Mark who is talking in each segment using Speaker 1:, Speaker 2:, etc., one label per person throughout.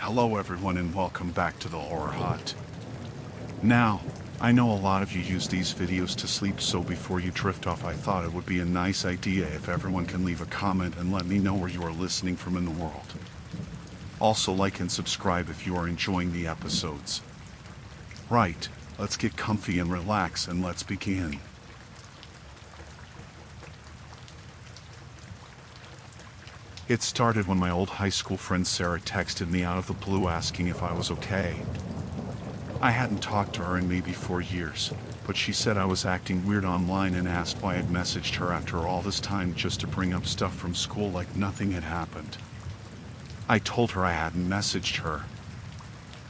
Speaker 1: Hello everyone and welcome back to the Horror Hut. Now, I know a lot of you use these videos to sleep, so before you drift off I thought it would be a nice idea if everyone can leave a comment and let me know where you are listening from in the world. Also like and subscribe if you are enjoying the episodes. Right, let's get comfy and relax and let's begin. It started when my old high school friend Sarah texted me out of the blue asking if I was okay. I hadn't talked to her in maybe 4 years, but she said I was acting weird online and asked why I'd messaged her after all this time just to bring up stuff from school like nothing had happened. I told her I hadn't messaged her.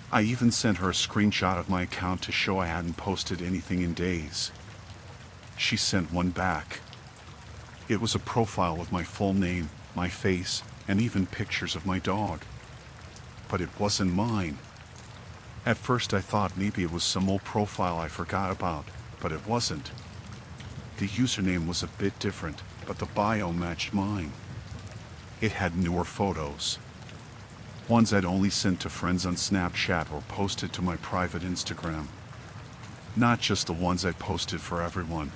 Speaker 1: I even sent her a screenshot of my account to show I hadn't posted anything in days. She sent one back. It was a profile with my full name, my face, and even pictures of my dog. But it wasn't mine. At first I thought maybe it was some old profile I forgot about, but it wasn't. The username was a bit different, but the bio matched mine. It had newer photos. Ones I'd only sent to friends on Snapchat or posted to my private Instagram. Not just the ones I posted for everyone.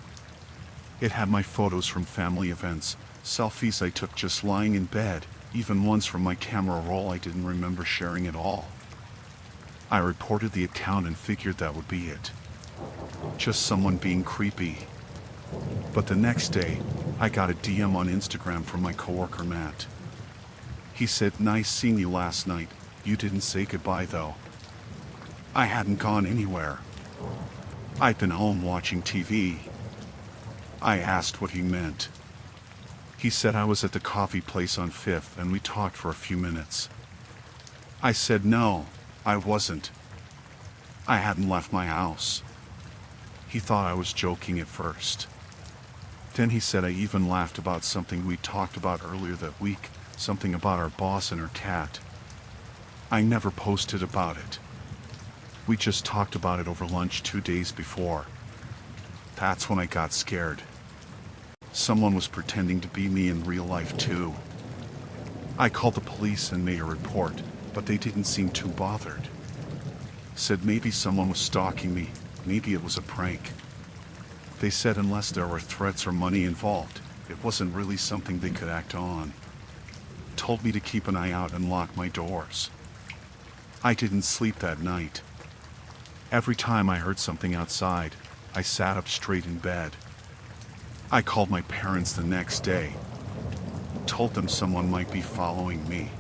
Speaker 1: It had my photos from family events, selfies I took just lying in bed, even ones from my camera roll I didn't remember sharing at all. I reported the account and figured that would be it. Just someone being creepy. But the next day, I got a DM on Instagram from my coworker Matt. He said, "Nice seeing you last night, you didn't say goodbye though." I hadn't gone anywhere. I'd been home watching TV. I asked what he meant. He said I was at the coffee place on 5th and we talked for a few minutes. I said no, I wasn't. I hadn't left my house. He thought I was joking at first. Then he said I even laughed about something we talked about earlier that week, something about our boss and her cat. I never posted about it. We just talked about it over lunch 2 days before. That's when I got scared. Someone was pretending to be me in real life too. I called the police and made a report, but they didn't seem too bothered. Said maybe someone was stalking me, maybe it was a prank. They said unless there were threats or money involved, it wasn't really something they could act on. Told me to keep an eye out and lock my doors. I didn't sleep that night. Every time I heard something outside, I sat up straight in bed. I called my parents the next day. Told them someone might be following me.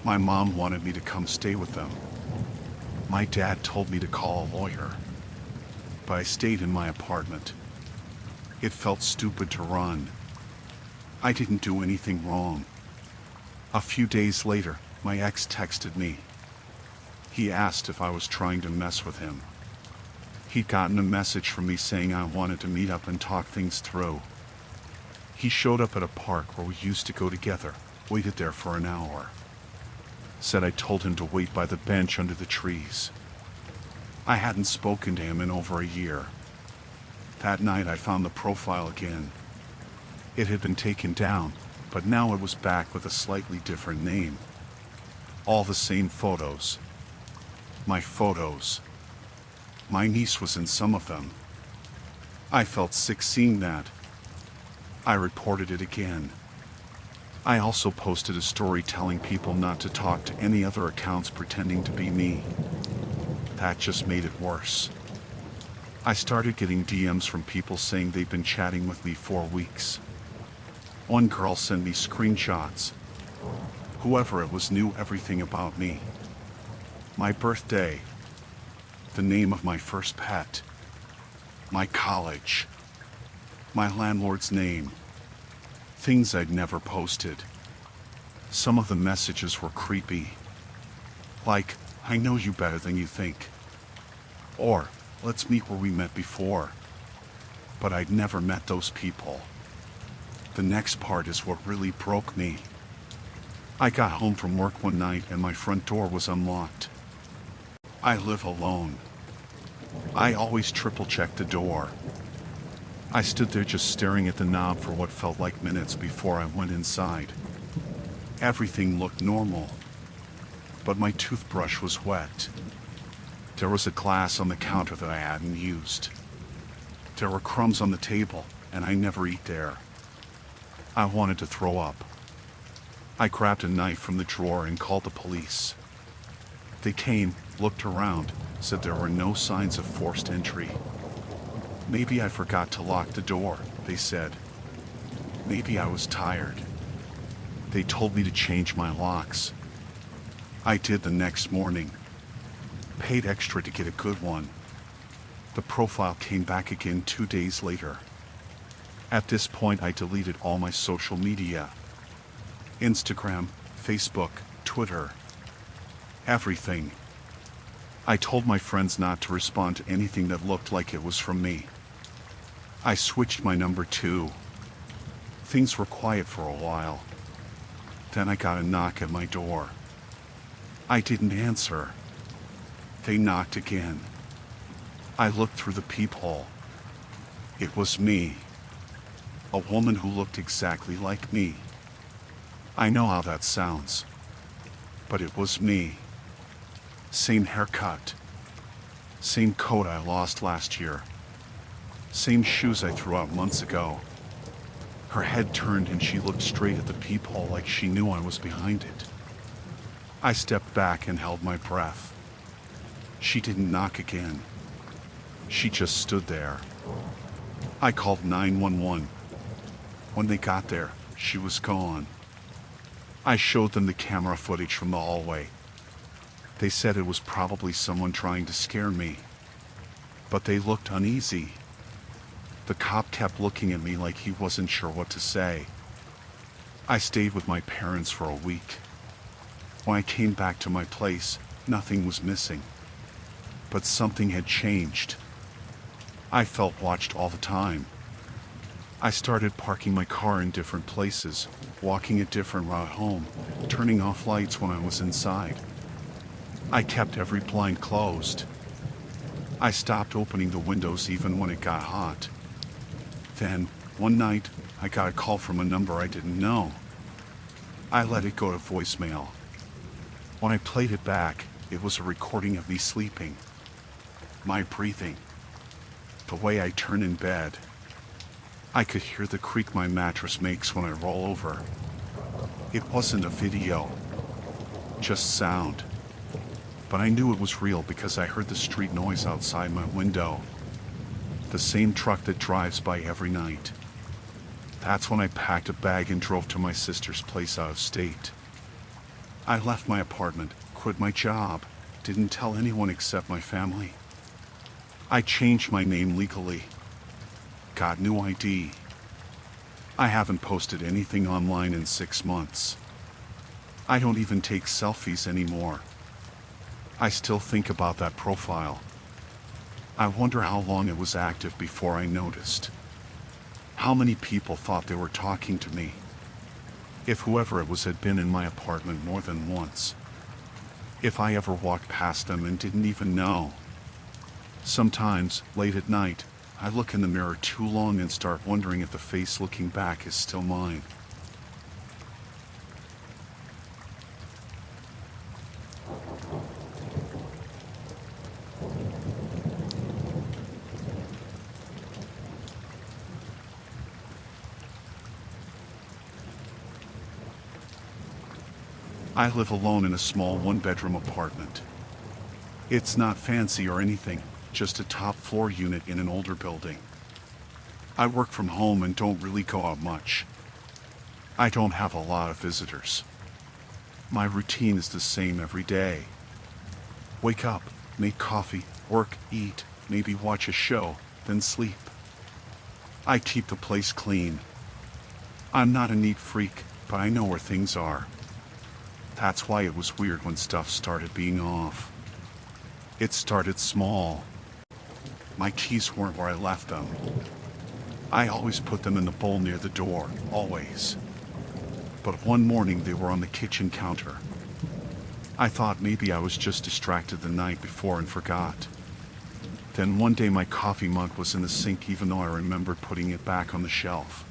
Speaker 1: My mom wanted me to come stay with them. My dad told me to call a lawyer. But I stayed in my apartment. It felt stupid to run. I didn't do anything wrong. A few days later, my ex texted me. He asked if I was trying to mess with him. He'd gotten a message from me saying I wanted to meet up and talk things through. He showed up at a park where we used to go together, waited there for an hour. Said I told him to wait by the bench under the trees. I hadn't spoken to him in over a year. That night I found the profile again. It had been taken down, but now it was back with a slightly different name. All the same photos. My photos. My niece was in some of them. I felt sick seeing that. I reported it again. I also posted a story telling people not to talk to any other accounts pretending to be me. That just made it worse. I started getting DMs from people saying they'd been chatting with me for weeks. One girl sent me screenshots. Whoever it was knew everything about me. My birthday. The name of my first pet. My college. My landlord's name. Things I'd never posted. Some of the messages were creepy. Like, "I know you better than you think." Or, "Let's meet where we met before." But I'd never met those people. The next part is what really broke me. I got home from work one night and my front door was unlocked. I live alone. I always triple check the door. I stood there just staring at the knob for what felt like minutes before I went inside. Everything looked normal. but my toothbrush was wet. There was a glass on the counter that I hadn't used. There were crumbs on the table, and I never eat there. I wanted to throw up. I grabbed a knife from the drawer and called the police. They came, looked around, said there were no signs of forced entry. Maybe I forgot to lock the door, they said. Maybe I was tired. They told me to change my locks. I did the next morning. Paid extra to get a good one. The profile came back again 2 days later. At this point, I deleted all my social media. Instagram, Facebook, Twitter. Everything. I told my friends not to respond to anything that looked like it was from me. I switched my number too. Things were quiet for a while. Then I got a knock at my door. I didn't answer. They knocked again. I looked through the peephole. It was me. A woman who looked exactly like me. I know how that sounds. But it was me. Same haircut. Same coat I lost last year. Same shoes I threw out months ago. Her head turned and she looked straight at the peephole like she knew I was behind it. I stepped back and held my breath. She didn't knock again. She just stood there. I called 911. When they got there, she was gone. I showed them the camera footage from the hallway. They said it was probably someone trying to scare me. But they looked uneasy. The cop kept looking at me like he wasn't sure what to say. I stayed with my parents for a week. When I came back to my place, nothing was missing. But something had changed. I felt watched all the time. I started parking my car in different places, walking a different route home, turning off lights when I was inside. I kept every blind closed. I stopped opening the windows even when it got hot. Then, one night, I got a call from a number I didn't know. I let it go to voicemail. When I played it back, it was a recording of me sleeping. My breathing. The way I turn in bed. I could hear the creak my mattress makes when I roll over. It wasn't a video. Just sound. But I knew it was real because I heard the street noise outside my window. The same truck that drives by every night. That's when I packed a bag and drove to my sister's place out of state. I left my apartment, quit my job, didn't tell anyone except my family. I changed my name legally. Got new ID. I haven't posted anything online in 6 months. I don't even take selfies anymore. I still think about that profile. I wonder how long it was active before I noticed. How many people thought they were talking to me? If whoever it was had been in my apartment more than once. If I ever walked past them and didn't even know. Sometimes, late at night, I look in the mirror too long and start wondering if the face looking back is still mine. I live alone in a small one-bedroom apartment. It's not fancy or anything, just a top-floor unit in an older building. I work from home and don't really go out much. I don't have a lot of visitors. My routine is the same every day. Wake up, make coffee, work, eat, maybe watch a show, then sleep. I keep the place clean. I'm not a neat freak, but I know where things are. That's why it was weird when stuff started being off. It started small. My keys weren't where I left them. I always put them in the bowl near the door, always. But one morning they were on the kitchen counter. I thought maybe I was just distracted the night before and forgot. Then one day my coffee mug was in the sink even though I remembered putting it back on the shelf.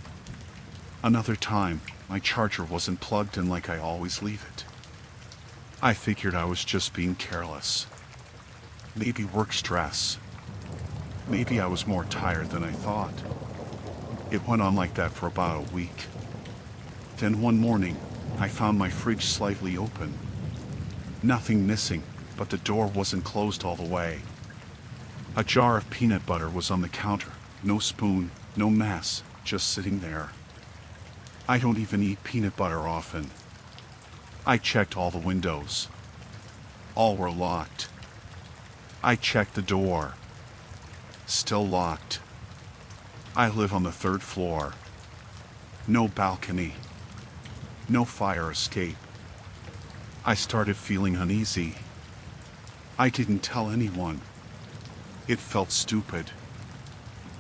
Speaker 1: Another time, my charger wasn't plugged in like I always leave it. I figured I was just being careless. Maybe work stress. Maybe I was more tired than I thought. It went on like that for about a week. Then one morning, I found my fridge slightly open. Nothing missing, but the door wasn't closed all the way. A jar of peanut butter was on the counter. No spoon, no mess, just sitting there. I don't even eat peanut butter often. I checked all the windows. All were locked. I checked the door. Still locked. I live on the 3rd floor. No balcony. No fire escape. I started feeling uneasy. I didn't tell anyone. It felt stupid.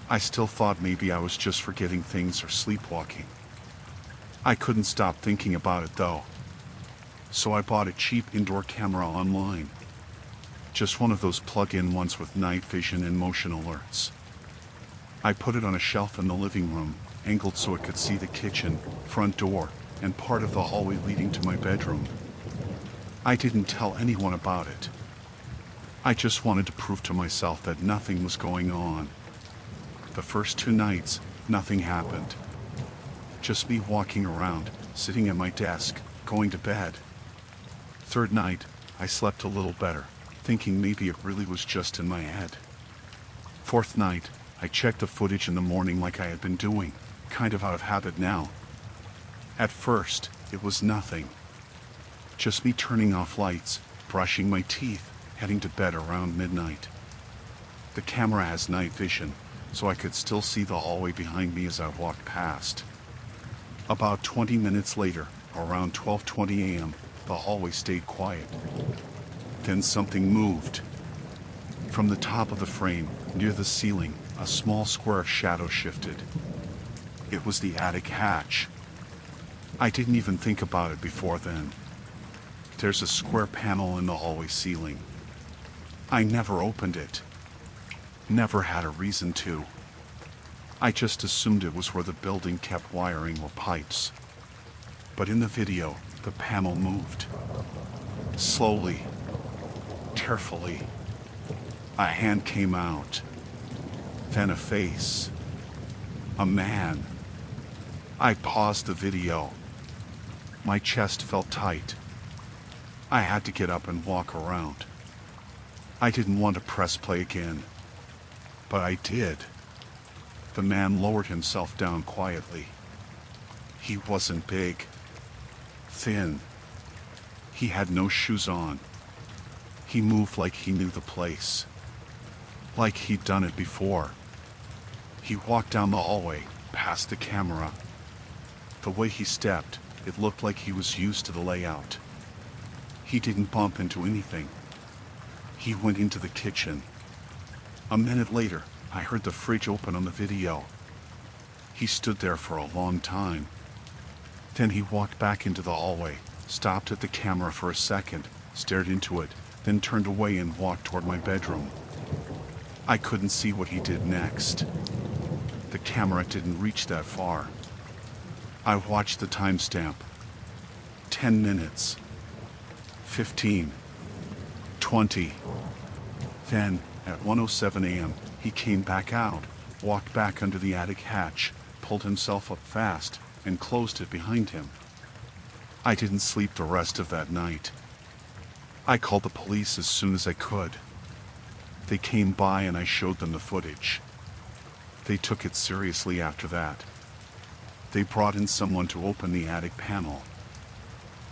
Speaker 1: I still thought maybe I was just forgetting things or sleepwalking. I couldn't stop thinking about it though. So I bought a cheap indoor camera online. Just one of those plug-in ones with night vision and motion alerts. I put it on a shelf in the living room, angled so it could see the kitchen, front door, and part of the hallway leading to my bedroom. I didn't tell anyone about it. I just wanted to prove to myself that nothing was going on. The first 2 nights, nothing happened. Just me walking around, sitting at my desk, going to bed. 3rd night, I slept a little better, thinking maybe it really was just in my head. 4th night, I checked the footage in the morning like I had been doing, kind of out of habit now. At first, it was nothing. Just me turning off lights, brushing my teeth, heading to bed around midnight. The camera has night vision, so I could still see the hallway behind me as I walked past. About 20 minutes later, around 12:20 a.m., the hallway stayed quiet. Then something moved. From the top of the frame, near the ceiling, a small square of shadow shifted. It was the attic hatch. I didn't even think about it before then. There's a square panel in the hallway ceiling. I never opened it. Never had a reason to. I just assumed it was where the building kept wiring or pipes. But in the video, the panel moved. Slowly. Carefully. A hand came out. Then a face. A man. I paused the video. My chest felt tight. I had to get up and walk around. I didn't want to press play again. But I did. The man lowered himself down quietly. He wasn't big. Thin. He had no shoes on. He moved like he knew the place. Like he'd done it before. He walked down the hallway, past the camera. The way he stepped, it looked like he was used to the layout. He didn't bump into anything. He went into the kitchen. A minute later, I heard the fridge open on the video. He stood there for a long time. Then he walked back into the hallway, stopped at the camera for a second, stared into it, then turned away and walked toward my bedroom. I couldn't see what he did next. The camera didn't reach that far. I watched the timestamp. 10 minutes. 15. 20. Then, at 1:07 a.m., he came back out, walked back under the attic hatch, pulled himself up fast, and closed it behind him. I didn't sleep the rest of that night. I called the police as soon as I could. They came by and I showed them the footage. They took it seriously after that. They brought in someone to open the attic panel.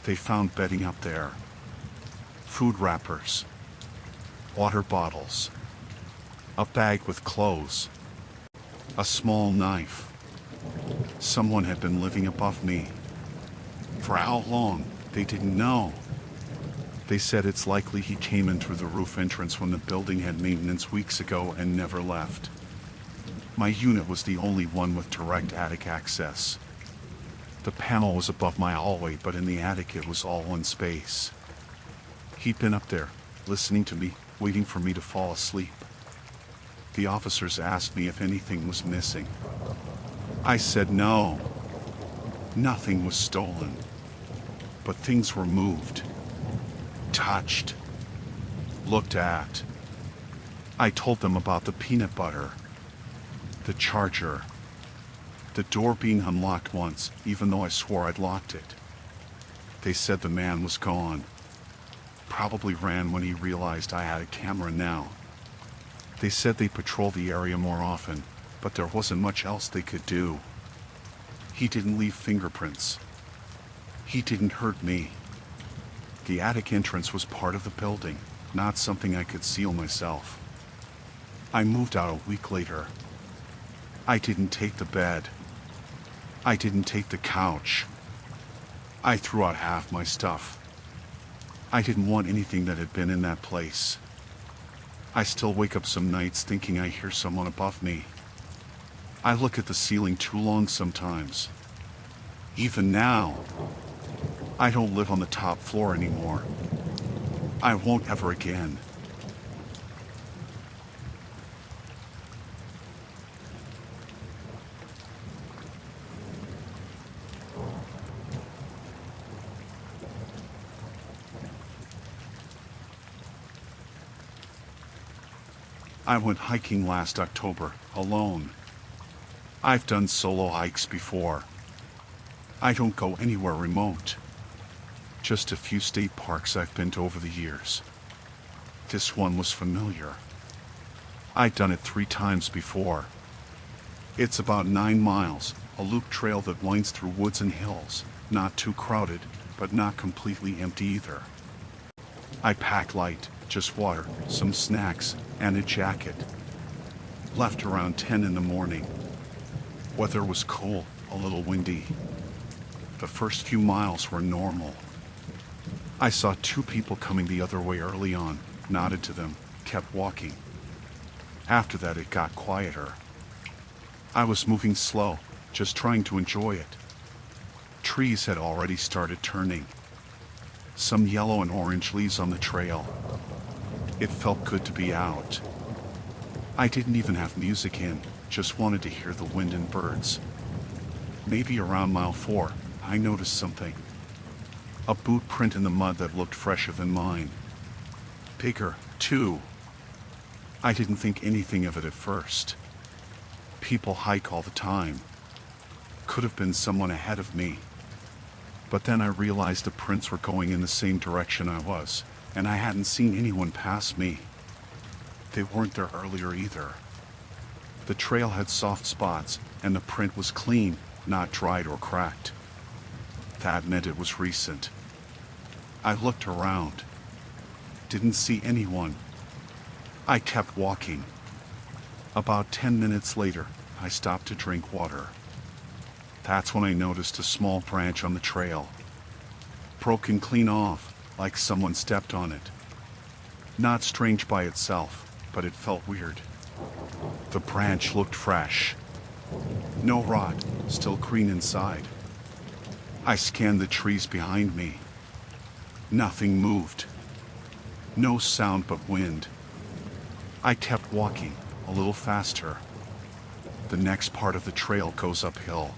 Speaker 1: They found bedding up there. Food wrappers. Water bottles. A bag with clothes. A small knife. Someone had been living above me. For how long, they didn't know. They said it's likely he came in through the roof entrance when the building had maintenance weeks ago and never left. My unit was the only one with direct attic access. The panel was above my hallway, but in the attic it was all one space. He'd been up there, listening to me, waiting for me to fall asleep. The officers asked me if anything was missing. I said no. Nothing was stolen. But things were moved. touched, looked at. I told them about the peanut butter, the charger, the door being unlocked once, even though I swore I'd locked it. They said the man was gone. Probably ran when he realized I had a camera now. They said they patrol the area more often, but there wasn't much else they could do. He didn't leave fingerprints. He didn't hurt me. The attic entrance was part of the building, not something I could seal myself. I moved out a week later. I didn't take the bed. I didn't take the couch. I threw out half my stuff. I didn't want anything that had been in that place. I still wake up some nights thinking I hear someone above me. I look at the ceiling too long sometimes. Even now, I don't live on the top floor anymore. I won't ever again. I went hiking last October, alone. I've done solo hikes before. I don't go anywhere remote. Just a few state parks I've been to over the years. This one was familiar. I'd done it 3 times before. It's about 9 miles, a loop trail that winds through woods and hills, not too crowded, but not completely empty either. I packed light, just water, some snacks, and a jacket. Left around 10 in the morning. Weather was cool, a little windy. The first few miles were normal. I saw 2 people coming the other way early on, nodded to them, kept walking. After that it got quieter. I was moving slow, just trying to enjoy it. Trees had already started turning. Some yellow and orange leaves on the trail. It felt good to be out. I didn't even have music in, just wanted to hear the wind and birds. Maybe around mile 4, I noticed something. A boot print in the mud that looked fresher than mine. Bigger, too. I didn't think anything of it at first. People hike all the time. Could have been someone ahead of me. But then I realized the prints were going in the same direction I was, and I hadn't seen anyone pass me. They weren't there earlier either. The trail had soft spots, and the print was clean, not dried or cracked. That meant it was recent. I looked around. Didn't see anyone. I kept walking. About 10 minutes later, I stopped to drink water. That's when I noticed a small branch on the trail. Broken clean off, like someone stepped on it. Not strange by itself, but it felt weird. The branch looked fresh. No rot, still green inside. I scanned the trees behind me. Nothing moved. No sound but wind. I kept walking, a little faster. The next part of the trail goes uphill.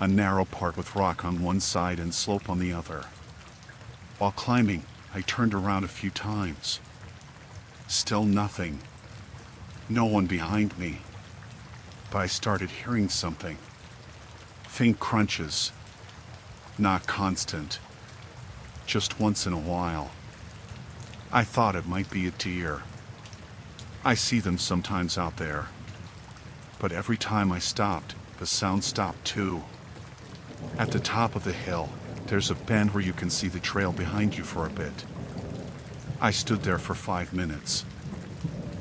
Speaker 1: A narrow part with rock on one side and slope on the other. While climbing, I turned around a few times. Still nothing. No one behind me. But I started hearing something. Faint crunches. Not constant. Just once in a while. I thought it might be a deer. I see them sometimes out there. But every time I stopped, the sound stopped too. At the top of the hill, there's a bend where you can see the trail behind you for a bit. I stood there for 5 minutes.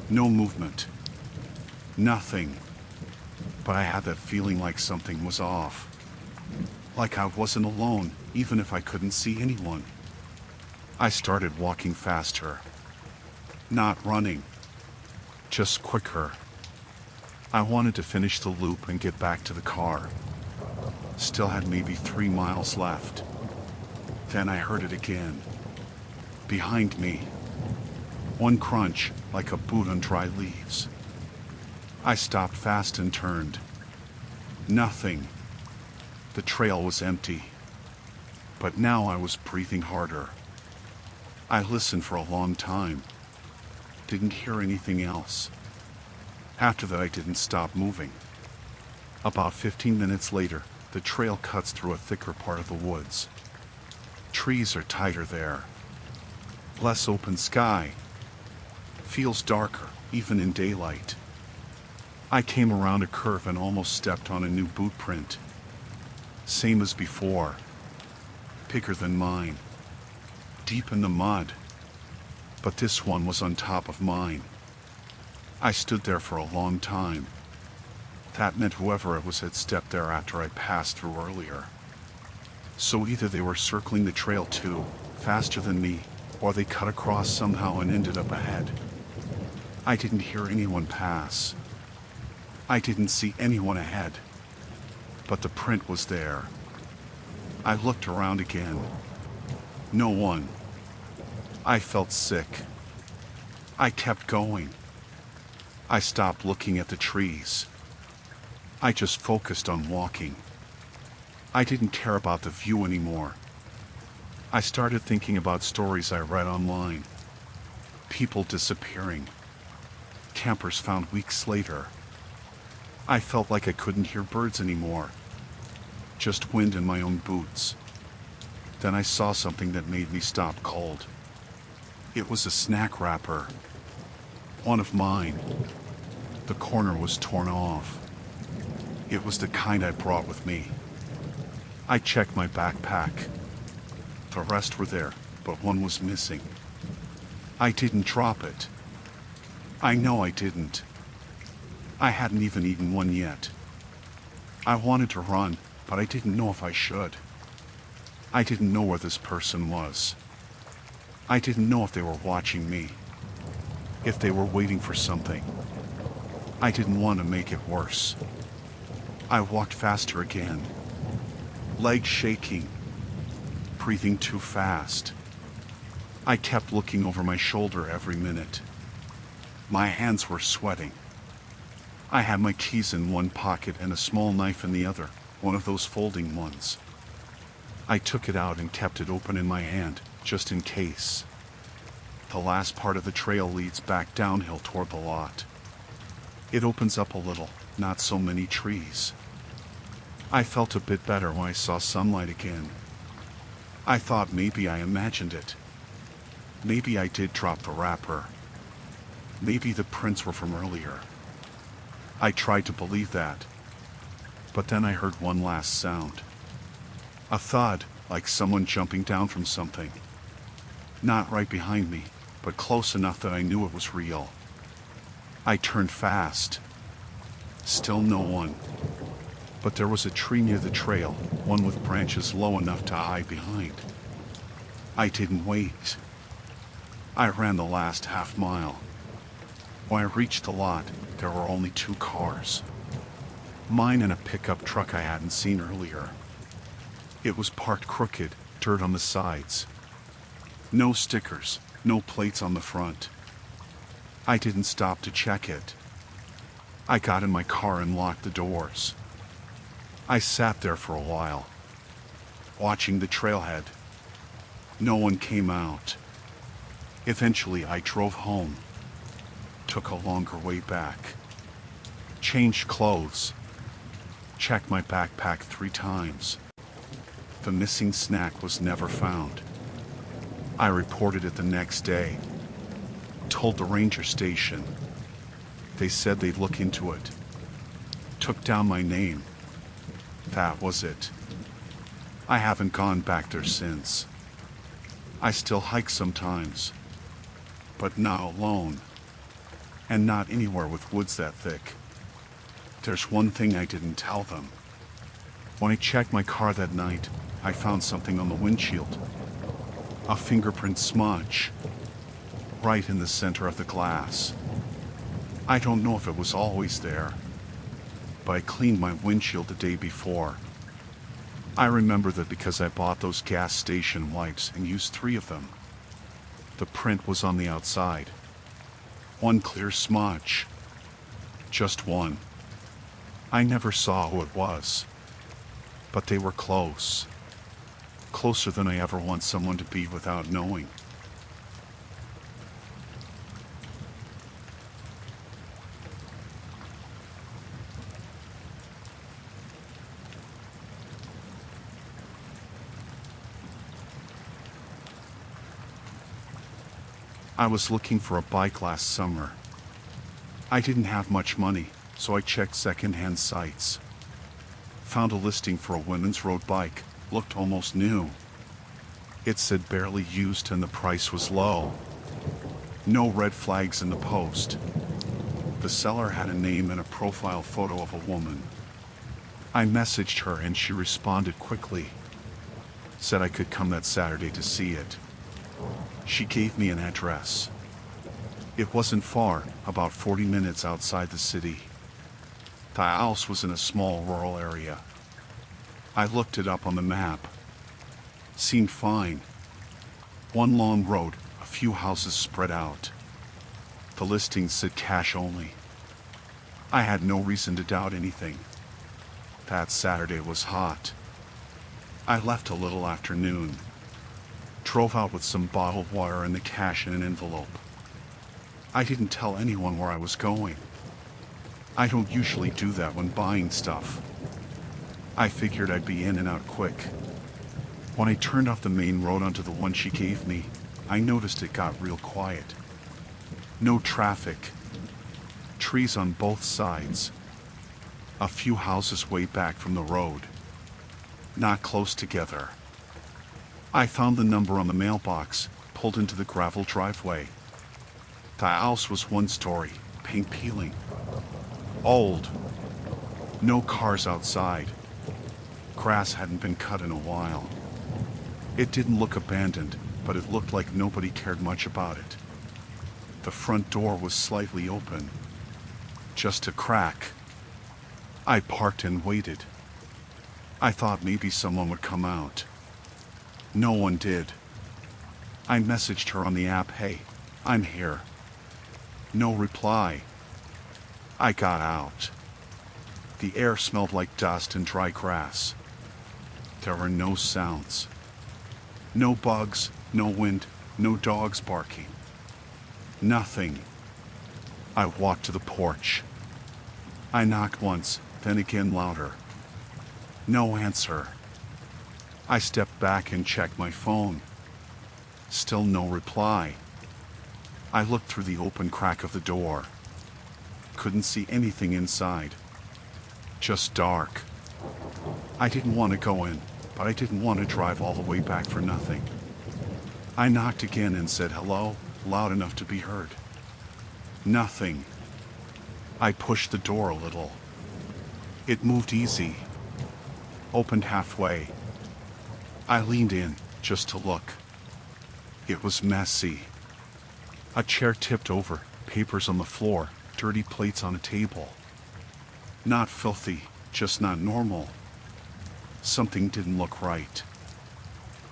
Speaker 1: No movement. Nothing. But I had that feeling like something was off. Like I wasn't alone, even if I couldn't see anyone. I started walking faster. Not running. Just quicker. I wanted to finish the loop and get back to the car. Still had maybe 3 miles left. Then I heard it again. Behind me. One crunch, like a boot on dry leaves. I stopped fast and turned. Nothing. The trail was empty. But now I was breathing harder. I listened for a long time. Didn't hear anything else. After that, I didn't stop moving. About 15 minutes later, the trail cuts through a thicker part of the woods. Trees are tighter there. Less open sky. Feels darker, even in daylight. I came around a curve and almost stepped on a new boot print. Same as before. Bigger than mine. Deep in the mud. But this one was on top of mine. I stood there for a long time. That meant whoever it was had stepped there after I passed through earlier. So either they were circling the trail too, faster than me, or they cut across somehow and ended up ahead. I didn't hear anyone pass. I didn't see anyone ahead. But the print was there. I looked around again. No one. I felt sick. I kept going. I stopped looking at the trees. I just focused on walking. I didn't care about the view anymore. I started thinking about stories I read online. People disappearing. Campers found weeks later. I felt like I couldn't hear birds anymore. Just wind in my own boots. Then I saw something that made me stop cold. It was a snack wrapper. One of mine. The corner was torn off. It was the kind I brought with me. I checked my backpack. The rest were there, but one was missing. I didn't drop it. I know I didn't. I hadn't even eaten one yet. I wanted to run, but I didn't know if I should. I didn't know where this person was. I didn't know if they were watching me. If they were waiting for something. I didn't want to make it worse. I walked faster again. Legs shaking. Breathing too fast. I kept looking over my shoulder every minute. My hands were sweating. I had my keys in one pocket and a small knife in the other, one of those folding ones. I took it out and kept it open in my hand, just in case. The last part of the trail leads back downhill toward the lot. It opens up a little, not so many trees. I felt a bit better when I saw sunlight again. I thought maybe I imagined it. Maybe I did drop the wrapper. Maybe the prints were from earlier. I tried to believe that. But then I heard one last sound. A thud, like someone jumping down from something. Not right behind me, but close enough that I knew it was real. I turned fast. Still no one. But there was a tree near the trail, one with branches low enough to hide behind. I didn't wait. I ran the last half mile. When I reached the lot, there were only 2 cars. Mine and a pickup truck I hadn't seen earlier. It was parked crooked, dirt on the sides. No stickers, no plates on the front. I didn't stop to check it. I got in my car and locked the doors. I sat there for a while, watching the trailhead. No one came out. Eventually, I drove home. Took a longer way back. Changed clothes. Checked my backpack 3 times. The missing snack was never found. I reported it the next day. Told the ranger station. They said they'd look into it. Took down my name. That was it. I haven't gone back there since. I still hike sometimes, but not alone, and not anywhere with woods that thick. There's one thing I didn't tell them. When I checked my car that night, I found something on the windshield. A fingerprint smudge, right in the center of the glass. I don't know if it was always there, but I cleaned my windshield the day before. I remember that because I bought those gas station wipes and used 3 of them. The print was on the outside. One clear smudge. Just one. I never saw who it was. But they were close. Closer than I ever want someone to be without knowing. I was looking for a bike last summer. I didn't have much money, so I checked second-hand sites. Found a listing for a women's road bike, looked almost new. It said barely used and the price was low. No red flags in the post. The seller had a name and a profile photo of a woman. I messaged her and she responded quickly. Said I could come that Saturday to see it. She gave me an address. It wasn't far, about 40 minutes outside the city. The house was in a small rural area. I looked it up on the map. Seemed fine. One long road, a few houses spread out. The listing said cash only. I had no reason to doubt anything. That Saturday was hot. I left a little after noon. Drove out with some bottled water and the cash in an envelope. I didn't tell anyone where I was going. I don't usually do that when buying stuff. I figured I'd be in and out quick. When I turned off the main road onto the one she gave me, I noticed it got real quiet. No traffic. Trees on both sides. A few houses way back from the road. Not close together. I found the number on the mailbox, pulled into the gravel driveway. The house was one story, paint peeling. Old. No cars outside. Grass hadn't been cut in a while. It didn't look abandoned, but it looked like nobody cared much about it. The front door was slightly open. Just a crack. I parked and waited. I thought maybe someone would come out. No one did. I messaged her on the app, "Hey, I'm here." No reply. I got out. The air smelled like dust and dry grass. There were no sounds. No bugs, no wind, no dogs barking. Nothing. I walked to the porch. I knocked once, then again louder. No answer. I stepped back and checked my phone. Still no reply. I looked through the open crack of the door. Couldn't see anything inside. Just dark. I didn't want to go in, but I didn't want to drive all the way back for nothing. I knocked again and said hello, loud enough to be heard. Nothing. I pushed the door a little. It moved easy. Opened halfway. I leaned in, just to look. It was messy. A chair tipped over, papers on the floor, dirty plates on a table. Not filthy, just not normal. Something didn't look right.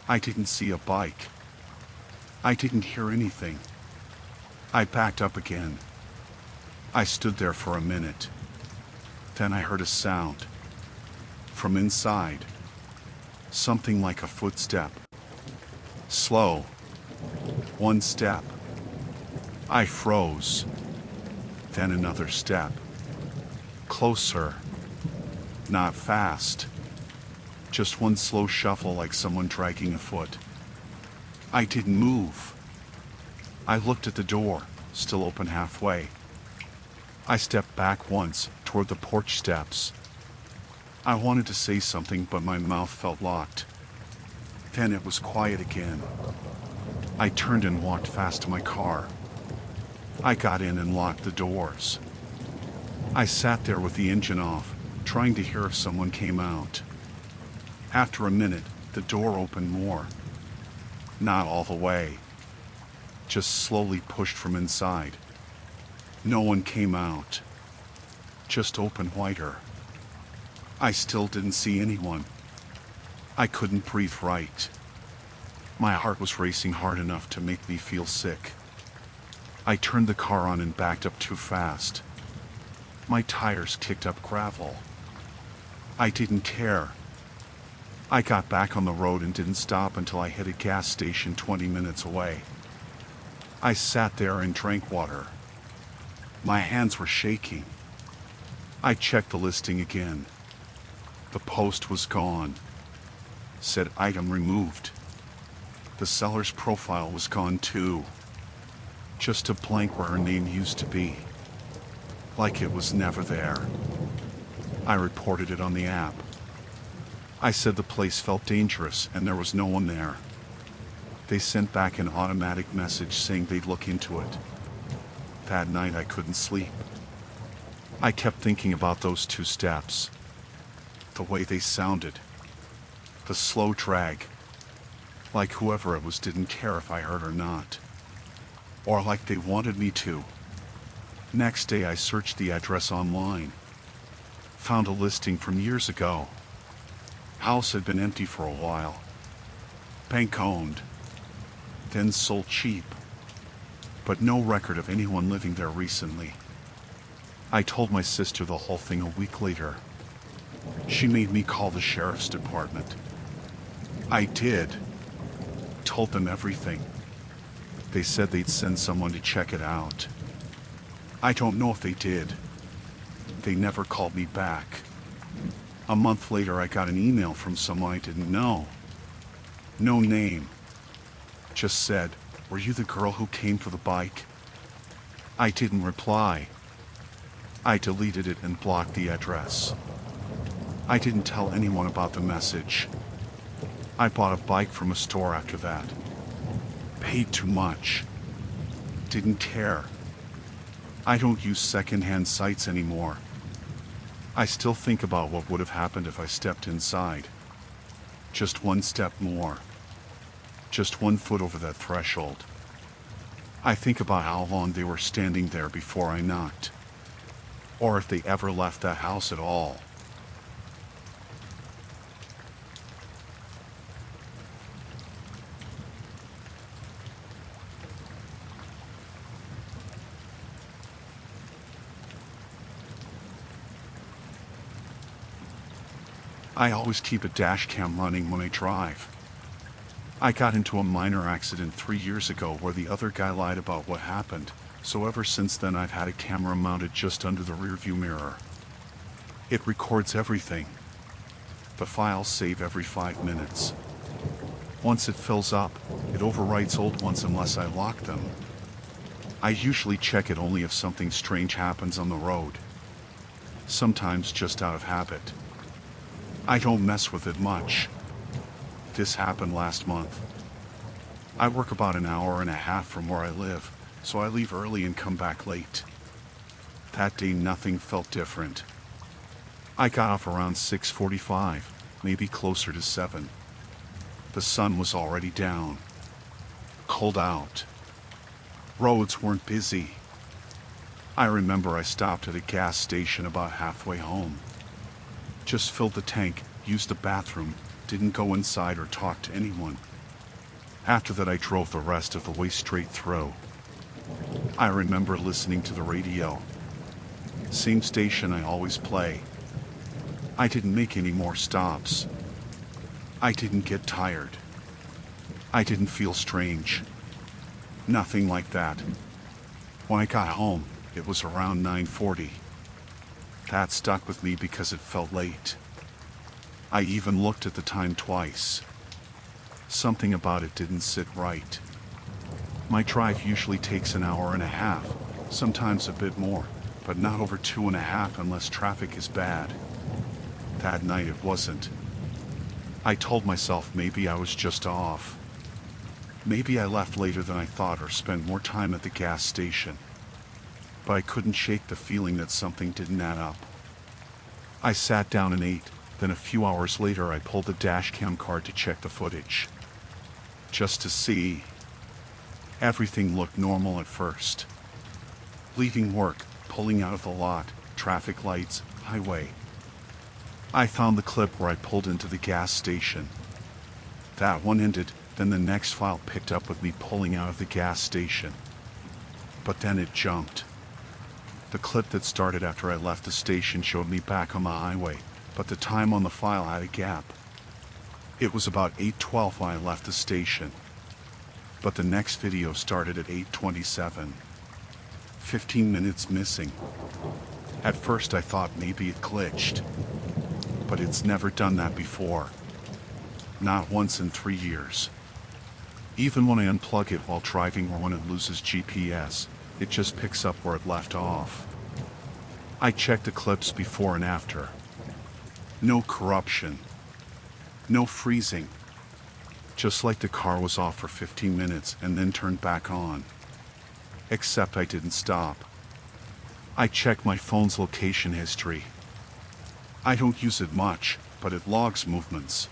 Speaker 1: I didn't see a bike. I didn't hear anything. I backed up again. I stood there for a minute. Then I heard a sound. From inside. Something like a footstep. Slow. One step. I froze. Then another step. Closer. Not fast. Just one slow shuffle like someone dragging a foot. I didn't move. I looked at the door, still open halfway. I stepped back once, toward the porch steps. I wanted to say something, but my mouth felt locked. Then it was quiet again. I turned and walked fast to my car. I got in and locked the doors. I sat there with the engine off, trying to hear if someone came out. After a minute, the door opened more. Not all the way. Just slowly pushed from inside. No one came out. Just opened wider. I still didn't see anyone. I couldn't breathe right. My heart was racing hard enough to make me feel sick. I turned the car on and backed up too fast. My tires kicked up gravel. I didn't care. I got back on the road and didn't stop until I hit a gas station 20 minutes away. I sat there and drank water. My hands were shaking. I checked the listing again. The post was gone. Said item removed. The seller's profile was gone too. Just a blank where her name used to be. Like it was never there. I reported it on the app. I said the place felt dangerous and there was no one there. They sent back an automatic message saying they'd look into it. That night I couldn't sleep. I kept thinking about those 2 steps. The way they sounded. The slow drag. Like whoever it was didn't care if I heard or not. Or like they wanted me to. Next day I searched the address online. Found a listing from years ago. House had been empty for a while. Bank owned. Then sold cheap. But no record of anyone living there recently. I told my sister the whole thing a week later. She made me call the sheriff's department. I did. Told them everything. They said they'd send someone to check it out. I don't know if they did. They never called me back. A month later I got an email from someone I didn't know. No name. Just said, "Were you the girl who came for the bike?" I didn't reply. I deleted it and blocked the address. I didn't tell anyone about the message. I bought a bike from a store after that. Paid too much. Didn't care. I don't use second-hand sites anymore. I still think about what would have happened if I stepped inside. Just one step more. Just 1 foot over that threshold. I think about how long they were standing there before I knocked. Or if they ever left that house at all. I always keep a dash cam running when I drive. I got into a minor accident 3 years ago where the other guy lied about what happened, so ever since then I've had a camera mounted just under the rearview mirror. It records everything. The files save every 5 minutes. Once it fills up, it overwrites old ones unless I lock them. I usually check it only if something strange happens on the road. Sometimes just out of habit. I don't mess with it much. This happened last month. I work about an hour and a half from where I live, so I leave early and come back late. That day nothing felt different. I got off around 6:45, maybe closer to 7. The sun was already down. Cold out. Roads weren't busy. I remember I stopped at a gas station about halfway home. Just filled the tank, used the bathroom, didn't go inside or talk to anyone. After that I drove the rest of the way straight through. I remember listening to the radio. Same station I always play. I didn't make any more stops. I didn't get tired. I didn't feel strange. Nothing like that. When I got home, it was around 9:40. That stuck with me because it felt late. I even looked at the time twice. Something about it didn't sit right. My drive usually takes an hour and a half, sometimes a bit more, but not over 2.5 unless traffic is bad. That night it wasn't. I told myself maybe I was just off. Maybe I left later than I thought or spent more time at the gas station. But I couldn't shake the feeling that something didn't add up. I sat down and ate, then a few hours later I pulled the dashcam card to check the footage. Just to see. Everything looked normal at first. Leaving work, pulling out of the lot, traffic lights, highway. I found the clip where I pulled into the gas station. That one ended, then the next file picked up with me pulling out of the gas station. But then it jumped. The clip that started after I left the station showed me back on the highway, but the time on the file had a gap. It was about 8:12 when I left the station. But the next video started at 8:27. 15 minutes missing. At first I thought maybe it glitched. But it's never done that before. Not once in 3 years. Even when I unplug it while driving or when it loses GPS, it just picks up where it left off. I checked the clips before and after. No corruption. No freezing. Just like the car was off for 15 minutes and then turned back on. Except I didn't stop. I checked my phone's location history. I don't use it much, but it logs movements.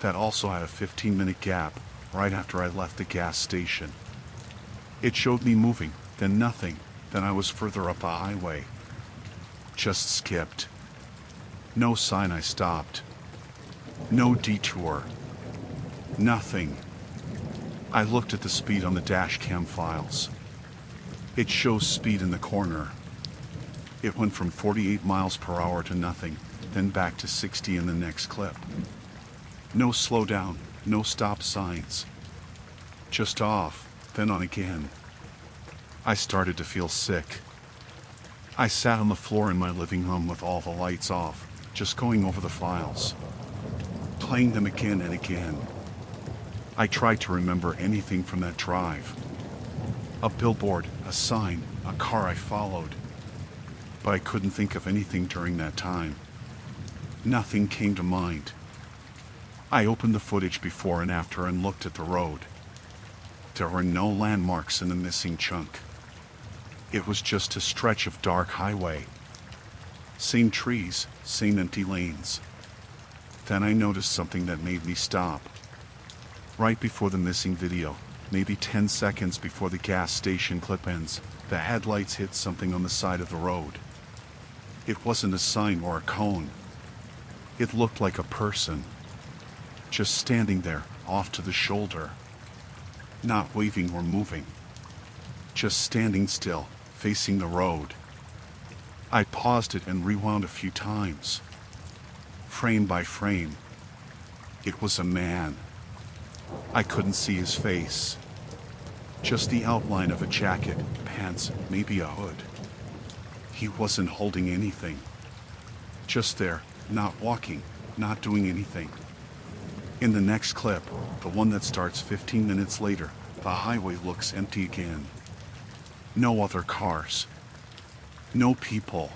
Speaker 1: That also had a 15-minute gap right after I left the gas station. It showed me moving, then nothing, then I was further up the highway. Just skipped. No sign I stopped. No detour. Nothing. I looked at the speed on the dash cam files. It shows speed in the corner. It went from 48 miles per hour to nothing, then back to 60 in the next clip. No slowdown, no stop signs. Just off, then on again. I started to feel sick. I sat on the floor in my living room with all the lights off, just going over the files. Playing them again and again. I tried to remember anything from that drive. A billboard, a sign, a car I followed. But I couldn't think of anything during that time. Nothing came to mind. I opened the footage before and after and looked at the road. There were no landmarks in the missing chunk. It was just a stretch of dark highway. Same trees, same empty lanes. Then I noticed something that made me stop. Right before the missing video, maybe 10 seconds before the gas station clip ends, the headlights hit something on the side of the road. It wasn't a sign or a cone. It looked like a person. Just standing there, off to the shoulder. Not waving or moving. Just standing still, facing the road. I paused it and rewound a few times. Frame by frame. It was a man. I couldn't see his face. Just the outline of a jacket, pants, maybe a hood. He wasn't holding anything. Just there, not walking, not doing anything. In the next clip, the one that starts 15 minutes later, the highway looks empty again. No other cars. No people.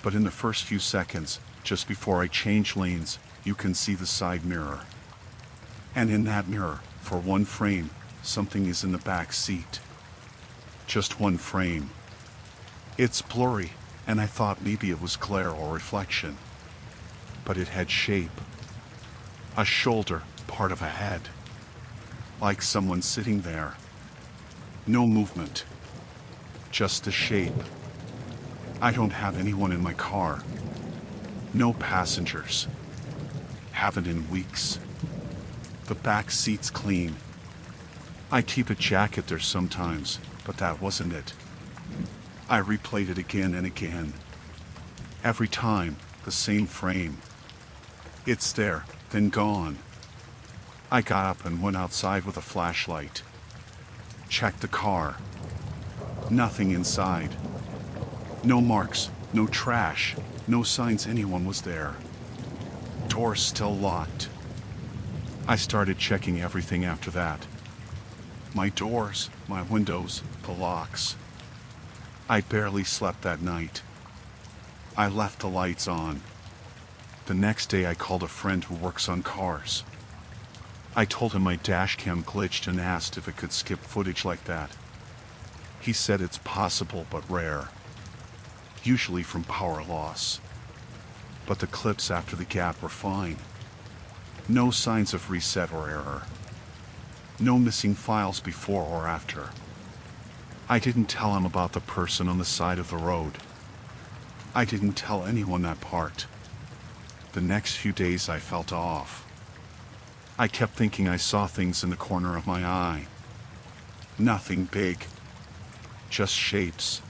Speaker 1: But in the first few seconds, just before I change lanes, you can see the side mirror. And in that mirror, for one frame, something is in the back seat. Just one frame. It's blurry, and I thought maybe it was glare or reflection. But it had shape. A shoulder, part of a head. Like someone sitting there. No movement. Just the shape. I don't have anyone in my car. No passengers. Haven't in weeks. The back seat's clean. I keep a jacket there sometimes, but that wasn't it. I replayed it again and again. Every time, the same frame. It's there, then gone. I got up and went outside with a flashlight. Checked the car. Nothing inside. No marks, no trash, no signs anyone was there. Doors still locked. I started checking everything after that. My doors, my windows, the locks. I barely slept that night. I left the lights on. The next day I called a friend who works on cars. I told him my dash cam glitched and asked if it could skip footage like that. He said it's possible but rare. Usually from power loss. But the clips after the gap were fine. No signs of reset or error. No missing files before or after. I didn't tell him about the person on the side of the road. I didn't tell anyone that part. The next few days I felt off. I kept thinking I saw things in the corner of my eye. Nothing big. Just shapes.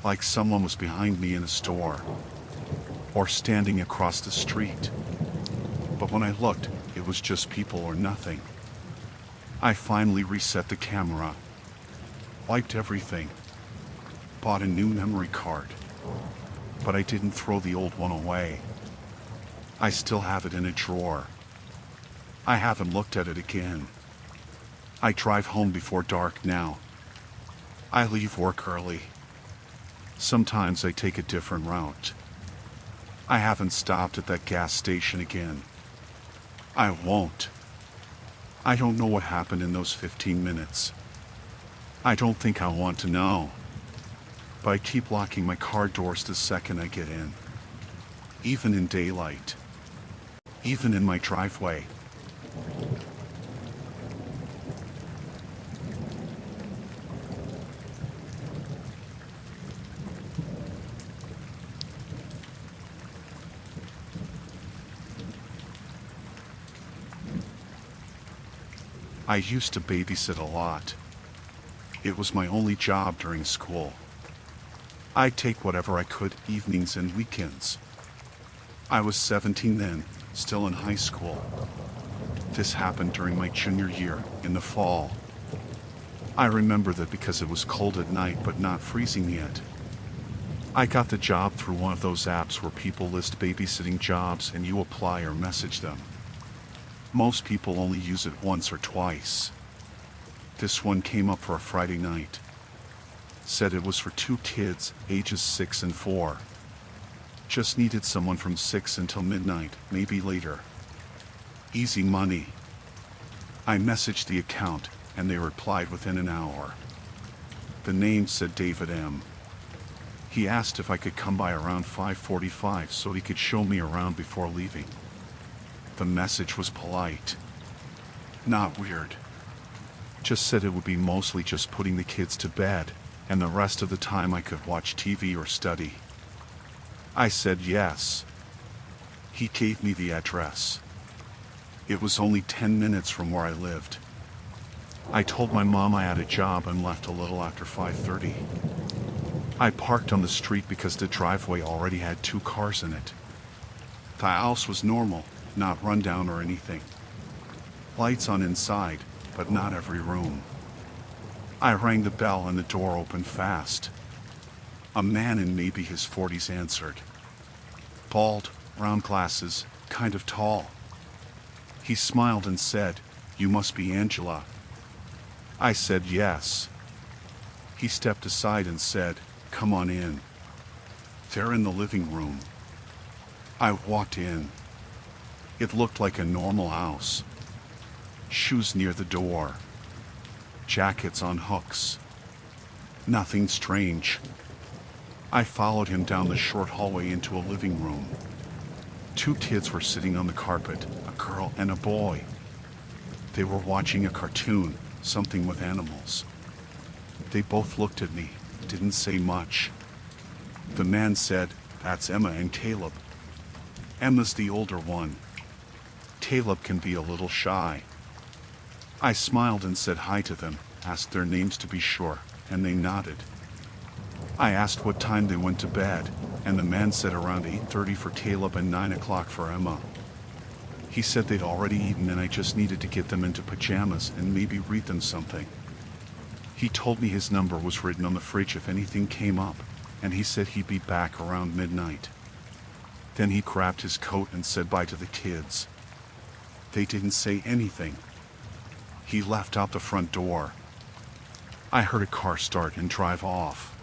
Speaker 1: Like someone was behind me in a store. Or standing across the street. But when I looked, it was just people or nothing. I finally reset the camera. Wiped everything. Bought a new memory card. But I didn't throw the old one away. I still have it in a drawer. I haven't looked at it again. I drive home before dark now. I leave work early. Sometimes I take a different route. I haven't stopped at that gas station again. I won't. I don't know what happened in those 15 minutes. I don't think I want to know. But I keep locking my car doors the second I get in. Even in daylight. Even in my driveway. I used to babysit a lot. It was my only job during school. I'd take whatever I could evenings and weekends. I was 17 then, still in high school. This happened during my junior year, in the fall. I remember that because it was cold at night but not freezing yet. I got the job through one of those apps where people list babysitting jobs and you apply or message them. Most people only use it once or twice. This one came up for a Friday night. Said it was for 2 kids, ages 6 and 4. Just needed someone from 6 until midnight, maybe later. Easy money. I messaged the account, and they replied within an hour. The name said David M. He asked if I could come by around 5:45 so he could show me around before leaving. The message was polite. Not weird. Just said it would be mostly just putting the kids to bed, and the rest of the time I could watch TV or study. I said yes. He gave me the address. It was only 10 minutes from where I lived. I told my mom I had a job and left a little after 5:30. I parked on the street because the driveway already had 2 cars in it. The house was normal, not run down or anything. Lights on inside, but not every room. I rang the bell and the door opened fast. A man in maybe his 40s answered. Bald, round glasses, kind of tall. He smiled and said, "You must be Angela." I said yes. He stepped aside and said, "Come on in." They're in the living room. I walked in. It looked like a normal house. Shoes near the door. Jackets on hooks. Nothing strange. I followed him down the short hallway into a living room. 2 kids were sitting on the carpet, a girl and a boy. They were watching a cartoon, something with animals. They both looked at me, didn't say much. The man said, "That's Emma and Caleb." Emma's the older one. Caleb can be a little shy. I smiled and said hi to them, asked their names to be sure, and they nodded. I asked what time they went to bed, and the man said around 8:30 for Caleb and 9 o'clock for Emma. He said they'd already eaten and I just needed to get them into pajamas and maybe read them something. He told me his number was written on the fridge if anything came up, and he said he'd be back around midnight. Then he grabbed his coat and said bye to the kids. They didn't say anything. He left out the front door. I heard a car start and drive off.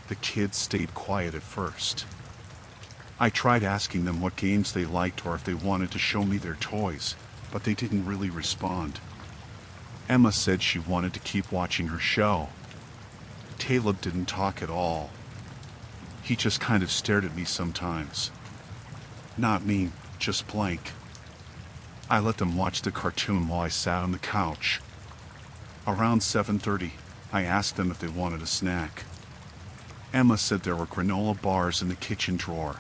Speaker 1: The kids stayed quiet at first. I tried asking them what games they liked or if they wanted to show me their toys, but they didn't really respond. Emma said she wanted to keep watching her show. Caleb didn't talk at all. He just kind of stared at me sometimes. Not mean, just blank. I let them watch the cartoon while I sat on the couch. Around 7:30, I asked them if they wanted a snack. Emma said there were granola bars in the kitchen drawer.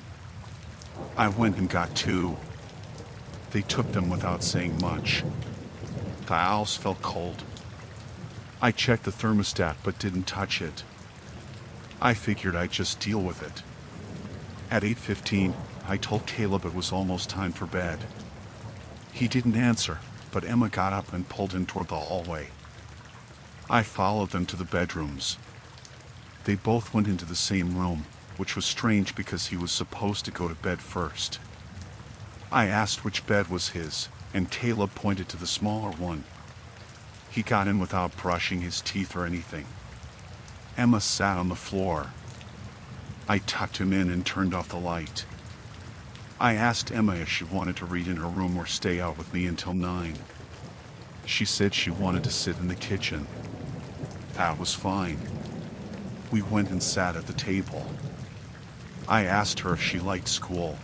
Speaker 1: I went and got 2. They took them without saying much. The house felt cold. I checked the thermostat but didn't touch it. I figured I'd just deal with it. At 8:15, I told Caleb it was almost time for bed. He didn't answer, but Emma got up and pulled him toward the hallway. I followed them to the bedrooms. They both went into the same room, which was strange because he was supposed to go to bed first. I asked which bed was his, and Caleb pointed to the smaller one. He got in without brushing his teeth or anything. Emma sat on the floor. I tucked him in and turned off the light. I asked Emma if she wanted to read in her room or stay out with me until 9. She said she wanted to sit in the kitchen. That was fine. We went and sat at the table. I asked her if she liked school.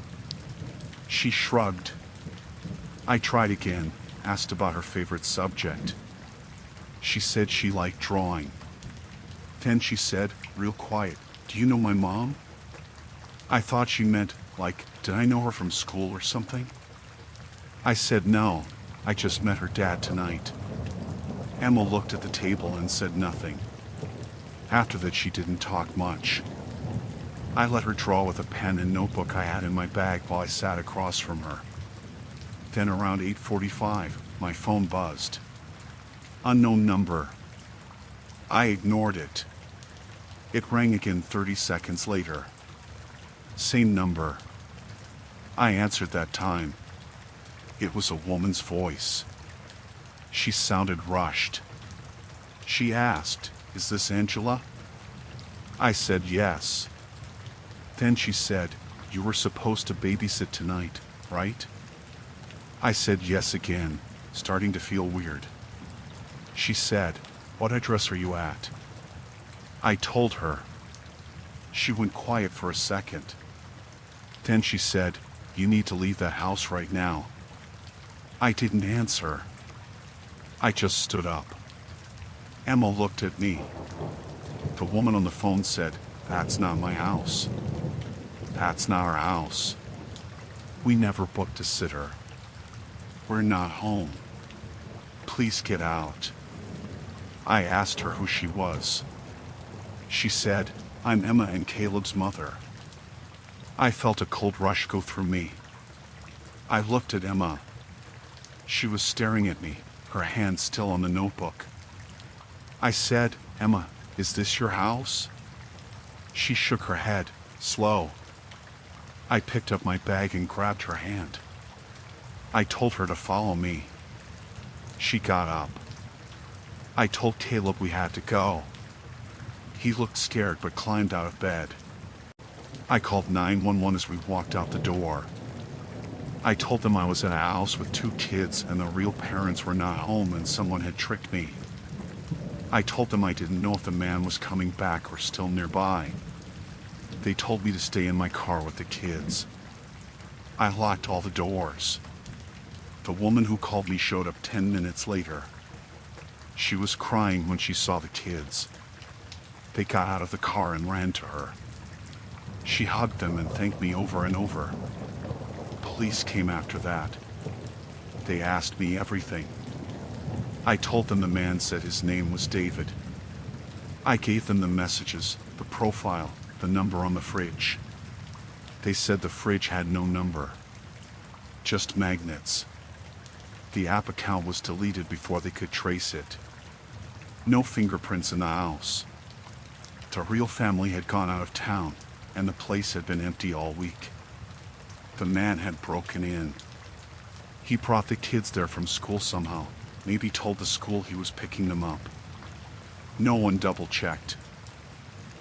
Speaker 1: She shrugged. I tried again, asked about her favorite subject. She said she liked drawing. Then she said, real quiet, "Do you know my mom?" I thought she meant, like, did I know her from school or something? I said no, I just met her dad tonight. Emma looked at the table and said nothing. After that she didn't talk much. I let her draw with a pen and notebook I had in my bag while I sat across from her. Then around 8:45, my phone buzzed. Unknown number. I ignored it. It rang again 30 seconds later. Same number. I answered that time. It was a woman's voice. She sounded rushed. She asked, "Is this Angela?" I said yes. Then she said, "You were supposed to babysit tonight, right?" I said yes again, starting to feel weird. She said, "What address are you at?" I told her. She went quiet for a second. Then she said, "You need to leave that house right now." I didn't answer. I just stood up. Emma looked at me. The woman on the phone said, "That's not my house. That's not our house. We never booked a sitter. We're not home. Please get out." I asked her who she was. She said, "I'm Emma and Caleb's mother." I felt a cold rush go through me. I looked at Emma. She was staring at me, her hand still on the notebook. I said, "Emma, is this your house?" She shook her head, slow. I picked up my bag and grabbed her hand. I told her to follow me. She got up. I told Caleb we had to go. He looked scared but climbed out of bed. I called 911 as we walked out the door. I told them I was in a house with 2 kids and the real parents were not home and someone had tricked me. I told them I didn't know if the man was coming back or still nearby. They told me to stay in my car with the kids. I locked all the doors. The woman who called me showed up 10 minutes later. She was crying when she saw the kids. They got out of the car and ran to her. She hugged them and thanked me over and over. Police came after that. They asked me everything. I told them the man said his name was David. I gave them the messages, the profile, the number on the fridge. They said the fridge had no number. Just magnets. The app account was deleted before they could trace it. No fingerprints in the house. The real family had gone out of town, and the place had been empty all week. The man had broken in. He brought the kids there from school somehow, maybe told the school he was picking them up. No one double-checked.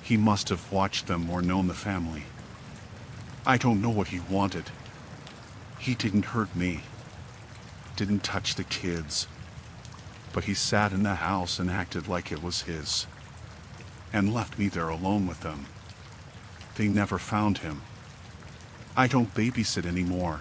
Speaker 1: He must have watched them or known the family. I don't know what he wanted. He didn't hurt me. Didn't touch the kids. But he sat in the house and acted like it was his. And left me there alone with them. They never found him. I don't babysit anymore.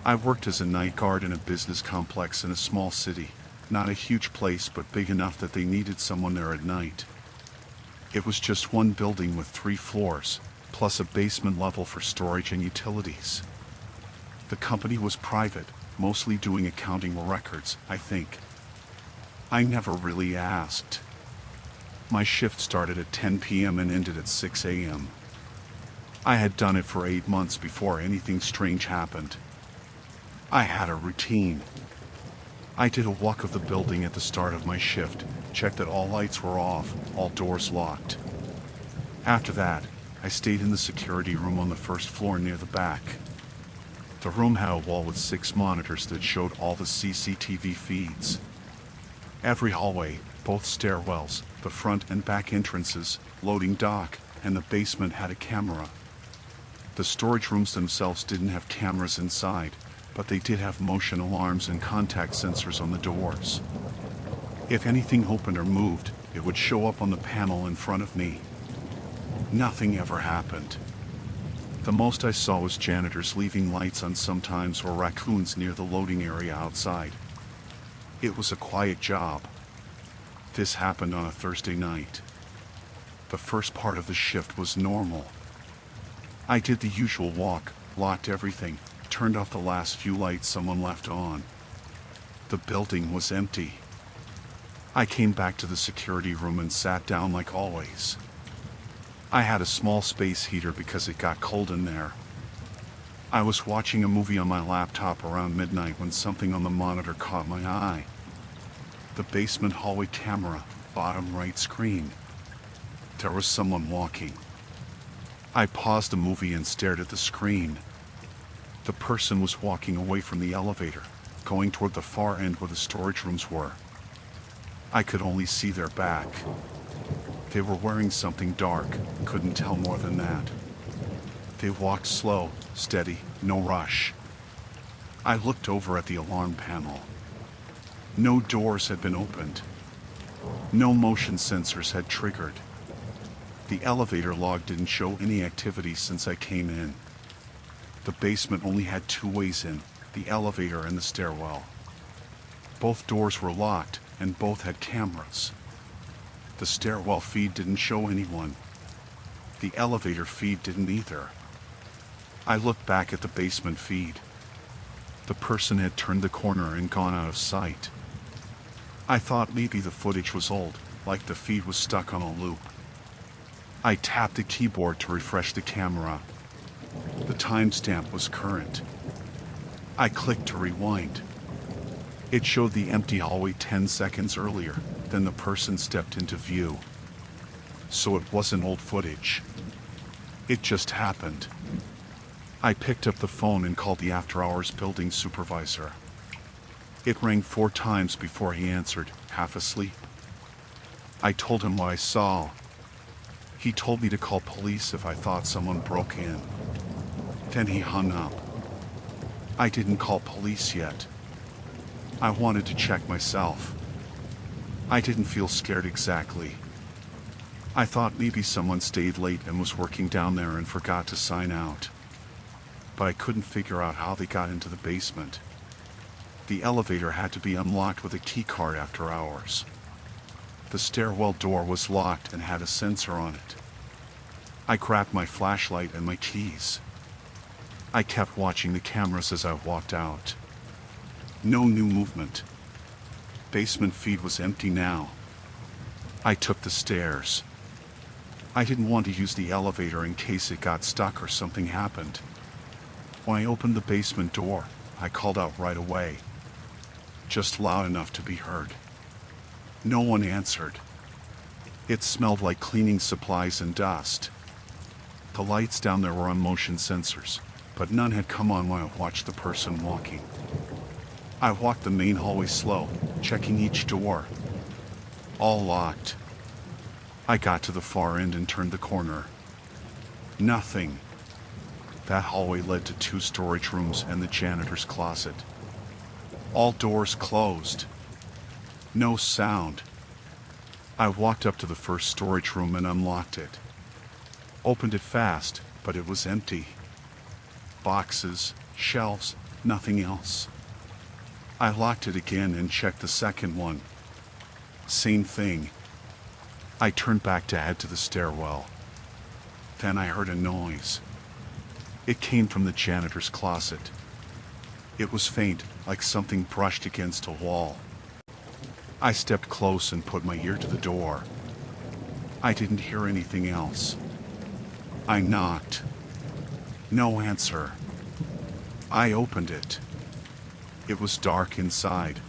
Speaker 1: I worked as a night guard in a business complex in a small city. Not a huge place, but big enough that they needed someone there at night. It was just one building with 3 floors, plus a basement level for storage and utilities. The company was private, mostly doing accounting records, I think. I never really asked. My shift started at 10 p.m. and ended at 6 a.m. I had done it for 8 months before anything strange happened. I had a routine. I did a walk of the building at the start of my shift, checked that all lights were off, all doors locked. After that, I stayed in the security room on the first floor near the back. The room had a wall with 6 monitors that showed all the CCTV feeds. Every hallway, both stairwells, the front and back entrances, loading dock, and the basement had a camera. The storage rooms themselves didn't have cameras inside, but they did have motion alarms and contact sensors on the doors. If anything opened or moved, it would show up on the panel in front of me. Nothing ever happened. The most I saw was janitors leaving lights on sometimes, or raccoons near the loading area outside. It was a quiet job. This happened on a Thursday night. The first part of the shift was normal. I did the usual walk, locked everything, turned off the last few lights someone left on. The building was empty. I came back to the security room and sat down like always. I had a small space heater because it got cold in there. I was watching a movie on my laptop around midnight when something on the monitor caught my eye. The basement hallway camera, bottom right screen. There was someone walking. I paused the movie and stared at the screen. The person was walking away from the elevator, going toward the far end where the storage rooms were. I could only see their back. They were wearing something dark, couldn't tell more than that. They walked slow, steady, no rush. I looked over at the alarm panel. No doors had been opened. No motion sensors had triggered. The elevator log didn't show any activity since I came in. The basement only had 2 ways in, the elevator and the stairwell. Both doors were locked, and both had cameras. The stairwell feed didn't show anyone. The elevator feed didn't either. I looked back at the basement feed. The person had turned the corner and gone out of sight. I thought maybe the footage was old, like the feed was stuck on a loop. I tapped the keyboard to refresh the camera. The timestamp was current. I clicked to rewind. It showed the empty hallway 10 seconds earlier. Then the person stepped into view. So it wasn't old footage. It just happened. I picked up the phone and called the after-hours building supervisor. It rang 4 times before he answered, half asleep. I told him what I saw. He told me to call police if I thought someone broke in. Then he hung up. I didn't call police yet. I wanted to check myself. I didn't feel scared exactly. I thought maybe someone stayed late and was working down there and forgot to sign out. But I couldn't figure out how they got into the basement. The elevator had to be unlocked with a key card after hours. The stairwell door was locked and had a sensor on it. I grabbed my flashlight and my keys. I kept watching the cameras as I walked out. No new movement. Basement feed was empty now. I took the stairs. I didn't want to use the elevator in case it got stuck or something happened. When I opened the basement door, I called out right away. Just loud enough to be heard. No one answered. It smelled like cleaning supplies and dust. The lights down there were on motion sensors, but none had come on when I watched the person walking. I walked the main hallway slow, checking each door. All locked. I got to the far end and turned the corner. Nothing. That hallway led to 2 storage rooms and the janitor's closet. All doors closed. No sound. I walked up to the first storage room and unlocked it. Opened it fast, but it was empty. Boxes, shelves, nothing else. I locked it again and checked the second one. Same thing. I turned back to head to the stairwell. Then I heard a noise. It came from the janitor's closet. It was faint, like something brushed against a wall. I stepped close and put my ear to the door. I didn't hear anything else. I knocked. No answer. I opened it. It was dark inside.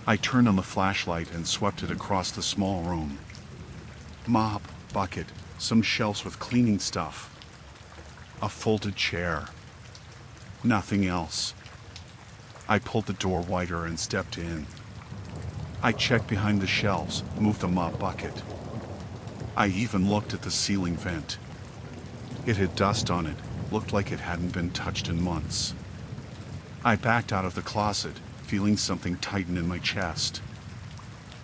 Speaker 1: I turned on the flashlight and swept it across the small room. Mop, bucket, some shelves with cleaning stuff. A folded chair. Nothing else. I pulled the door wider and stepped in. I checked behind the shelves, moved the mop bucket. I even looked at the ceiling vent. It had dust on it, looked like it hadn't been touched in months. I backed out of the closet, feeling something tighten in my chest.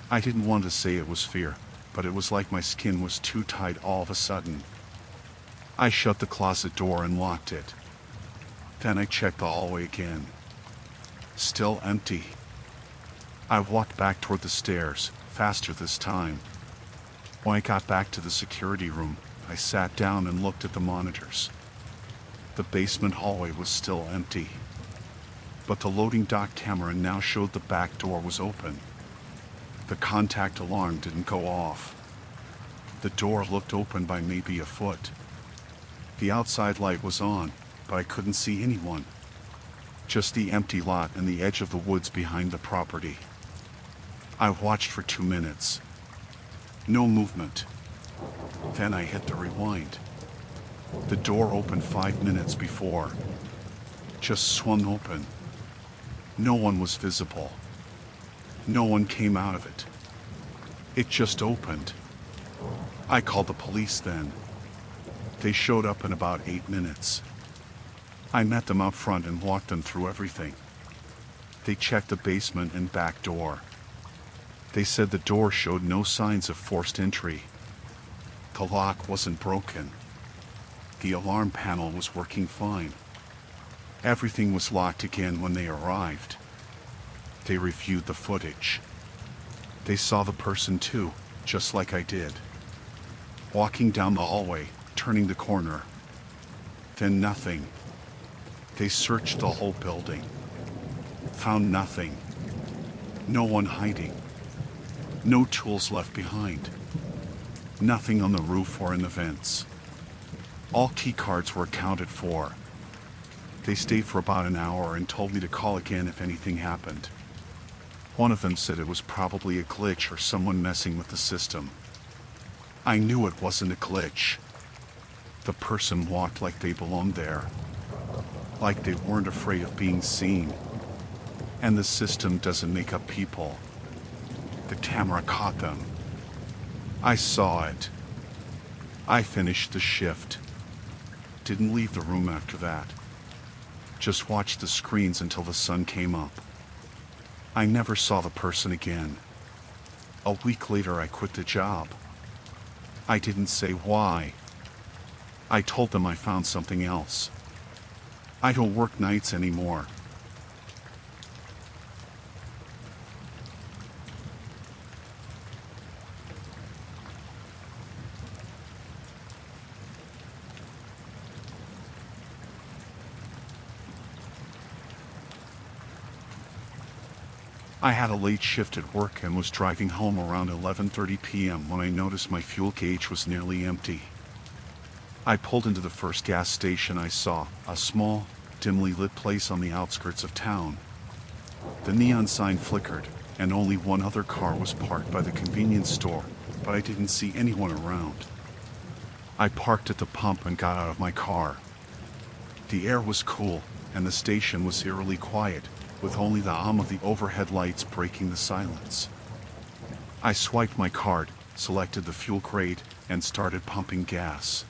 Speaker 1: I didn't want to say it was fear, but it was like my skin was too tight all of a sudden. I shut the closet door and locked it. Then I checked the hallway again. Still empty. I walked back toward the stairs, faster this time. When I got back to the security room, I sat down and looked at the monitors. The basement hallway was still empty. But the loading dock camera now showed the back door was open. The contact alarm didn't go off. The door looked open by maybe a foot. The outside light was on, but I couldn't see anyone. Just the empty lot and the edge of the woods behind the property. I watched for 2 minutes. No movement. Then I hit the rewind. The door opened 5 minutes before. Just swung open. No one was visible. No one came out of it. It just opened. I called the police then. They showed up in about 8 minutes. I met them up front and walked them through everything. They checked the basement and back door. They said the door showed no signs of forced entry. The lock wasn't broken. The alarm panel was working fine. Everything was locked again when they arrived. They reviewed the footage. They saw the person too, just like I did. Walking down the hallway, turning the corner. Then nothing. They searched the whole building. Found nothing. No one hiding. No tools left behind. Nothing on the roof or in the vents. All key cards were accounted for. They stayed for about an hour and told me to call again if anything happened. One of them said it was probably a glitch or someone messing with the system. I knew it wasn't a glitch. The person walked like they belonged there. Like they weren't afraid of being seen. And the system doesn't make up people. The camera caught them. I saw it. I finished the shift. Didn't leave the room after that. Just watched the screens until the sun came up. I never saw the person again. A week later I quit the job. I didn't say why. I told them I found something else. I don't work nights anymore. I had a late shift at work and was driving home around 11:30 p.m. when I noticed my fuel gauge was nearly empty. I pulled into the first gas station I saw, a small, dimly lit place on the outskirts of town. The neon sign flickered, and only one other car was parked by the convenience store, but I didn't see anyone around. I parked at the pump and got out of my car. The air was cool, and the station was eerily quiet, with only the hum of the overhead lights breaking the silence. I swiped my card, selected the fuel grade, and started pumping gas.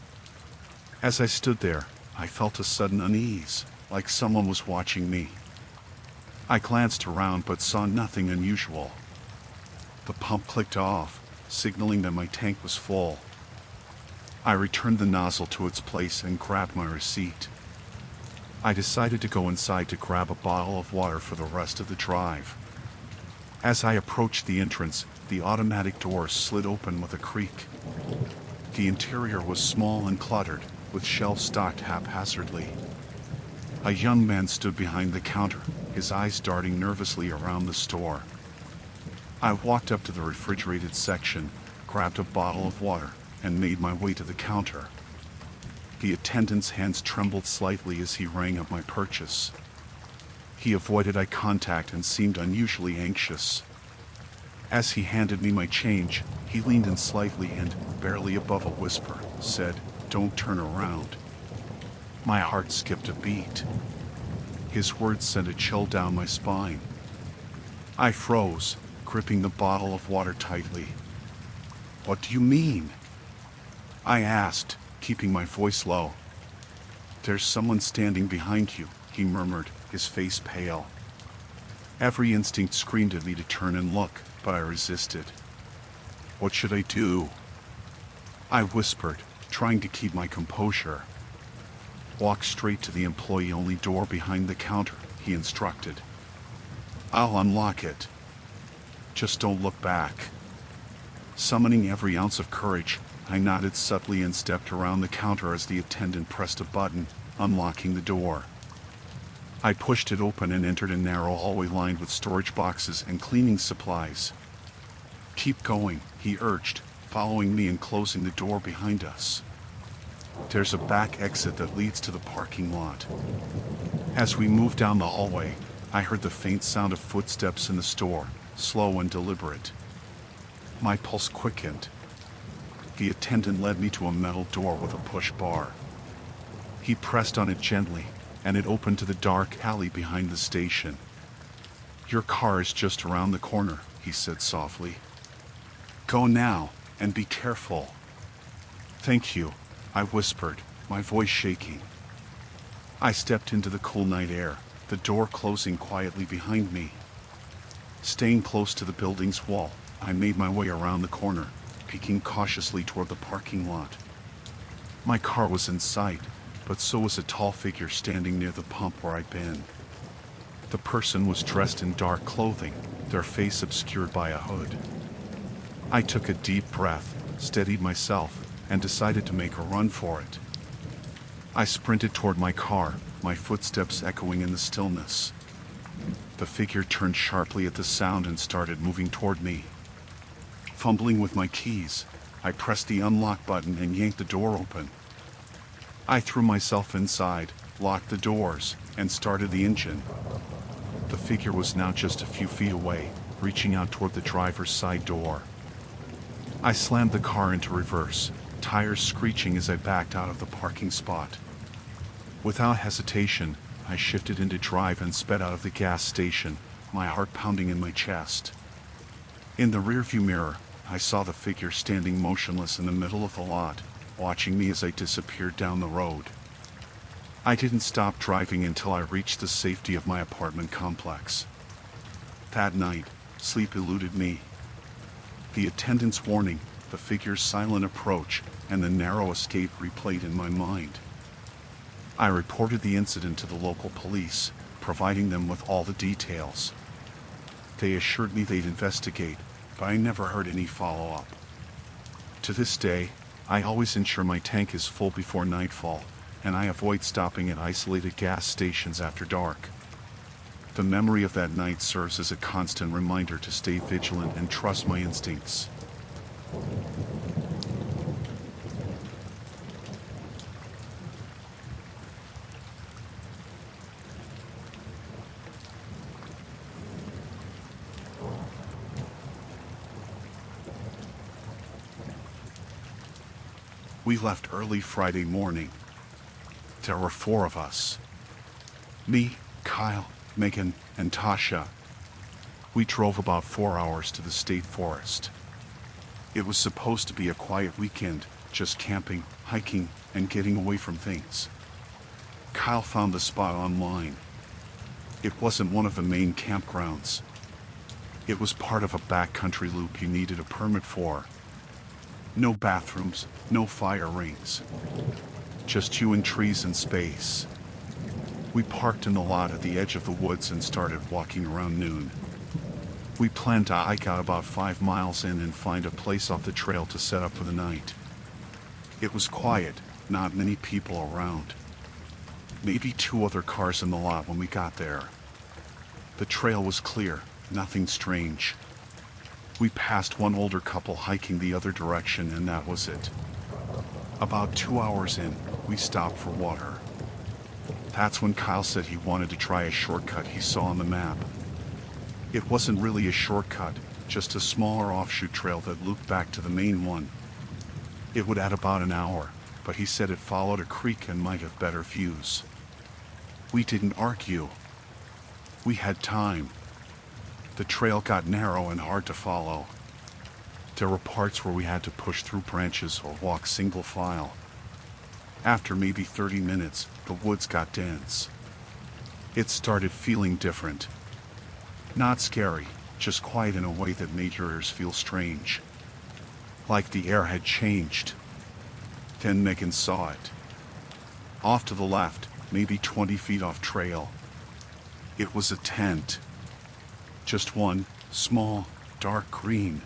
Speaker 1: As I stood there, I felt a sudden unease, like someone was watching me. I glanced around but saw nothing unusual. The pump clicked off, signaling that my tank was full. I returned the nozzle to its place and grabbed my receipt. I decided to go inside to grab a bottle of water for the rest of the drive. As I approached the entrance, the automatic door slid open with a creak. The interior was small and cluttered, with shelves stocked haphazardly. A young man stood behind the counter, his eyes darting nervously around the store. I walked up to the refrigerated section, grabbed a bottle of water, and made my way to the counter. The attendant's hands trembled slightly as he rang up my purchase. He avoided eye contact and seemed unusually anxious. As he handed me my change, he leaned in slightly and, barely above a whisper, said, "Don't turn around." My heart skipped a beat. His words sent a chill down my spine. I froze, gripping the bottle of water tightly. "What do you mean?" I asked, keeping my voice low. "There's someone standing behind you," he murmured, his face pale. Every instinct screamed at me to turn and look, but I resisted. "What should I do?" I whispered, trying to keep my composure. "Walk straight to the employee-only door behind the counter," he instructed. "I'll unlock it. Just don't look back." Summoning every ounce of courage, I nodded subtly and stepped around the counter as the attendant pressed a button, unlocking the door. I pushed it open and entered a narrow hallway lined with storage boxes and cleaning supplies. "Keep going," he urged, following me and closing the door behind us. "There's a back exit that leads to the parking lot." As we moved down the hallway, I heard the faint sound of footsteps in the store, slow and deliberate. My pulse quickened. The attendant led me to a metal door with a push bar. He pressed on it gently, and it opened to the dark alley behind the station. "Your car is just around the corner," he said softly. "Go now, and be careful." "Thank you," I whispered, my voice shaking. I stepped into the cool night air, the door closing quietly behind me. Staying close to the building's wall, I made my way around the corner, peeking cautiously toward the parking lot. My car was in sight, but so was a tall figure standing near the pump where I'd been. The person was dressed in dark clothing, their face obscured by a hood. I took a deep breath, steadied myself, and decided to make a run for it. I sprinted toward my car, my footsteps echoing in the stillness. The figure turned sharply at the sound and started moving toward me. Fumbling with my keys, I pressed the unlock button and yanked the door open. I threw myself inside, locked the doors, and started the engine. The figure was now just a few feet away, reaching out toward the driver's side door. I slammed the car into reverse, tires screeching as I backed out of the parking spot. Without hesitation, I shifted into drive and sped out of the gas station, my heart pounding in my chest. In the rearview mirror, I saw the figure standing motionless in the middle of the lot, watching me as I disappeared down the road. I didn't stop driving until I reached the safety of my apartment complex. That night, sleep eluded me. The attendant's warning, the figure's silent approach, and the narrow escape replayed in my mind. I reported the incident to the local police, providing them with all the details. They assured me they'd investigate, but I never heard any follow-up. To this day, I always ensure my tank is full before nightfall, and I avoid stopping at isolated gas stations after dark. The memory of that night serves as a constant reminder to stay vigilant and trust my instincts. We left early Friday morning. There were 4 of us. Me, Kyle, Megan, and Tasha. We drove about 4 hours to the state forest. It was supposed to be a quiet weekend, just camping, hiking, and getting away from things. Kyle found the spot online. It wasn't one of the main campgrounds. It was part of a backcountry loop you needed a permit for. No bathrooms, no fire rings. Just you and trees and space. We parked in the lot at the edge of the woods and started walking around noon. We planned to hike out about 5 miles in and find a place off the trail to set up for the night. It was quiet, not many people around. Maybe 2 other cars in the lot when we got there. The trail was clear, nothing strange. We passed one older couple hiking the other direction, and that was it. About 2 hours in, we stopped for water. That's when Kyle said he wanted to try a shortcut he saw on the map. It wasn't really a shortcut, just a smaller offshoot trail that looped back to the main one. It would add about an hour, but he said it followed a creek and might have better views. We didn't argue. We had time. The trail got narrow and hard to follow. There were parts where we had to push through branches or walk single file. After maybe 30 minutes, the woods got dense. It started feeling different. Not scary, just quiet in a way that made your ears feel strange. Like the air had changed. Then Megan saw it. Off to the left, maybe 20 feet off trail. It was a tent. Just one, small, dark green.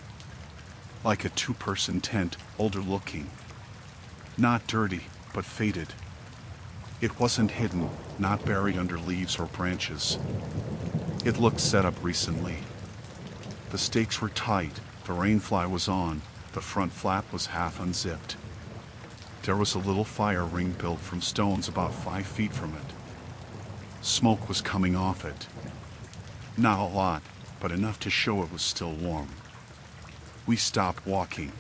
Speaker 1: Like a two-person tent, older looking. Not dirty, but faded. It wasn't hidden, not buried under leaves or branches. It looked set up recently. The stakes were tight, the rainfly was on, the front flap was half unzipped. There was a little fire ring built from stones about 5 feet from it. Smoke was coming off it. Not a lot, but enough to show it was still warm. We stopped walking.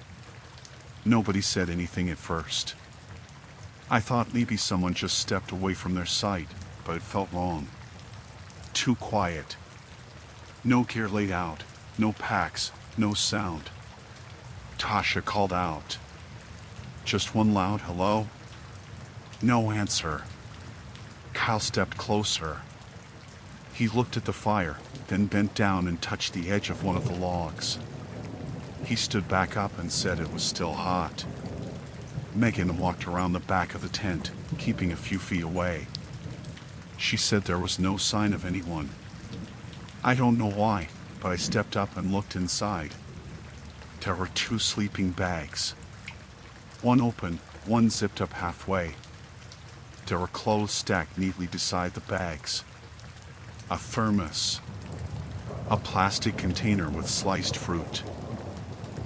Speaker 1: Nobody said anything at first. I thought maybe someone just stepped away from their sight, but it felt wrong. Too quiet. No gear laid out, no packs, no sound. Tasha called out. Just one loud hello. No answer. Kyle stepped closer. He looked at the fire, then bent down and touched the edge of one of the logs. He stood back up and said it was still hot. Megan walked around the back of the tent, keeping a few feet away. She said there was no sign of anyone. I don't know why, but I stepped up and looked inside. There were 2 sleeping bags. One open, one zipped up halfway. There were clothes stacked neatly beside the bags. A thermos. A plastic container with sliced fruit.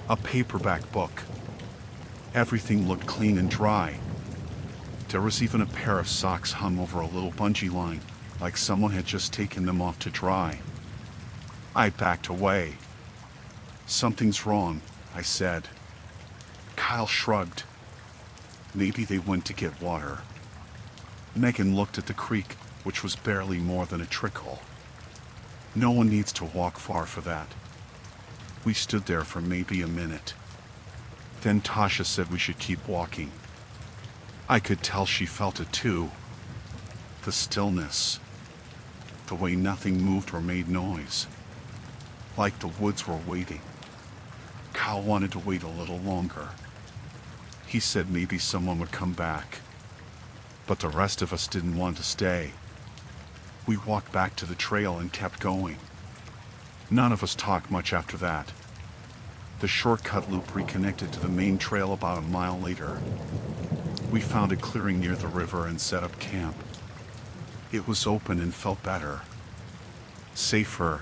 Speaker 1: A paperback book. Everything looked clean and dry. There was even a pair of socks hung over a little bungee line, like someone had just taken them off to dry. I backed away. Something's wrong, I said. Kyle shrugged. Maybe they went to get water. Megan looked at the creek, which was barely more than a trickle. No one needs to walk far for that. We stood there for maybe a minute. Then Tasha said we should keep walking. I could tell she felt it too. The stillness. The way nothing moved or made noise. Like the woods were waiting. Kyle wanted to wait a little longer. He said maybe someone would come back. But the rest of us didn't want to stay. We walked back to the trail and kept going. None of us talked much after that. The shortcut loop reconnected to the main trail about a mile later. We found a clearing near the river and set up camp. It was open and felt better. Safer.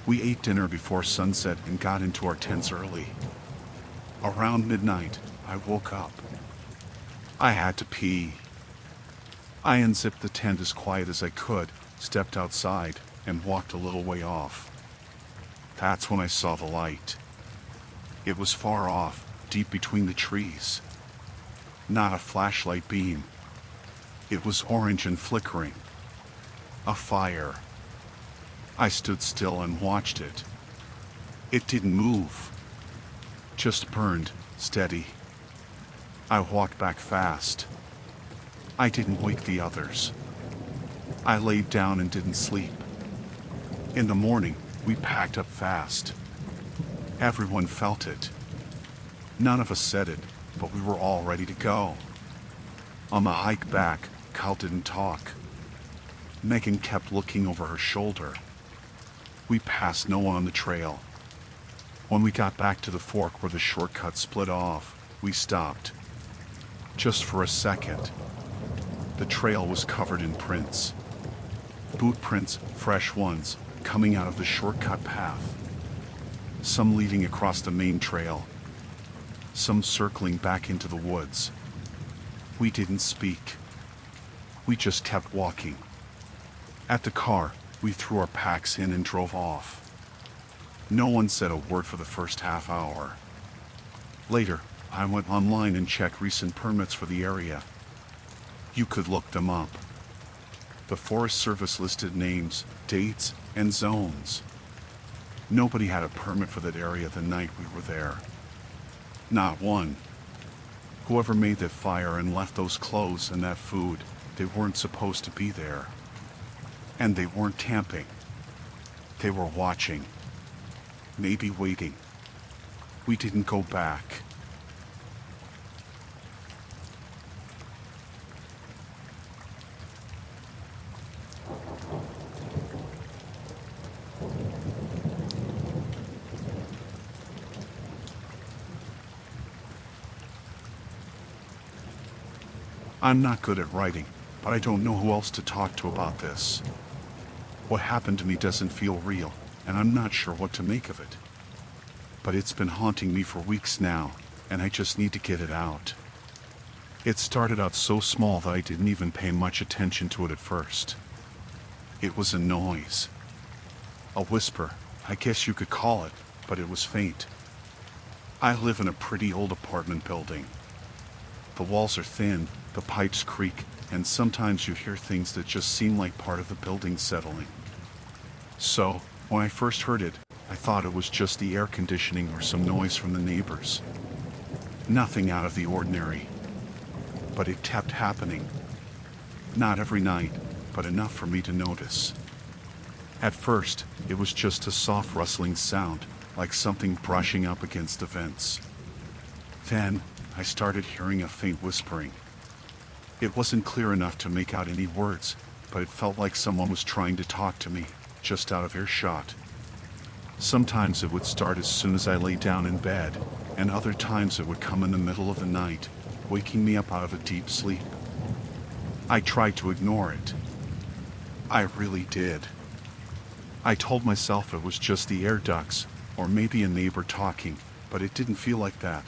Speaker 1: We ate dinner before sunset and got into our tents early. Around midnight, I woke up. I had to pee. I unzipped the tent as quiet as I could, stepped outside, and walked a little way off. That's when I saw the light. It was far off, deep between the trees. Not a flashlight beam. It was orange and flickering. A fire. I stood still and watched it. It didn't move. Just burned, steady. I walked back fast. I didn't wake the others. I laid down and didn't sleep. In the morning, we packed up fast. Everyone felt it. None of us said it, but we were all ready to go. On the hike back, Kyle didn't talk. Megan kept looking over her shoulder. We passed no one on the trail. When we got back to the fork where the shortcut split off, we stopped. Just for a second. The trail was covered in prints. Boot prints, fresh ones, coming out of the shortcut path. Some leading across the main trail. Some circling back into the woods. We didn't speak. We just kept walking. At the car, we threw our packs in and drove off. No one said a word for the first half hour. Later, I went online and checked recent permits for the area. You could look them up. The Forest Service listed names, dates, and zones. Nobody had a permit for that area the night we were there. Not one. Whoever made that fire and left those clothes and that food, they weren't supposed to be there. And they weren't camping. They were watching. Maybe waiting. We didn't go back. I'm not good at writing, but I don't know who else to talk to about this. What happened to me doesn't feel real, and I'm not sure what to make of it. But it's been haunting me for weeks now, and I just need to get it out. It started out so small that I didn't even pay much attention to it at first. It was a noise. A whisper, I guess you could call it, but it was faint. I live in a pretty old apartment building. The walls are thin, the pipes creak, and sometimes you hear things that just seem like part of the building settling. So, when I first heard it, I thought it was just the air conditioning or some noise from the neighbors. Nothing out of the ordinary. But it kept happening. Not every night, but enough for me to notice. At first, it was just a soft rustling sound, like something brushing up against the vents. Then, I started hearing a faint whispering. It wasn't clear enough to make out any words, but it felt like someone was trying to talk to me, just out of earshot. Sometimes it would start as soon as I lay down in bed, and other times it would come in the middle of the night, waking me up out of a deep sleep. I tried to ignore it. I really did. I told myself it was just the air ducts, or maybe a neighbor talking, but it didn't feel like that.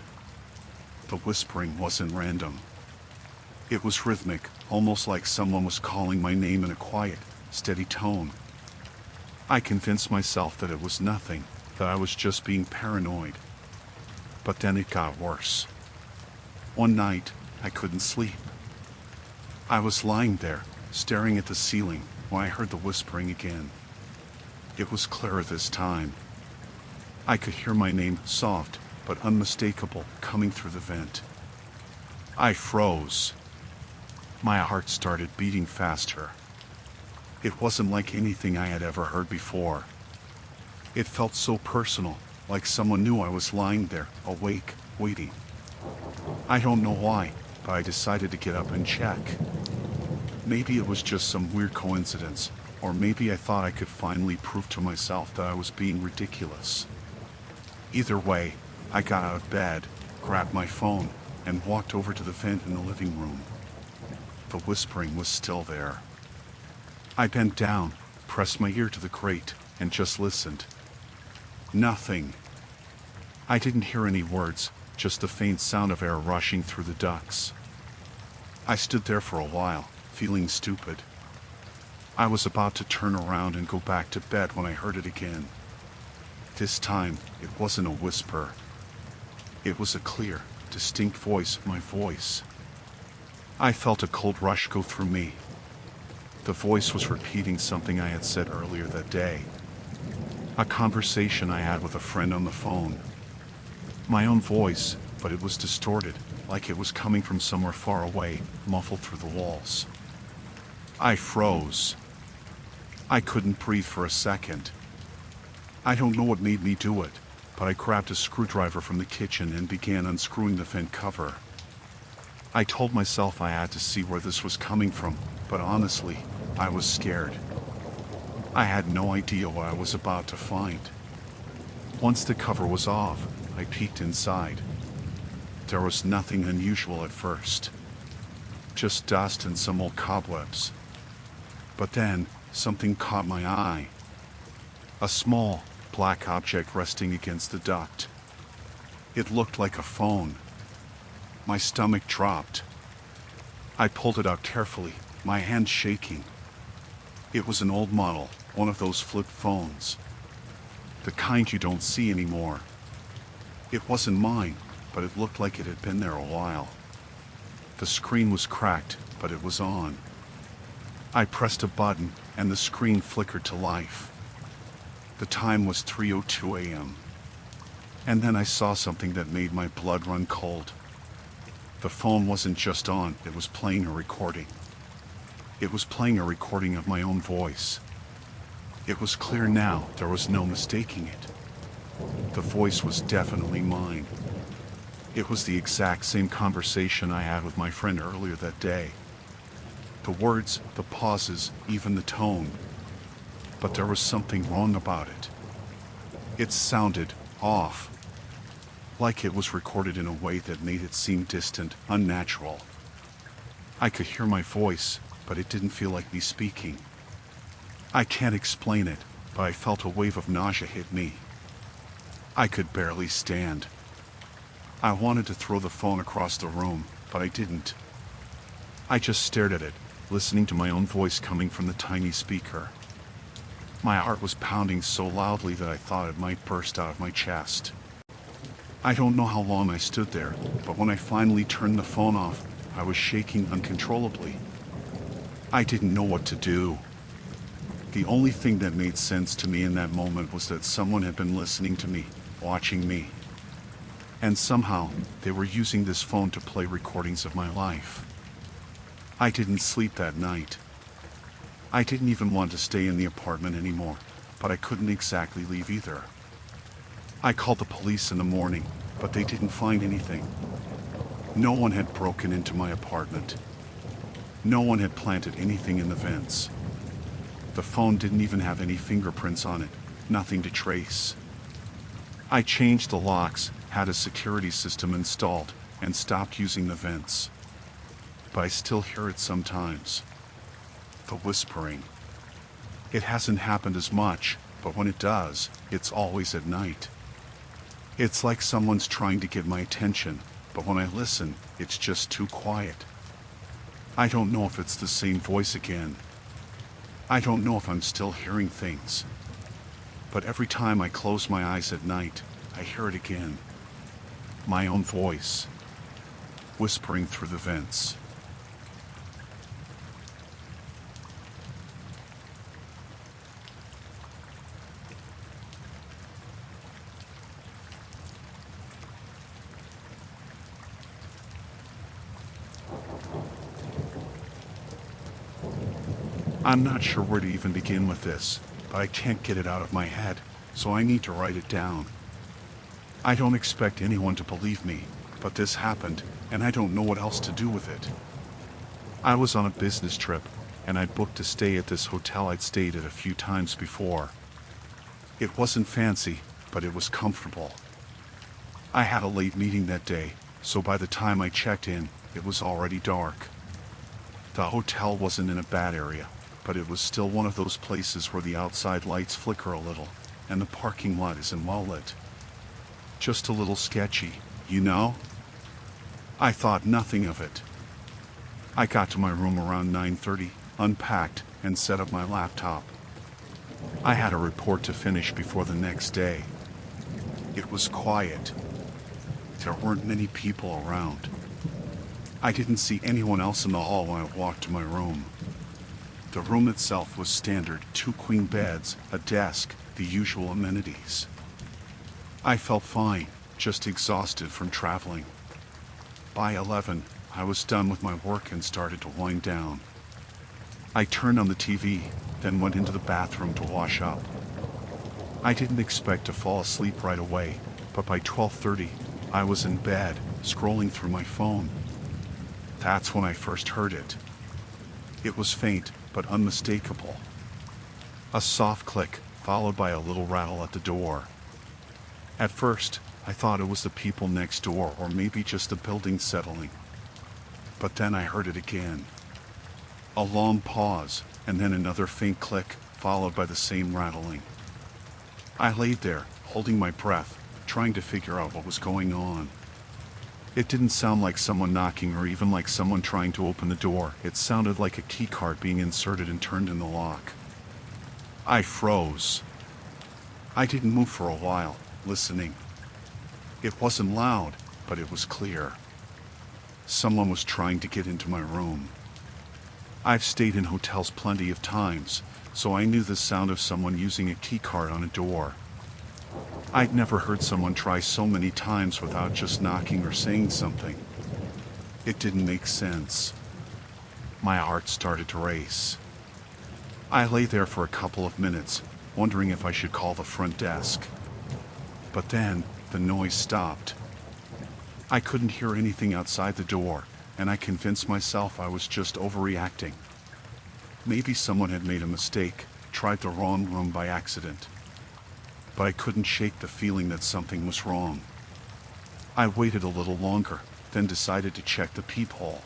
Speaker 1: The whispering wasn't random. It was rhythmic, almost like someone was calling my name in a quiet, steady tone. I convinced myself that it was nothing, that I was just being paranoid. But then it got worse. One night, I couldn't sleep. I was lying there, staring at the ceiling, when I heard the whispering again. It was clearer this time. I could hear my name, soft but unmistakable, coming through the vent. I froze. My heart started beating faster. It wasn't like anything I had ever heard before. It felt so personal, like someone knew I was lying there, awake, waiting. I don't know why, but I decided to get up and check. Maybe it was just some weird coincidence, or maybe I thought I could finally prove to myself that I was being ridiculous. Either way, I got out of bed, grabbed my phone, and walked over to the vent in the living room. The whispering was still there. I bent down, pressed my ear to the grate, and just listened. Nothing. I didn't hear any words, just the faint sound of air rushing through the ducts. I stood there for a while, feeling stupid. I was about to turn around and go back to bed when I heard it again. This time, it wasn't a whisper. It was a clear, distinct voice, my voice. I felt a cold rush go through me. The voice was repeating something I had said earlier that day. A conversation I had with a friend on the phone. My own voice, but it was distorted, like it was coming from somewhere far away, muffled through the walls. I froze. I couldn't breathe for a second. I don't know what made me do it, but I grabbed a screwdriver from the kitchen and began unscrewing the vent cover. I told myself I had to see where this was coming from, but honestly, I was scared. I had no idea what I was about to find. Once the cover was off, I peeked inside. There was nothing unusual at first. Just dust and some old cobwebs. But then, something caught my eye. A small, black object resting against the duct. It looked like a phone. My stomach dropped. I pulled it out carefully, my hand shaking. It was an old model, one of those flip phones. The kind you don't see anymore. It wasn't mine, but it looked like it had been there a while. The screen was cracked, but it was on. I pressed a button, and the screen flickered to life. The time was 3:02 a.m. And then I saw something that made my blood run cold. The phone wasn't just on, it was playing a recording. It was playing a recording of my own voice. It was clear now, there was no mistaking it. The voice was definitely mine. It was the exact same conversation I had with my friend earlier that day. The words, the pauses, even the tone. But there was something wrong about it. It sounded off. Like it was recorded in a way that made it seem distant, unnatural. I could hear my voice, but it didn't feel like me speaking. I can't explain it, but I felt a wave of nausea hit me. I could barely stand. I wanted to throw the phone across the room, but I didn't. I just stared at it, listening to my own voice coming from the tiny speaker. My heart was pounding so loudly that I thought it might burst out of my chest. I don't know how long I stood there, but when I finally turned the phone off, I was shaking uncontrollably. I didn't know what to do. The only thing that made sense to me in that moment was that someone had been listening to me, watching me. And somehow, they were using this phone to play recordings of my life. I didn't sleep that night. I didn't even want to stay in the apartment anymore, but I couldn't exactly leave either. I called the police in the morning, but they didn't find anything. No one had broken into my apartment. No one had planted anything in the vents. The phone didn't even have any fingerprints on it, nothing to trace. I changed the locks, had a security system installed, and stopped using the vents. But I still hear it sometimes. The whispering. It hasn't happened as much, but when it does, it's always at night. It's like someone's trying to get my attention, but when I listen, it's just too quiet. I don't know if it's the same voice again. I don't know if I'm still hearing things. But every time I close my eyes at night, I hear it again. My own voice, whispering through the vents. I'm not sure where to even begin with this, but I can't get it out of my head, so I need to write it down. I don't expect anyone to believe me, but this happened, and I don't know what else to do with it. I was on a business trip, and I'd booked to stay at this hotel I'd stayed at a few times before. It wasn't fancy, but it was comfortable. I had a late meeting that day, so by the time I checked in, it was already dark. The hotel wasn't in a bad area, but it was still one of those places where the outside lights flicker a little, and the parking lot isn't well lit. Just a little sketchy, you know? I thought nothing of it. I got to my room around 9:30, unpacked, and set up my laptop. I had a report to finish before the next day. It was quiet. There weren't many people around. I didn't see anyone else in the hall when I walked to my room. The room itself was standard, 2 queen beds, a desk, the usual amenities. I felt fine, just exhausted from traveling. By 11, I was done with my work and started to wind down. I turned on the TV, then went into the bathroom to wash up. I didn't expect to fall asleep right away, but by 12:30, I was in bed, scrolling through my phone. That's when I first heard it. It was faint, but unmistakable. A soft click, followed by a little rattle at the door. At first, I thought it was the people next door or maybe just the building settling. But then I heard it again. A long pause, and then another faint click, followed by the same rattling. I laid there, holding my breath, trying to figure out what was going on. It didn't sound like someone knocking or even like someone trying to open the door. It sounded like a key card being inserted and turned in the lock. I froze. I didn't move for a while, listening. It wasn't loud, but it was clear. Someone was trying to get into my room. I've stayed in hotels plenty of times, so I knew the sound of someone using a keycard on a door. I'd never heard someone try so many times without just knocking or saying something. It didn't make sense. My heart started to race. I lay there for a couple of minutes, wondering if I should call the front desk. But then, the noise stopped. I couldn't hear anything outside the door, and I convinced myself I was just overreacting. Maybe someone had made a mistake, tried the wrong room by accident. But I couldn't shake the feeling that something was wrong. I waited a little longer, then decided to check the peephole.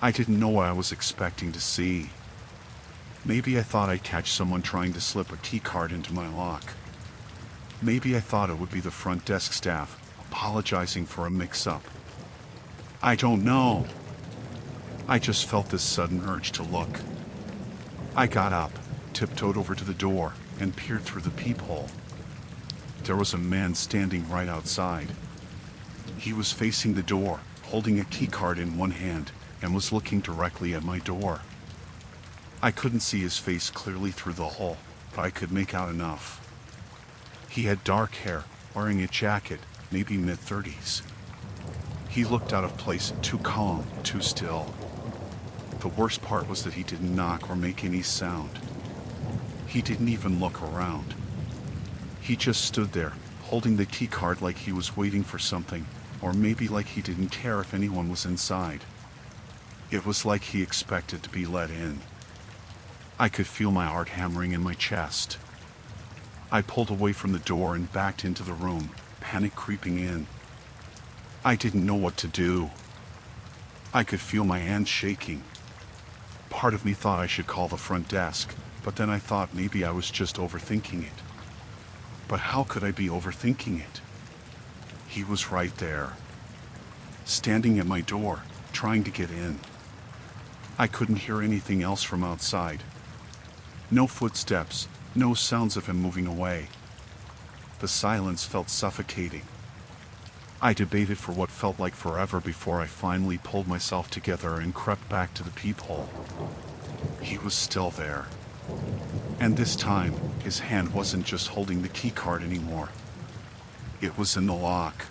Speaker 1: I didn't know what I was expecting to see. Maybe I thought I'd catch someone trying to slip a keycard into my lock. Maybe I thought it would be the front desk staff, apologizing for a mix-up. I don't know. I just felt this sudden urge to look. I got up, tiptoed over to the door, and peered through the peephole. There was a man standing right outside. He was facing the door, holding a keycard in one hand, and was looking directly at my door. I couldn't see his face clearly through the hole, but I could make out enough. He had dark hair, wearing a jacket, maybe mid-30s. He looked out of place and too calm, too still. The worst part was that he didn't knock or make any sound. He didn't even look around. He just stood there, holding the keycard like he was waiting for something, or maybe like he didn't care if anyone was inside. It was like he expected to be let in. I could feel my heart hammering in my chest. I pulled away from the door and backed into the room, panic creeping in. I didn't know what to do. I could feel my hands shaking. Part of me thought I should call the front desk, but then I thought maybe I was just overthinking it. But how could I be overthinking it? He was right there, standing at my door, trying to get in. I couldn't hear anything else from outside. No footsteps, no sounds of him moving away. The silence felt suffocating. I debated for what felt like forever before I finally pulled myself together and crept back to the peephole. He was still there. And this time, his hand wasn't just holding the keycard anymore. It was in the lock.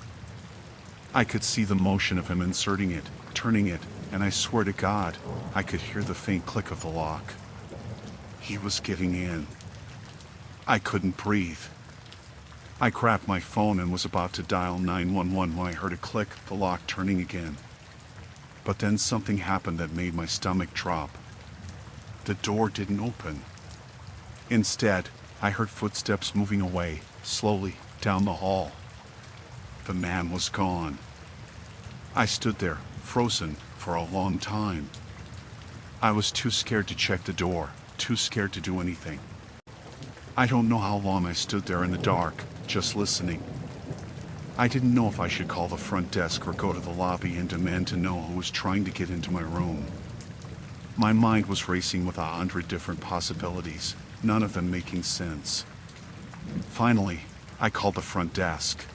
Speaker 1: I could see the motion of him inserting it, turning it, and I swear to God, I could hear the faint click of the lock. He was getting in. I couldn't breathe. I grabbed my phone and was about to dial 911 when I heard a click, the lock turning again. But then something happened that made my stomach drop. The door didn't open. Instead, I heard footsteps moving away, slowly, down the hall. The man was gone. I stood there, frozen, for a long time. I was too scared to check the door, too scared to do anything. I don't know how long I stood there in the dark, just listening. I didn't know if I should call the front desk or go to the lobby and demand to know who was trying to get into my room. My mind was racing with 100 different possibilities, none of them making sense. Finally, I called the front desk.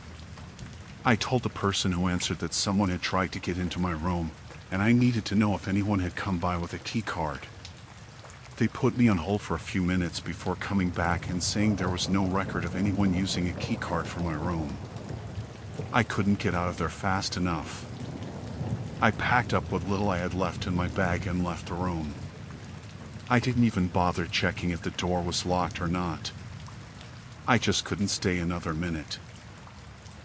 Speaker 1: I told the person who answered that someone had tried to get into my room, and I needed to know if anyone had come by with a key card. They put me on hold for a few minutes before coming back and saying there was no record of anyone using a key card for my room. I couldn't get out of there fast enough. I packed up what little I had left in my bag and left the room. I didn't even bother checking if the door was locked or not. I just couldn't stay another minute.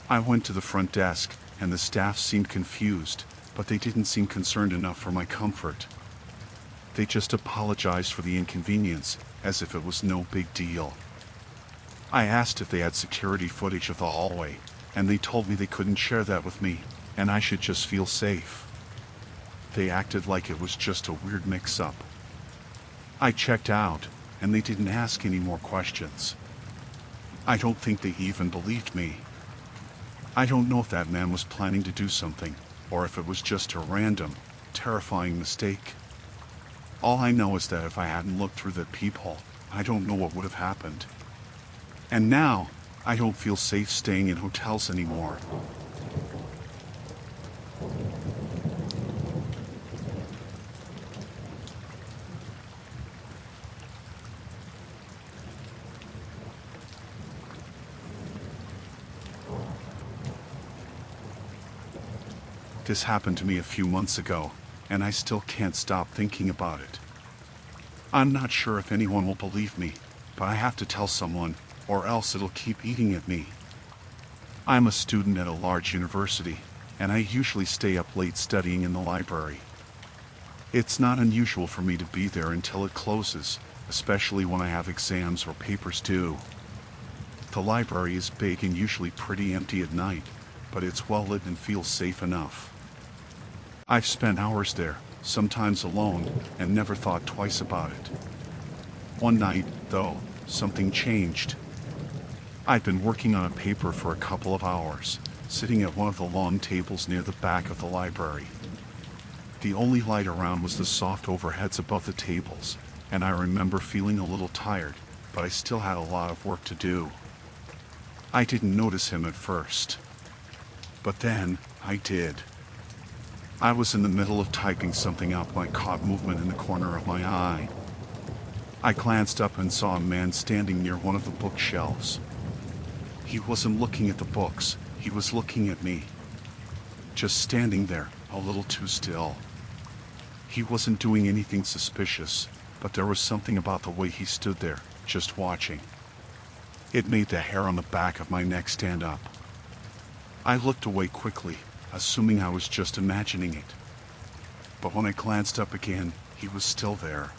Speaker 1: I went to the front desk, and the staff seemed confused, but they didn't seem concerned enough for my comfort. They just apologized for the inconvenience, as if it was no big deal. I asked if they had security footage of the hallway, and they told me they couldn't share that with me, and I should just feel safe. They acted like it was just a weird mix-up. I checked out, and they didn't ask any more questions. I don't think they even believed me. I don't know if that man was planning to do something, or if it was just a random, terrifying mistake. All I know is that if I hadn't looked through that peephole, I don't know what would have happened. And now, I don't feel safe staying in hotels anymore. This happened to me a few months ago, and I still can't stop thinking about it. I'm not sure if anyone will believe me, but I have to tell someone, or else it'll keep eating at me. I'm a student at a large university, and I usually stay up late studying in the library. It's not unusual for me to be there until it closes, especially when I have exams or papers due. The library is big and usually pretty empty at night, but it's well lit and feels safe enough. I've spent hours there, sometimes alone, and never thought twice about it. One night, though, something changed. I'd been working on a paper for a couple of hours, sitting at one of the long tables near the back of the library. The only light around was the soft overheads above the tables, and I remember feeling a little tired, but I still had a lot of work to do. I didn't notice him at first. But then, I did. I was in the middle of typing something up when I caught movement in the corner of my eye. I glanced up and saw a man standing near one of the bookshelves. He wasn't looking at the books, he was looking at me. Just standing there, a little too still. He wasn't doing anything suspicious, but there was something about the way he stood there, just watching. It made the hair on the back of my neck stand up. I looked away quickly, assuming I was just imagining it. But when I glanced up again, he was still there.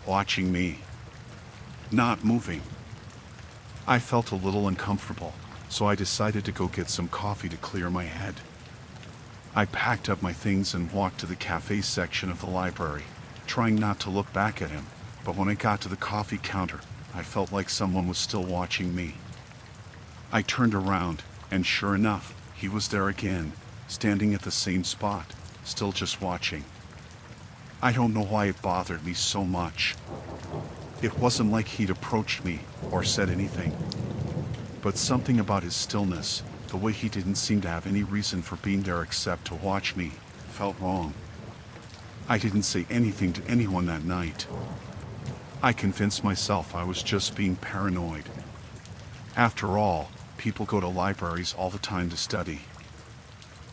Speaker 1: Watching me. Not moving. I felt a little uncomfortable, so I decided to go get some coffee to clear my head. I packed up my things and walked to the cafe section of the library, trying not to look back at him, but when I got to the coffee counter, I felt like someone was still watching me. I turned around, and sure enough, he was there again, standing at the same spot, still just watching. I don't know why it bothered me so much. It wasn't like he'd approached me or said anything. But something about his stillness, the way he didn't seem to have any reason for being there except to watch me, felt wrong. I didn't say anything to anyone that night. I convinced myself I was just being paranoid. After all, people go to libraries all the time to study.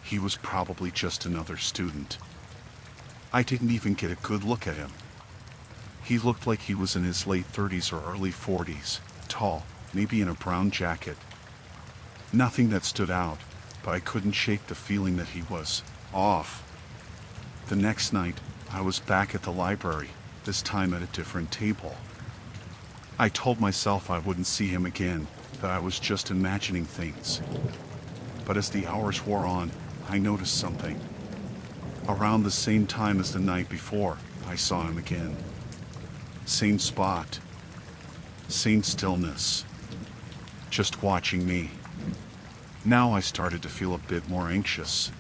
Speaker 1: He was probably just another student. I didn't even get a good look at him. He looked like he was in his late 30s or early 40s, tall, maybe in a brown jacket. Nothing that stood out, but I couldn't shake the feeling that he was off. The next night, I was back at the library, this time at a different table. I told myself I wouldn't see him again, that I was just imagining things. But as the hours wore on, I noticed something. Around the same time as the night before, I saw him again. Same spot. Same stillness. Just watching me. Now I started to feel a bit more anxious.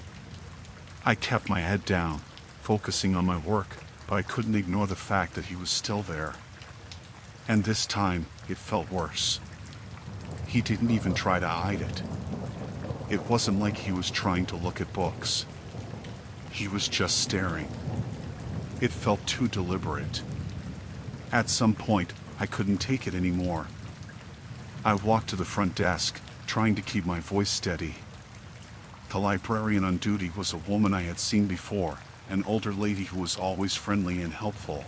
Speaker 1: I kept my head down, focusing on my work, but I couldn't ignore the fact that he was still there. And this time, it felt worse. He didn't even try to hide it. It wasn't like he was trying to look at books. He was just staring. It felt too deliberate. At some point, I couldn't take it anymore. I walked to the front desk, trying to keep my voice steady. The librarian on duty was a woman I had seen before, an older lady who was always friendly and helpful.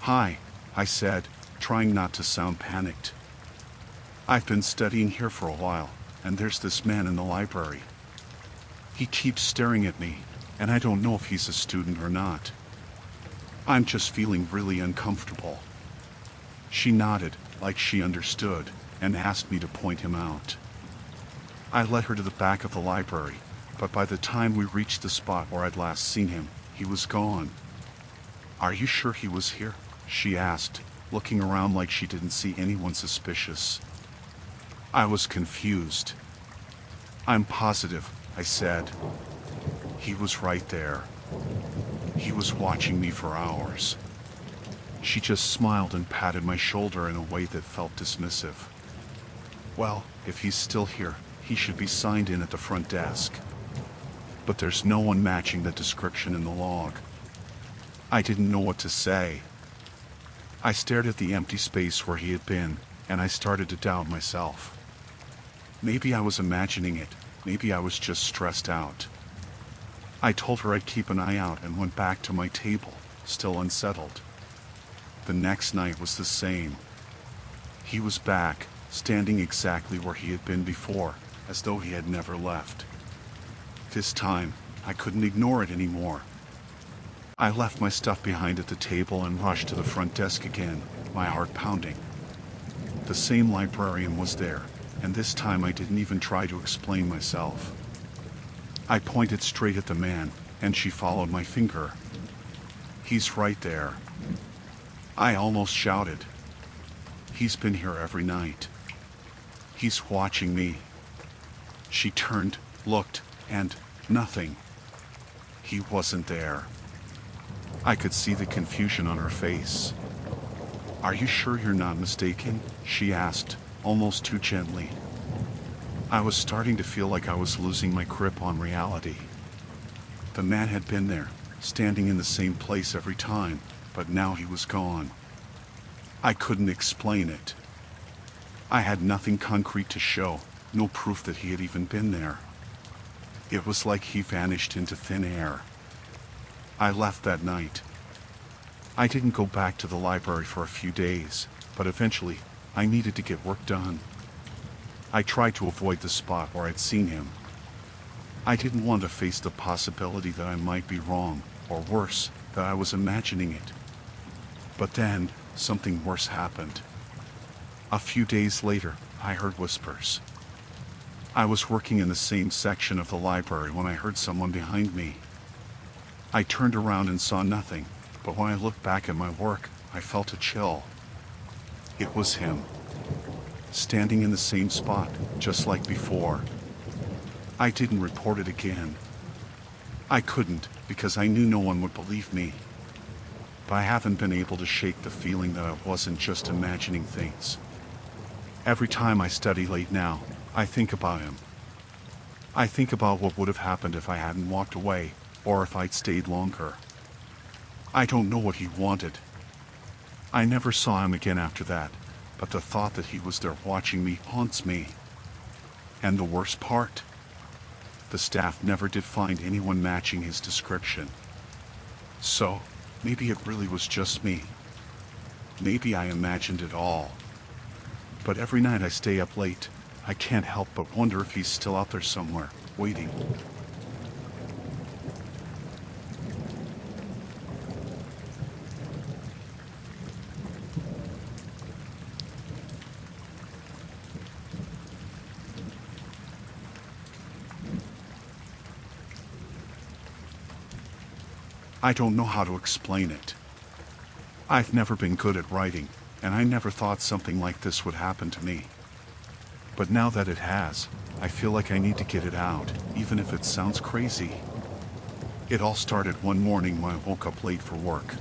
Speaker 1: "Hi," I said, trying not to sound panicked. "I've been studying here for a while, and there's this man in the library. He keeps staring at me, and I don't know if he's a student or not. I'm just feeling really uncomfortable." She nodded, like she understood, and asked me to point him out. I led her to the back of the library, but by the time we reached the spot where I'd last seen him, he was gone. "Are you sure he was here?" she asked, looking around like she didn't see anyone suspicious. I was confused. "I'm positive," I said. He was right there. He was watching me for hours. She just smiled and patted my shoulder in a way that felt dismissive. Well, if he's still here, he should be signed in at the front desk. But there's no one matching the description in the log. I didn't know what to say. I stared at the empty space where he had been, and I started to doubt myself. Maybe I was imagining it, maybe I was just stressed out. I told her I'd keep an eye out and went back to my table, still unsettled. The next night was the same. He was back, standing exactly where he had been before, as though he had never left. This time, I couldn't ignore it anymore. I left my stuff behind at the table and rushed to the front desk again, my heart pounding. The same librarian was there, and this time I didn't even try to explain myself. I pointed straight at the man, and she followed my finger. He's right there. I almost shouted. He's been here every night. He's watching me. She turned, looked, and nothing. He wasn't there. I could see the confusion on her face. "Are you sure you're not mistaken?" she asked, almost too gently. I was starting to feel like I was losing my grip on reality. The man had been there, standing in the same place every time, but now he was gone. I couldn't explain it. I had nothing concrete to show, no proof that he had even been there. It was like he vanished into thin air. I left that night. I didn't go back to the library for a few days, but eventually, I needed to get work done. I tried to avoid the spot where I'd seen him. I didn't want to face the possibility that I might be wrong, or worse, that I was imagining it. But then, something worse happened. A few days later, I heard whispers. I was working in the same section of the library when I heard someone behind me. I turned around and saw nothing, but when I looked back at my work, I felt a chill. It was him, standing in the same spot, just like before. I didn't report it again. I couldn't, because I knew no one would believe me. But I haven't been able to shake the feeling that I wasn't just imagining things. Every time I study late now, I think about him. I think about what would have happened if I hadn't walked away, or if I'd stayed longer. I don't know what he wanted. I never saw him again after that, but the thought that he was there watching me haunts me. And the worst part? The staff never did find anyone matching his description. So, maybe it really was just me. Maybe I imagined it all. But every night I stay up late, I can't help but wonder if he's still out there somewhere, waiting. I don't know how to explain it. I've never been good at writing, and I never thought something like this would happen to me. But now that it has, I feel like I need to get it out, even if it sounds crazy. It all started one morning when I woke up late for work.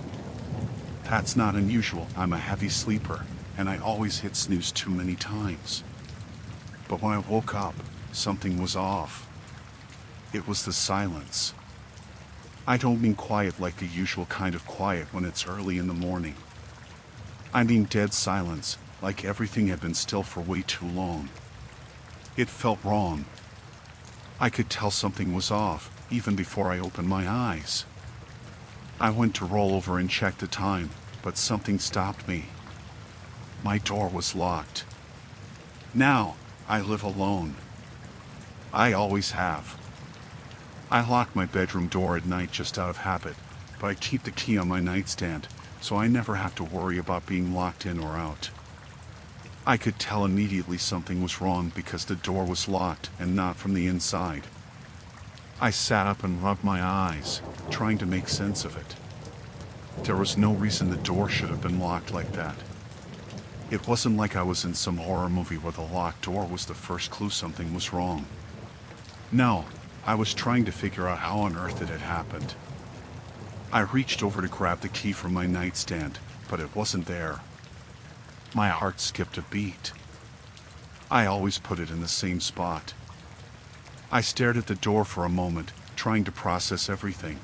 Speaker 1: That's not unusual. I'm a heavy sleeper, and I always hit snooze too many times. But when I woke up, something was off. It was the silence. I don't mean quiet like the usual kind of quiet when it's early in the morning. I mean dead silence, like everything had been still for way too long. It felt wrong. I could tell something was off, even before I opened my eyes. I went to roll over and check the time, but something stopped me. My door was locked. Now, I live alone. I always have. I lock my bedroom door at night just out of habit, but I keep the key on my nightstand, so I never have to worry about being locked in or out. I could tell immediately something was wrong because the door was locked and not from the inside. I sat up and rubbed my eyes, trying to make sense of it. There was no reason the door should have been locked like that. It wasn't like I was in some horror movie where the locked door was the first clue something was wrong. No. I was trying to figure out how on earth it had happened. I reached over to grab the key from my nightstand, but it wasn't there. My heart skipped a beat. I always put it in the same spot. I stared at the door for a moment, trying to process everything.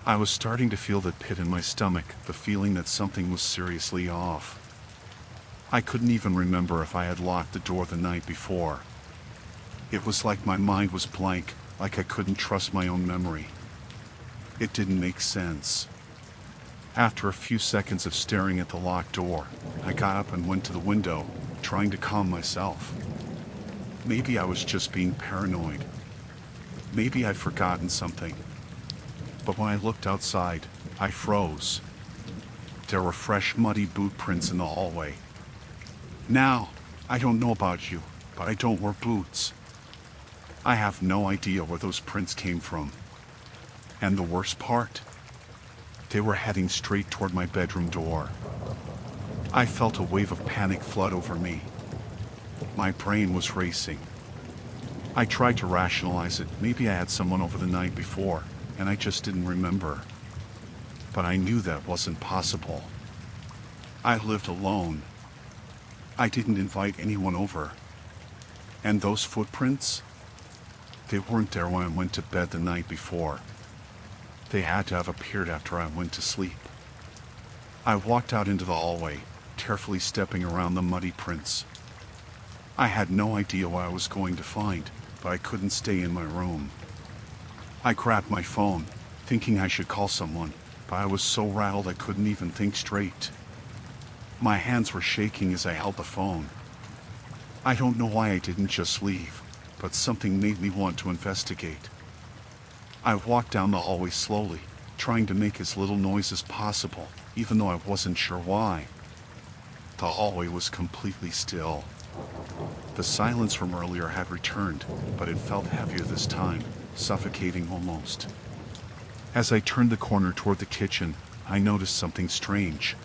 Speaker 1: I was starting to feel that pit in my stomach, the feeling that something was seriously off. I couldn't even remember if I had locked the door the night before. It was like my mind was blank, like I couldn't trust my own memory. It didn't make sense. After a few seconds of staring at the locked door, I got up and went to the window, trying to calm myself. Maybe I was just being paranoid. Maybe I'd forgotten something. But when I looked outside, I froze. There were fresh, muddy boot prints in the hallway. Now, I don't know about you, but I don't wear boots. I have no idea where those prints came from. And the worst part? They were heading straight toward my bedroom door. I felt a wave of panic flood over me. My brain was racing. I tried to rationalize it. Maybe I had someone over the night before, and I just didn't remember. But I knew that wasn't possible. I lived alone. I didn't invite anyone over. And those footprints? They weren't there when I went to bed the night before. They had to have appeared after I went to sleep. I walked out into the hallway, carefully stepping around the muddy prints. I had no idea what I was going to find, but I couldn't stay in my room. I grabbed my phone, thinking I should call someone, but I was so rattled I couldn't even think straight. My hands were shaking as I held the phone. I don't know why I didn't just leave, but something made me want to investigate. I walked down the hallway slowly, trying to make as little noise as possible, even though I wasn't sure why. The hallway was completely still. The silence from earlier had returned, but it felt heavier this time, suffocating almost. As I turned the corner toward the kitchen, I noticed something strange.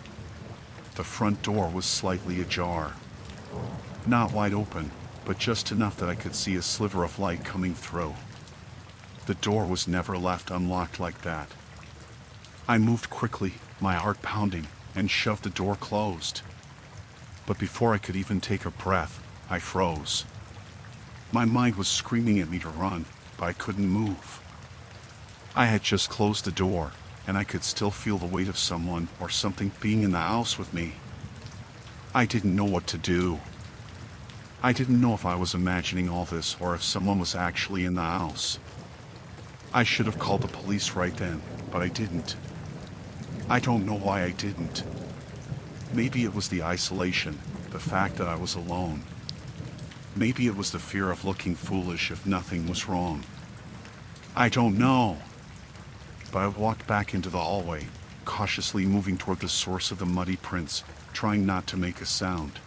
Speaker 1: The front door was slightly ajar. Not wide open, but just enough that I could see a sliver of light coming through. The door was never left unlocked like that. I moved quickly, my heart pounding, and shoved the door closed. But before I could even take a breath, I froze. My mind was screaming at me to run, but I couldn't move. I had just closed the door, and I could still feel the weight of someone or something being in the house with me. I didn't know what to do. I didn't know if I was imagining all this or if someone was actually in the house. I should have called the police right then, but I didn't. I don't know why I didn't. Maybe it was the isolation, the fact that I was alone. Maybe it was the fear of looking foolish if nothing was wrong. I don't know. But I walked back into the hallway, cautiously moving toward the source of the muddy prints, trying not to make a sound.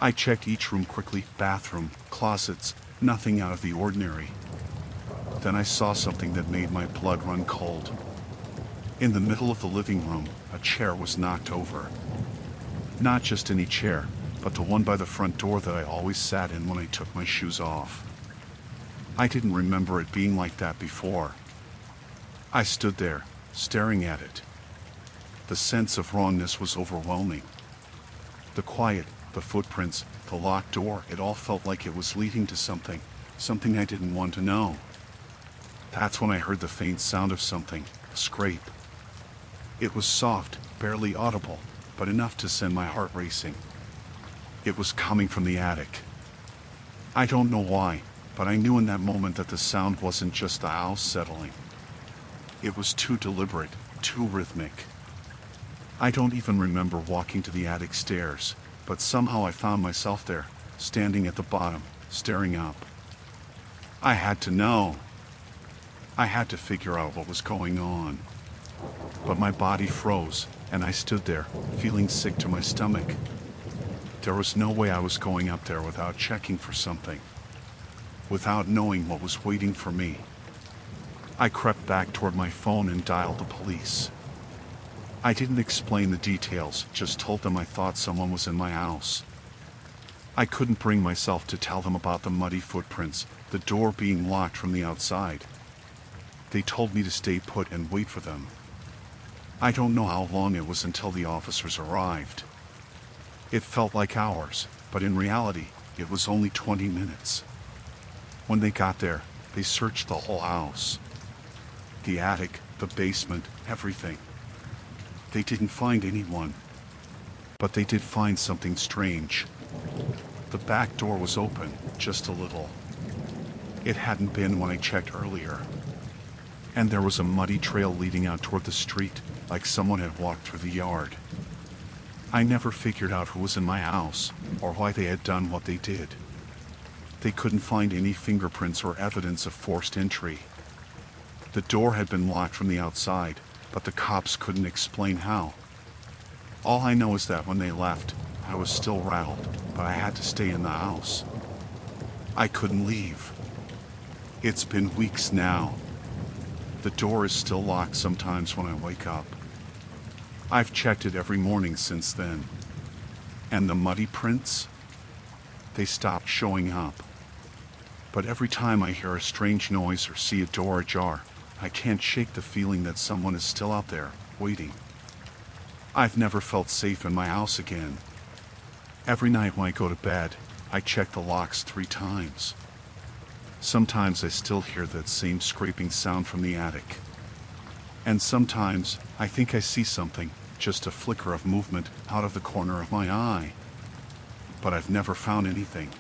Speaker 1: I checked each room quickly, bathroom, closets, nothing out of the ordinary. Then I saw something that made my blood run cold. In the middle of the living room, a chair was knocked over. Not just any chair, but the one by the front door that I always sat in when I took my shoes off. I didn't remember it being like that before. I stood there, staring at it. The sense of wrongness was overwhelming. The quiet, the footprints, the locked door, it all felt like it was leading to something I didn't want to know. That's when I heard the faint sound of something, a scrape. It was soft, barely audible, but enough to send my heart racing. It was coming from the attic. I don't know why, but I knew in that moment that the sound wasn't just the house settling. It was too deliberate, too rhythmic. I don't even remember walking to the attic stairs, but somehow I found myself there, standing at the bottom, staring up. I had to know. I had to figure out what was going on. But my body froze, and I stood there, feeling sick to my stomach. There was no way I was going up there without checking for something, without knowing what was waiting for me. I crept back toward my phone and dialed the police. I didn't explain the details, just told them I thought someone was in my house. I couldn't bring myself to tell them about the muddy footprints, the door being locked from the outside. They told me to stay put and wait for them. I don't know how long it was until the officers arrived. It felt like hours, but in reality, it was only 20 minutes. When they got there, they searched the whole house. The attic, the basement, everything. They didn't find anyone. But they did find something strange. The back door was open, just a little. It hadn't been when I checked earlier. And there was a muddy trail leading out toward the street, like someone had walked through the yard. I never figured out who was in my house, or why they had done what they did. They couldn't find any fingerprints or evidence of forced entry. The door had been locked from the outside, but the cops couldn't explain how. All I know is that when they left, I was still rattled, but I had to stay in the house. I couldn't leave. It's been weeks now. The door is still locked sometimes when I wake up. I've checked it every morning since then. And the muddy prints? They stopped showing up. But every time I hear a strange noise or see a door ajar, I can't shake the feeling that someone is still out there, waiting. I've never felt safe in my house again. Every night when I go to bed, I check the locks 3 times. Sometimes I still hear that same scraping sound from the attic. And sometimes I think I see something, just a flicker of movement out of the corner of my eye. But I've never found anything.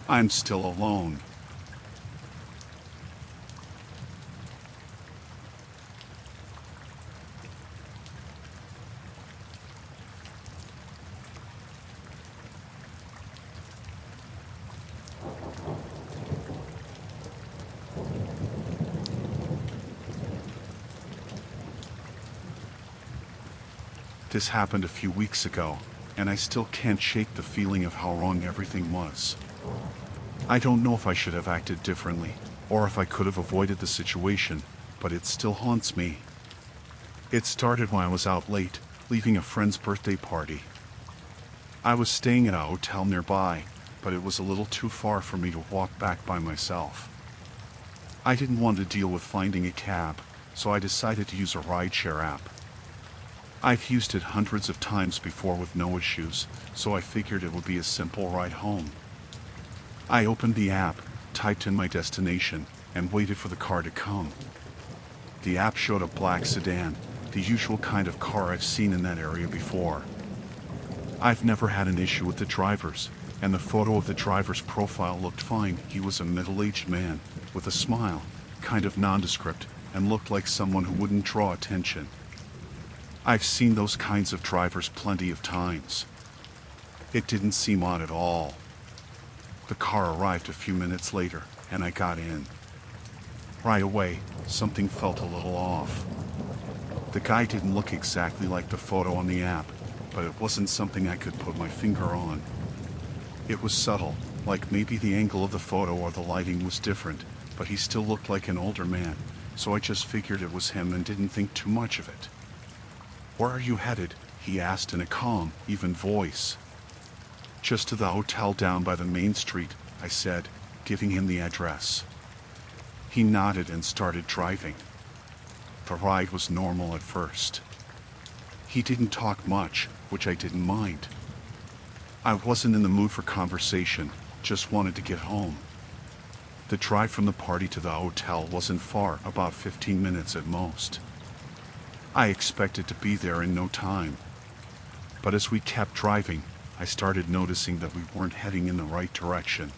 Speaker 1: I'm still alone. This happened a few weeks ago, and I still can't shake the feeling of how wrong everything was. I don't know if I should have acted differently, or if I could have avoided the situation, but it still haunts me. It started when I was out late, leaving a friend's birthday party. I was staying at a hotel nearby, but it was a little too far for me to walk back by myself. I didn't want to deal with finding a cab, so I decided to use a rideshare app. I've used it hundreds of times before with no issues, so I figured it would be a simple ride home. I opened the app, typed in my destination, and waited for the car to come. The app showed a black sedan, the usual kind of car I've seen in that area before. I've never had an issue with the drivers, and the photo of the driver's profile looked fine. He was a middle-aged man, with a smile, kind of nondescript, and looked like someone who wouldn't draw attention. I've seen those kinds of drivers plenty of times. It didn't seem odd at all. The car arrived a few minutes later, and I got in. Right away, something felt a little off. The guy didn't look exactly like the photo on the app, but it wasn't something I could put my finger on. It was subtle, like maybe the angle of the photo or the lighting was different, but he still looked like an older man, so I just figured it was him and didn't think too much of it. "Where are you headed?" he asked in a calm, even voice. "Just to the hotel down by the main street," I said, giving him the address. He nodded and started driving. The ride was normal at first. He didn't talk much, which I didn't mind. I wasn't in the mood for conversation, just wanted to get home. The drive from the party to the hotel wasn't far, about 15 minutes at most. I expected to be there in no time. But as we kept driving, I started noticing that we weren't heading in the right direction.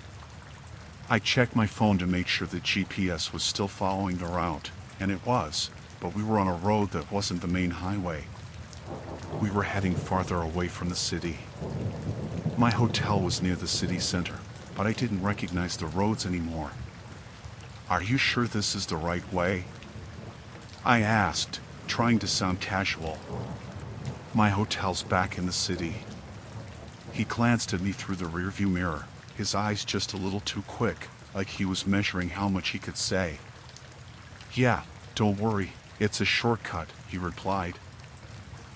Speaker 1: I checked my phone to make sure the GPS was still following the route, and it was, but we were on a road that wasn't the main highway. We were heading farther away from the city. My hotel was near the city center, but I didn't recognize the roads anymore. "Are you sure this is the right way?" I asked, trying to sound casual. "My hotel's back in the city." He glanced at me through the rearview mirror, his eyes just a little too quick, like he was measuring how much he could say. "Yeah, don't worry, it's a shortcut," he replied.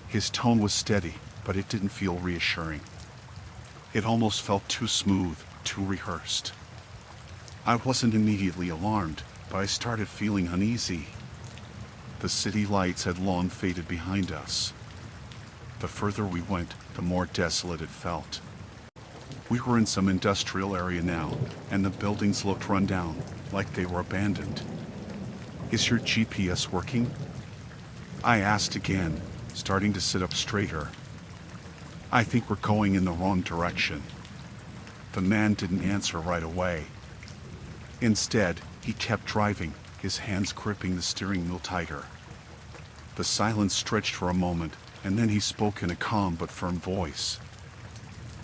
Speaker 1: His tone was steady, but it didn't feel reassuring. It almost felt too smooth, too rehearsed. I wasn't immediately alarmed, but I started feeling uneasy. The city lights had long faded behind us. The further we went, the more desolate it felt. We were in some industrial area now, and the buildings looked run down, like they were abandoned. "Is your GPS working?" I asked again, starting to sit up straighter. "I think we're going in the wrong direction." The man didn't answer right away. Instead, he kept driving, his hands gripping the steering wheel tighter. The silence stretched for a moment, and then he spoke in a calm but firm voice.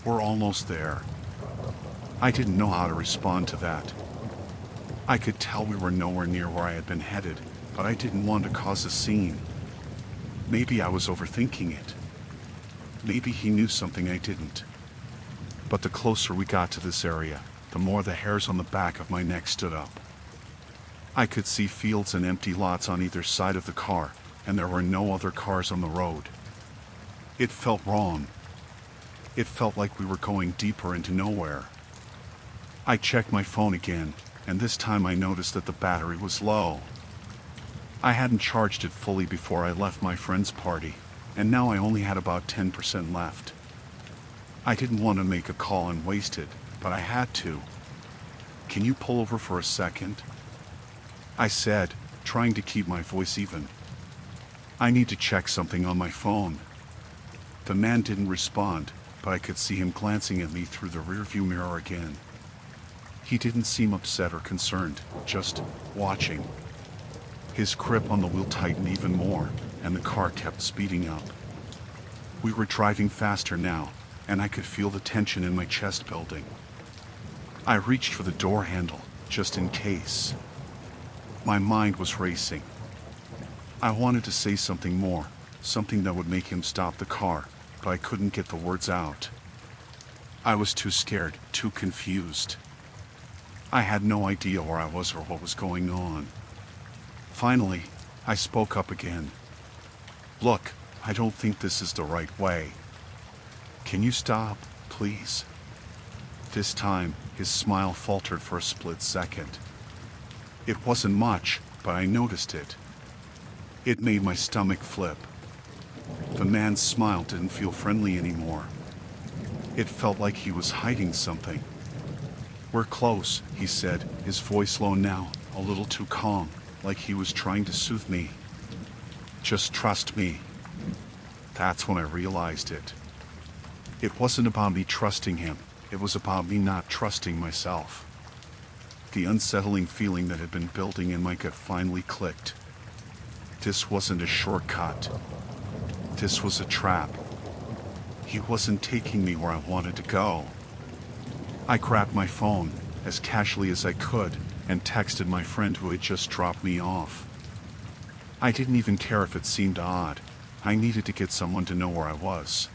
Speaker 1: "We're almost there." I didn't know how to respond to that. I could tell we were nowhere near where I had been headed, but I didn't want to cause a scene. Maybe I was overthinking it. Maybe he knew something I didn't. But the closer we got to this area, the more the hairs on the back of my neck stood up. I could see fields and empty lots on either side of the car, and there were no other cars on the road. It felt wrong. It felt like we were going deeper into nowhere. I checked my phone again, and this time I noticed that the battery was low. I hadn't charged it fully before I left my friend's party, and now I only had about 10% left. I didn't want to make a call and waste it, but I had to. "Can you pull over for a second?" I said, trying to keep my voice even. "I need to check something on my phone." The man didn't respond, but I could see him glancing at me through the rearview mirror again. He didn't seem upset or concerned, just watching. His grip on the wheel tightened even more, and the car kept speeding up. We were driving faster now, and I could feel the tension in my chest building. I reached for the door handle, just in case. My mind was racing. I wanted to say something more, something that would make him stop the car, but I couldn't get the words out. I was too scared, too confused. I had no idea where I was or what was going on. Finally, I spoke up again. "Look, I don't think this is the right way. Can you stop, please?" This time, his smile faltered for a split second. It wasn't much, but I noticed it. It made my stomach flip. The man's smile didn't feel friendly anymore. It felt like he was hiding something. "We're close," he said, his voice low now, a little too calm, like he was trying to soothe me. "Just trust me." That's when I realized it. It wasn't about me trusting him, it was about me not trusting myself. The unsettling feeling that had been building in my gut finally clicked. This wasn't a shortcut. This was a trap. He wasn't taking me where I wanted to go. I grabbed my phone, as casually as I could, and texted my friend who had just dropped me off. I didn't even care if it seemed odd. I needed to get someone to know where I was.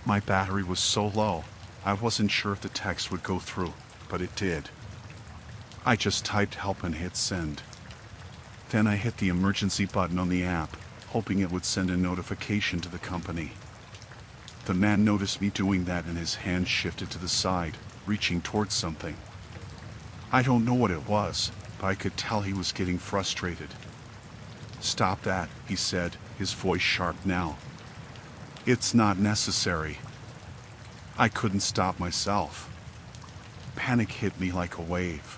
Speaker 1: My battery was so low, I wasn't sure if the text would go through, but it did. I just typed help and hit send. Then I hit the emergency button on the app, hoping it would send a notification to the company. The man noticed me doing that and his hand shifted to the side, reaching towards something. I don't know what it was, but I could tell he was getting frustrated. "Stop that," he said, his voice sharp now. "It's not necessary." I couldn't stop myself. Panic hit me like a wave.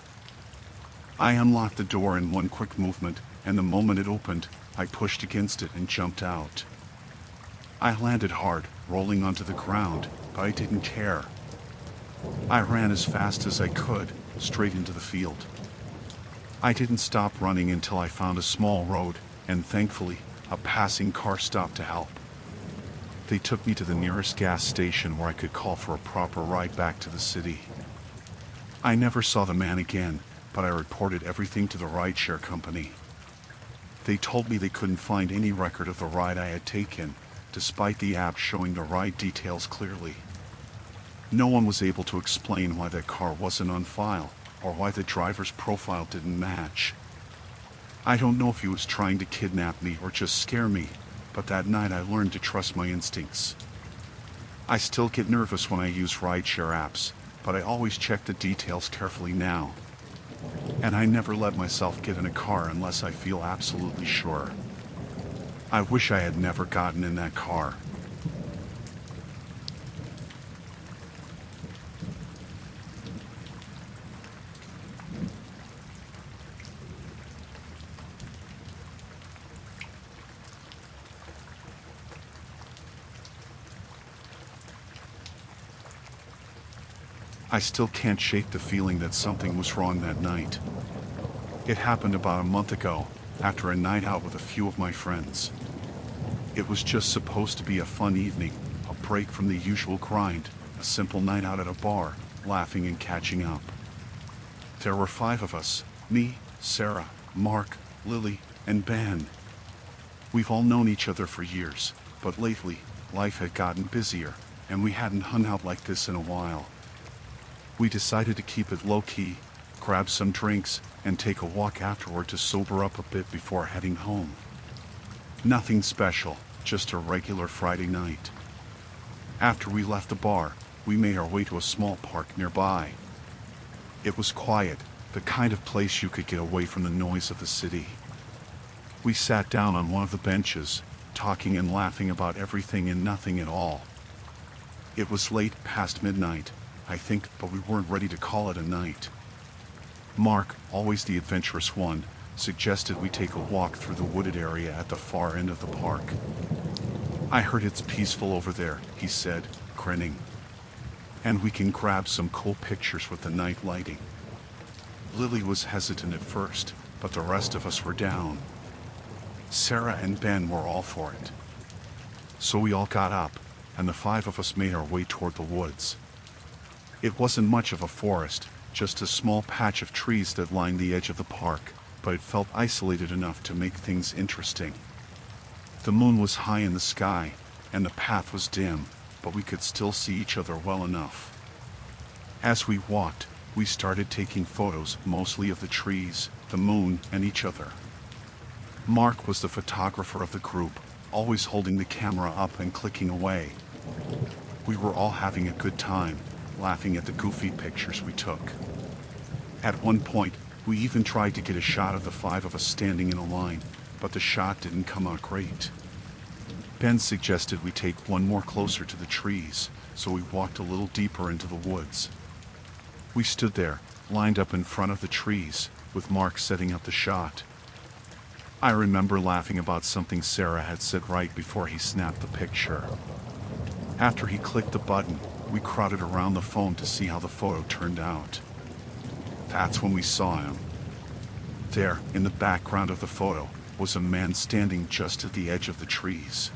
Speaker 1: I unlocked the door in one quick movement, and the moment it opened, I pushed against it and jumped out. I landed hard, rolling onto the ground, but I didn't care. I ran as fast as I could, straight into the field. I didn't stop running until I found a small road, and thankfully, a passing car stopped to help. They took me to the nearest gas station where I could call for a proper ride back to the city. I never saw the man again, but I reported everything to the rideshare company. They told me they couldn't find any record of the ride I had taken, despite the app showing the ride details clearly. No one was able to explain why that car wasn't on file, or why the driver's profile didn't match. I don't know if he was trying to kidnap me or just scare me, but that night I learned to trust my instincts. I still get nervous when I use rideshare apps, but I always check the details carefully now. And I never let myself get in a car unless I feel absolutely sure. I wish I had never gotten in that car. I still can't shake the feeling that something was wrong that night. It happened about a month ago, after a night out with a few of my friends. It was just supposed to be a fun evening, a break from the usual grind, a simple night out at a bar, laughing and catching up. There were 5 of us, me, Sarah, Mark, Lily, and Ben. We've all known each other for years, but lately, life had gotten busier, and we hadn't hung out like this in a while. We decided to keep it low-key, grab some drinks, and take a walk afterward to sober up a bit before heading home. Nothing special, just a regular Friday night. After we left the bar, we made our way to a small park nearby. It was quiet, the kind of place you could get away from the noise of the city. We sat down on one of the benches, talking and laughing about everything and nothing at all. It was late past midnight, I think, but we weren't ready to call it a night. Mark, always the adventurous one, suggested we take a walk through the wooded area at the far end of the park. I heard it's peaceful over there, he said, grinning. And we can grab some cool pictures with the night lighting. Lily was hesitant at first, but the rest of us were down. Sarah and Ben were all for it. So we all got up, and the 5 of us made our way toward the woods. It wasn't much of a forest, just a small patch of trees that lined the edge of the park, but it felt isolated enough to make things interesting. The moon was high in the sky, and the path was dim, but we could still see each other well enough. As we walked, we started taking photos, mostly of the trees, the moon, and each other. Mark was the photographer of the group, always holding the camera up and clicking away. We were all having a good time, laughing at the goofy pictures we took. At one point, we even tried to get a shot of the 5 of us standing in a line, but the shot didn't come out great. Ben suggested we take one more closer to the trees, so we walked a little deeper into the woods. We stood there, lined up in front of the trees, with Mark setting up the shot. I remember laughing about something Sarah had said right before he snapped the picture. After he clicked the button, we crowded around the phone to see how the photo turned out. That's when we saw him. There, in the background of the photo, was a man standing just at the edge of the trees.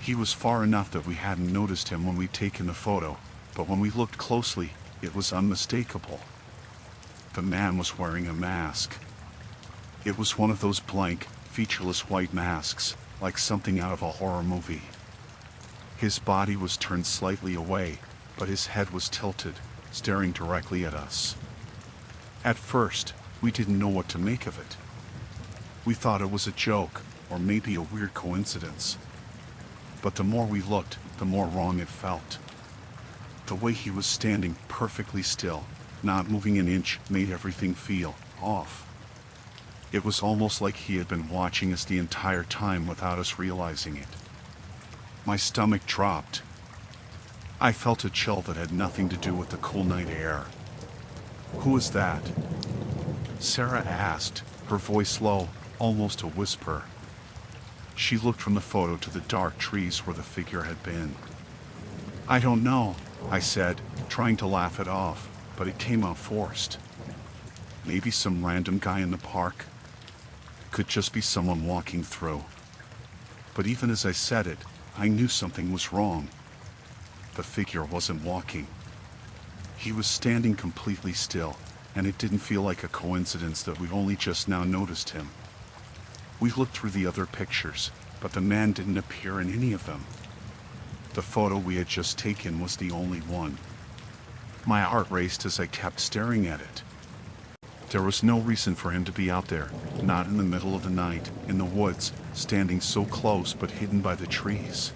Speaker 1: He was far enough that we hadn't noticed him when we'd taken the photo, but when we looked closely, it was unmistakable. The man was wearing a mask. It was one of those blank, featureless white masks, like something out of a horror movie. His body was turned slightly away, but his head was tilted, staring directly at us. At first, we didn't know what to make of it. We thought it was a joke, or maybe a weird coincidence. But the more we looked, the more wrong it felt. The way he was standing perfectly still, not moving an inch, made everything feel off. It was almost like he had been watching us the entire time without us realizing it. My stomach dropped. I felt a chill that had nothing to do with the cool night air. "Who is that?" Sarah asked, her voice low, almost a whisper. She looked from the photo to the dark trees where the figure had been. "I don't know," I said, trying to laugh it off, but it came out forced. Maybe some random guy in the park? Could just be someone walking through. But even as I said it, I knew something was wrong. The figure wasn't walking. He was standing completely still, and it didn't feel like a coincidence that we've only just now noticed him. We looked through the other pictures, but the man didn't appear in any of them. The photo we had just taken was the only one. My heart raced as I kept staring at it. There was no reason for him to be out there, not in the middle of the night, in the woods, standing so close but hidden by the trees.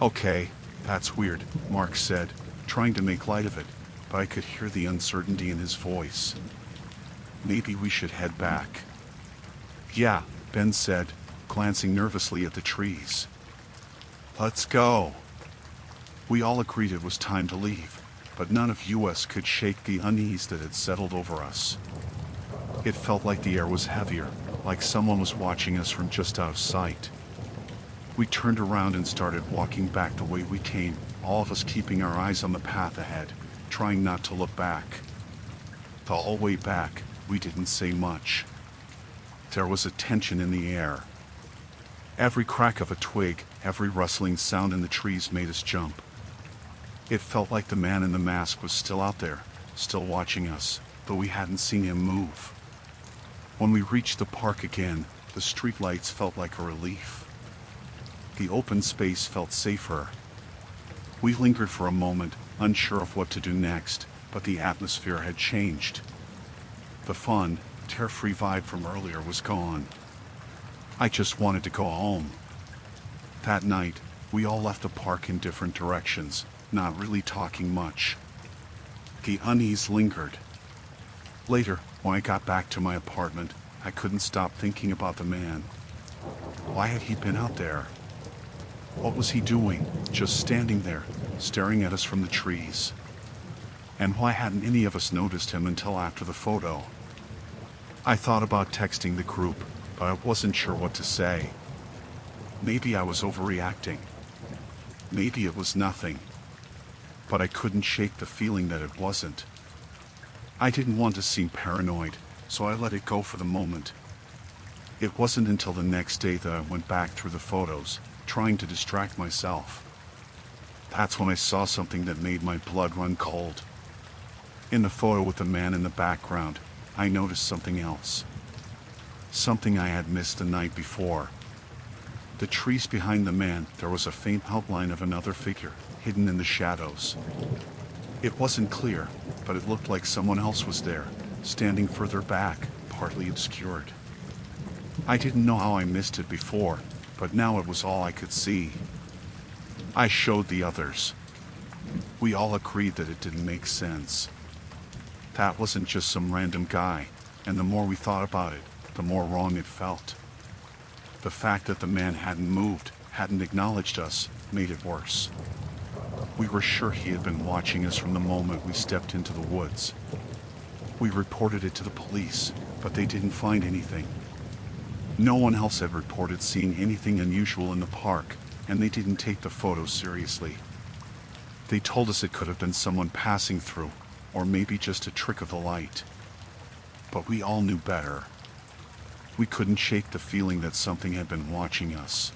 Speaker 1: "Okay, that's weird," Mark said, trying to make light of it, but I could hear the uncertainty in his voice. Maybe we should head back. Yeah, Ben said, glancing nervously at the trees. Let's go. We all agreed it was time to leave, but none of us could shake the unease that had settled over us. It felt like the air was heavier, like someone was watching us from just out of sight. We turned around and started walking back the way we came, all of us keeping our eyes on the path ahead, trying not to look back. The whole way back, we didn't say much. There was a tension in the air. Every crack of a twig, every rustling sound in the trees made us jump. It felt like the man in the mask was still out there, still watching us, though we hadn't seen him move. When we reached the park again, the streetlights felt like a relief. The open space felt safer. We lingered for a moment, unsure of what to do next, but the atmosphere had changed. The fun, carefree vibe from earlier was gone. I just wanted to go home. That night, we all left the park in different directions, not really talking much. The unease lingered. Later, when I got back to my apartment, I couldn't stop thinking about the man. Why had he been out there? What was he doing, just standing there, staring at us from the trees? And why hadn't any of us noticed him until after the photo? I thought about texting the group, but I wasn't sure what to say. Maybe I was overreacting. Maybe it was nothing. But I couldn't shake the feeling that it wasn't. I didn't want to seem paranoid, so I let it go for the moment. It wasn't until the next day that I went back through the photos, trying to distract myself. That's when I saw something that made my blood run cold. In the photo with the man in the background, I noticed something else. Something I had missed the night before. The trees behind the man, there was a faint outline of another figure, hidden in the shadows. It wasn't clear, but it looked like someone else was there, standing further back, partly obscured. I didn't know how I missed it before, but now it was all I could see. I showed the others. We all agreed that it didn't make sense. That wasn't just some random guy, and the more we thought about it, the more wrong it felt. The fact that the man hadn't moved, hadn't acknowledged us, made it worse. We were sure he had been watching us from the moment we stepped into the woods. We reported it to the police, but they didn't find anything. No one else had reported seeing anything unusual in the park, and they didn't take the photos seriously. They told us it could have been someone passing through, or maybe just a trick of the light. But we all knew better. We couldn't shake the feeling that something had been watching us.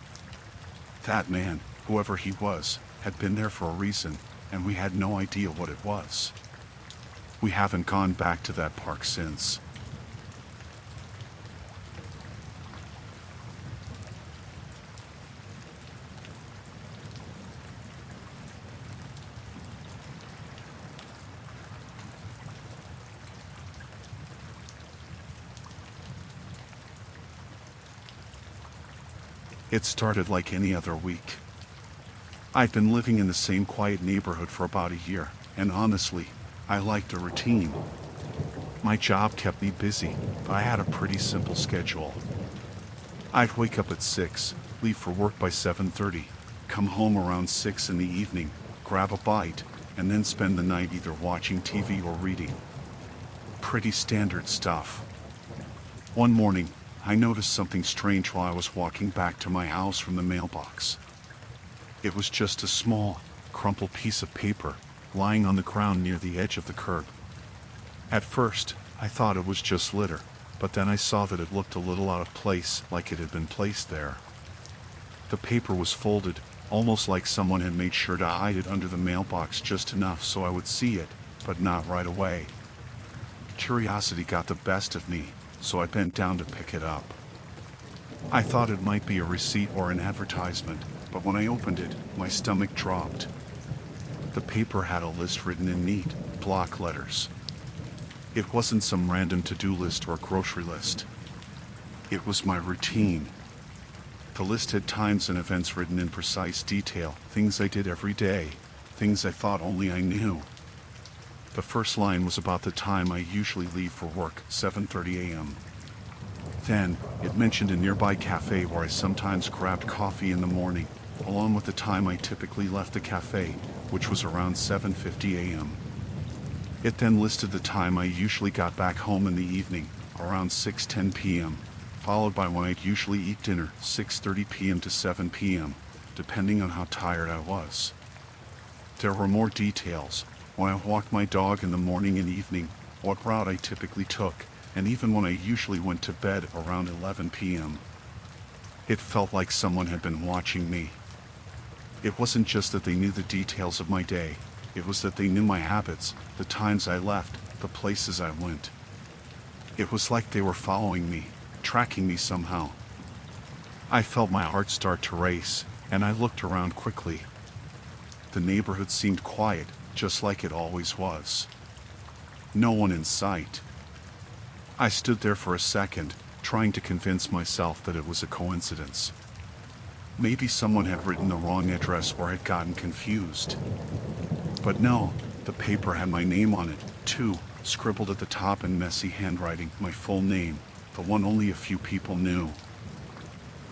Speaker 1: That man, whoever he was, had been there for a reason, and we had no idea what it was. We haven't gone back to that park since. It started like any other week. I'd been living in the same quiet neighborhood for about a year, and honestly, I liked the routine. My job kept me busy, but I had a pretty simple schedule. I'd wake up at 6, leave for work by 7:30, come home around 6 in the evening, grab a bite, and then spend the night either watching TV or reading. Pretty standard stuff. One morning, I noticed something strange while I was walking back to my house from the mailbox. It was just a small, crumpled piece of paper, lying on the ground near the edge of the curb. At first, I thought it was just litter, but then I saw that it looked a little out of place, like it had been placed there. The paper was folded, almost like someone had made sure to hide it under the mailbox just enough so I would see it, but not right away. Curiosity got the best of me, so I bent down to pick it up. I thought it might be a receipt or an advertisement, but when I opened it, my stomach dropped. The paper had a list written in neat, block letters. It wasn't some random to-do list or grocery list. It was my routine. The list had times and events written in precise detail, things I did every day, things I thought only I knew. The first line was about the time I usually leave for work, 7:30 a.m. Then, it mentioned a nearby cafe where I sometimes grabbed coffee in the morning, along with the time I typically left the cafe, which was around 7:50 a.m. It then listed the time I usually got back home in the evening, around 6:10 p.m., followed by when I'd usually eat dinner, 6:30 p.m. to 7 p.m., depending on how tired I was. There were more details: when I walked my dog in the morning and evening, what route I typically took, and even when I usually went to bed around 11 p.m. It felt like someone had been watching me. It wasn't just that they knew the details of my day, it was that they knew my habits, the times I left, the places I went. It was like they were following me, tracking me somehow. I felt my heart start to race, and I looked around quickly. The neighborhood seemed quiet, just like it always was. No one in sight. I stood there for a second, trying to convince myself that it was a coincidence. Maybe someone had written the wrong address or had gotten confused. But no, the paper had my name on it, too, scribbled at the top in messy handwriting, my full name, the one only a few people knew.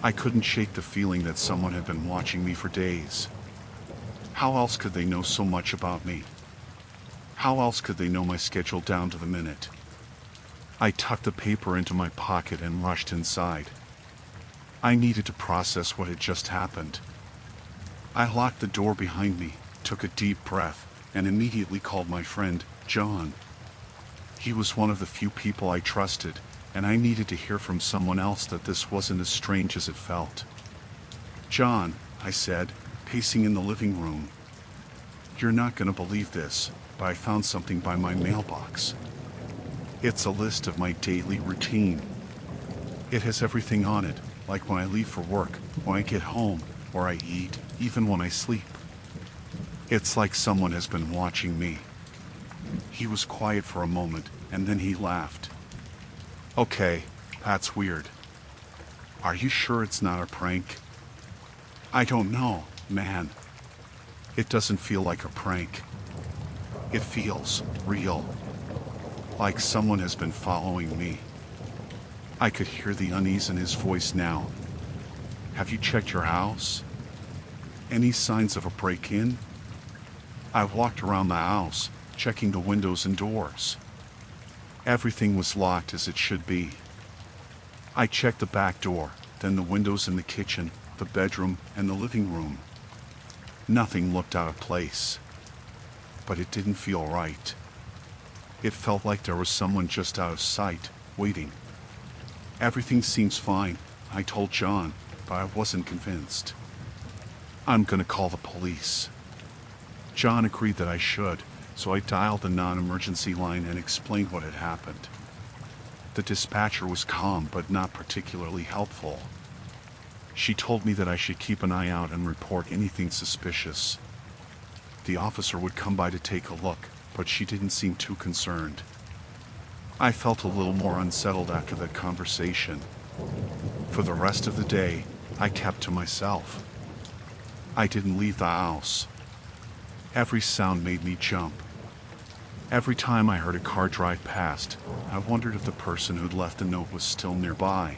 Speaker 1: I couldn't shake the feeling that someone had been watching me for days. How else could they know so much about me? How else could they know my schedule down to the minute? I tucked the paper into my pocket and rushed inside. I needed to process what had just happened. I locked the door behind me, took a deep breath, and immediately called my friend, John. He was one of the few people I trusted, and I needed to hear from someone else that this wasn't as strange as it felt. "John," I said, pacing in the living room. "You're not going to believe this, but I found something by my mailbox. It's a list of my daily routine. It has everything on it, like when I leave for work, when I get home, where I eat, even when I sleep. It's like someone has been watching me." He was quiet for a moment, and then he laughed. "Okay, that's weird. Are you sure it's not a prank?" "I don't know, man. It doesn't feel like a prank. It feels real. Like someone has been following me." I could hear the unease in his voice now. "Have you checked your house? Any signs of a break-in?" I walked around the house, checking the windows and doors. Everything was locked as it should be. I checked the back door, then the windows in the kitchen, the bedroom, and the living room. Nothing looked out of place. But it didn't feel right. It felt like there was someone just out of sight, waiting. "Everything seems fine," I told John, but I wasn't convinced. "I'm gonna call the police." John agreed that I should, so I dialed the non-emergency line and explained what had happened. The dispatcher was calm but not particularly helpful. She told me that I should keep an eye out and report anything suspicious. The officer would come by to take a look, but she didn't seem too concerned. I felt a little more unsettled after that conversation. For the rest of the day, I kept to myself. I didn't leave the house. Every sound made me jump. Every time I heard a car drive past, I wondered if the person who'd left the note was still nearby.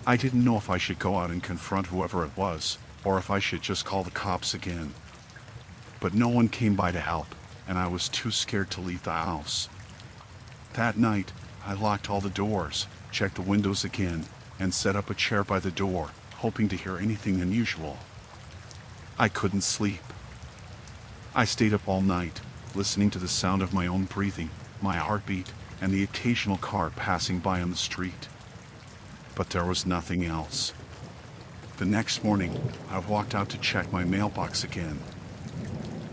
Speaker 1: I didn't know if I should go out and confront whoever it was, or if I should just call the cops again. But no one came by to help, and I was too scared to leave the house. That night, I locked all the doors, checked the windows again, and set up a chair by the door, hoping to hear anything unusual. I couldn't sleep. I stayed up all night, listening to the sound of my own breathing, my heartbeat, and the occasional car passing by on the street. But there was nothing else. The next morning, I walked out to check my mailbox again.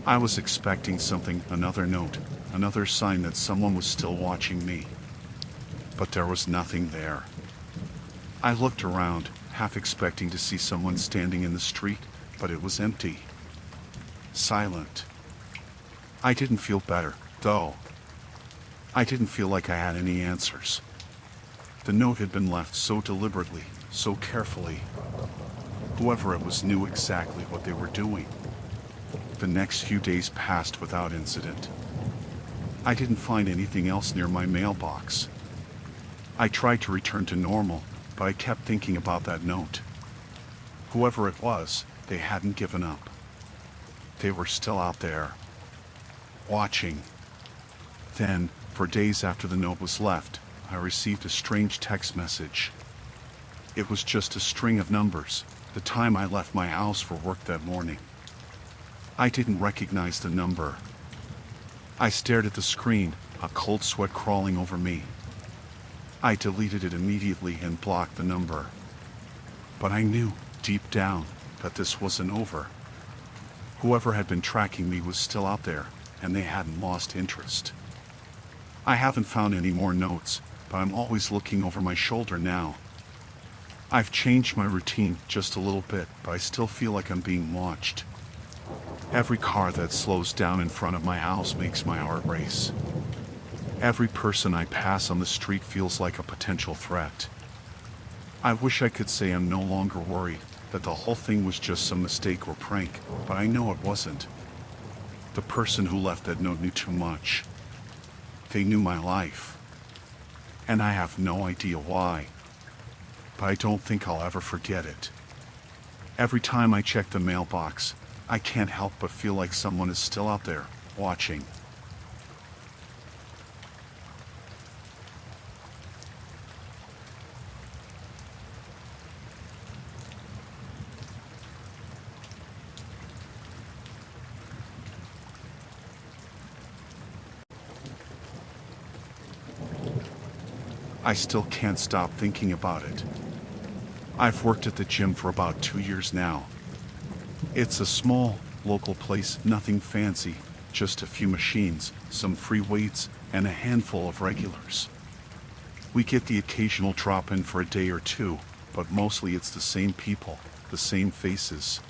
Speaker 1: I was expecting something, another note, another sign that someone was still watching me. But there was nothing there. I looked around, half expecting to see someone standing in the street, but it was empty. Silent. I didn't feel better, though. I didn't feel like I had any answers. The note had been left so deliberately, so carefully. Whoever it was knew exactly what they were doing. The next few days passed without incident. I didn't find anything else near my mailbox. I tried to return to normal, but I kept thinking about that note. Whoever it was, they hadn't given up. They were still out there, watching. Then, for days after the note was left, I received a strange text message. It was just a string of numbers, the time I left my house for work that morning. I didn't recognize the number. I stared at the screen, a cold sweat crawling over me. I deleted it immediately and blocked the number. But I knew, deep down, that this wasn't over. Whoever had been tracking me was still out there, and they hadn't lost interest. I haven't found any more notes, but I'm always looking over my shoulder now. I've changed my routine just a little bit, but I still feel like I'm being watched. Every car that slows down in front of my house makes my heart race. Every person I pass on the street feels like a potential threat. I wish I could say I'm no longer worried, that the whole thing was just some mistake or prank, but I know it wasn't. The person who left that note knew too much. They knew my life. And I have no idea why. But I don't think I'll ever forget it. Every time I check the mailbox, I can't help but feel like someone is still out there, watching. I still can't stop thinking about it. I've worked at the gym for about 2 years now. It's a small, local place, nothing fancy, just a few machines, some free weights, and a handful of regulars. We get the occasional drop-in for a day or two, but mostly it's the same people, the same faces.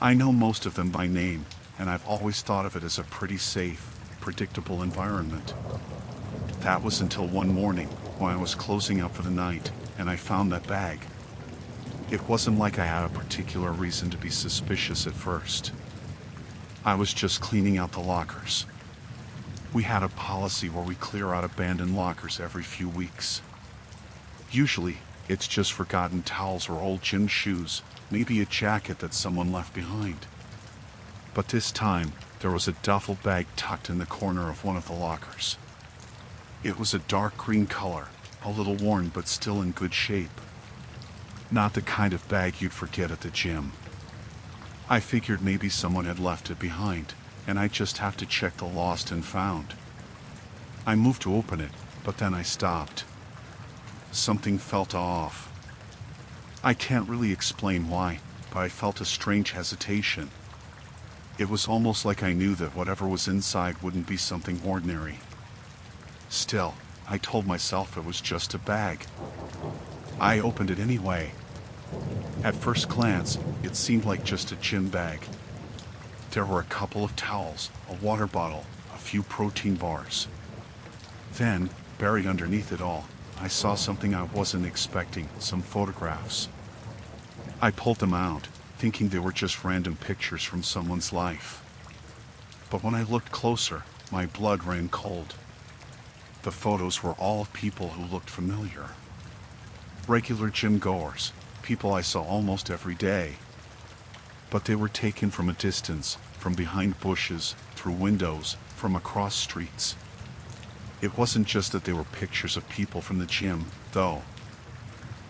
Speaker 1: I know most of them by name, and I've always thought of it as a pretty safe, predictable environment. That was until one morning, when I was closing up for the night, and I found that bag. It wasn't like I had a particular reason to be suspicious at first. I was just cleaning out the lockers. We had a policy where we clear out abandoned lockers every few weeks. Usually, it's just forgotten towels or old gym shoes, maybe a jacket that someone left behind. But this time, there was a duffel bag tucked in the corner of one of the lockers. It was a dark green color, a little worn but still in good shape. Not the kind of bag you'd forget at the gym. I figured maybe someone had left it behind, and I'd just have to check the lost and found. I moved to open it, but then I stopped. Something felt off. I can't really explain why, but I felt a strange hesitation. It was almost like I knew that whatever was inside wouldn't be something ordinary. Still, I told myself it was just a bag. I opened it anyway. At first glance, it seemed like just a gym bag. There were a couple of towels, a water bottle, a few protein bars. Then, buried underneath it all, I saw something I wasn't expecting, some photographs. I pulled them out, thinking they were just random pictures from someone's life. But when I looked closer, my blood ran cold. The photos were all of people who looked familiar. Regular gym goers, people I saw almost every day. But they were taken from a distance, from behind bushes, through windows, from across streets. It wasn't just that they were pictures of people from the gym, though.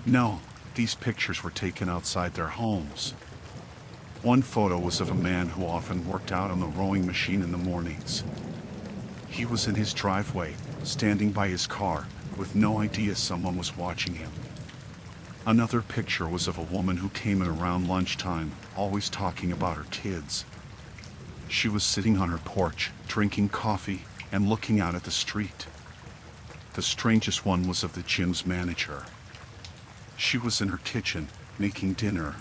Speaker 1: No, these pictures were taken outside their homes. One photo was of a man who often worked out on the rowing machine in the mornings. He was in his driveway, standing by his car, with no idea someone was watching him. Another picture was of a woman who came in around lunchtime, always talking about her kids. She was sitting on her porch, drinking coffee, and looking out at the street. The strangest one was of the gym's manager. She was in her kitchen, making dinner.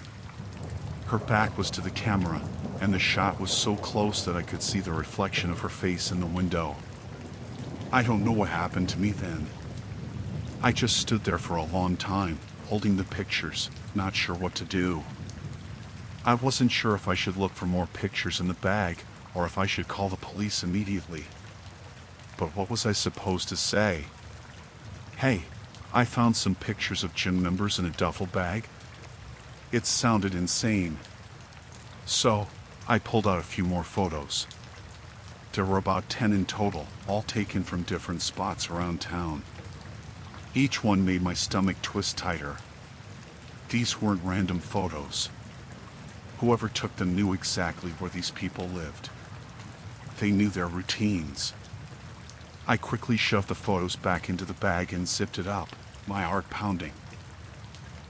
Speaker 1: Her back was to the camera, and the shot was so close that I could see the reflection of her face in the window. I don't know what happened to me then. I just stood there for a long time, holding the pictures, not sure what to do. I wasn't sure if I should look for more pictures in the bag, or if I should call the police immediately. But what was I supposed to say? Hey, I found some pictures of gym members in a duffel bag? It sounded insane. So, I pulled out a few more photos. There were about 10 in total, all taken from different spots around town. Each one made my stomach twist tighter. These weren't random photos. Whoever took them knew exactly where these people lived. They knew their routines. I quickly shoved the photos back into the bag and zipped it up, my heart pounding.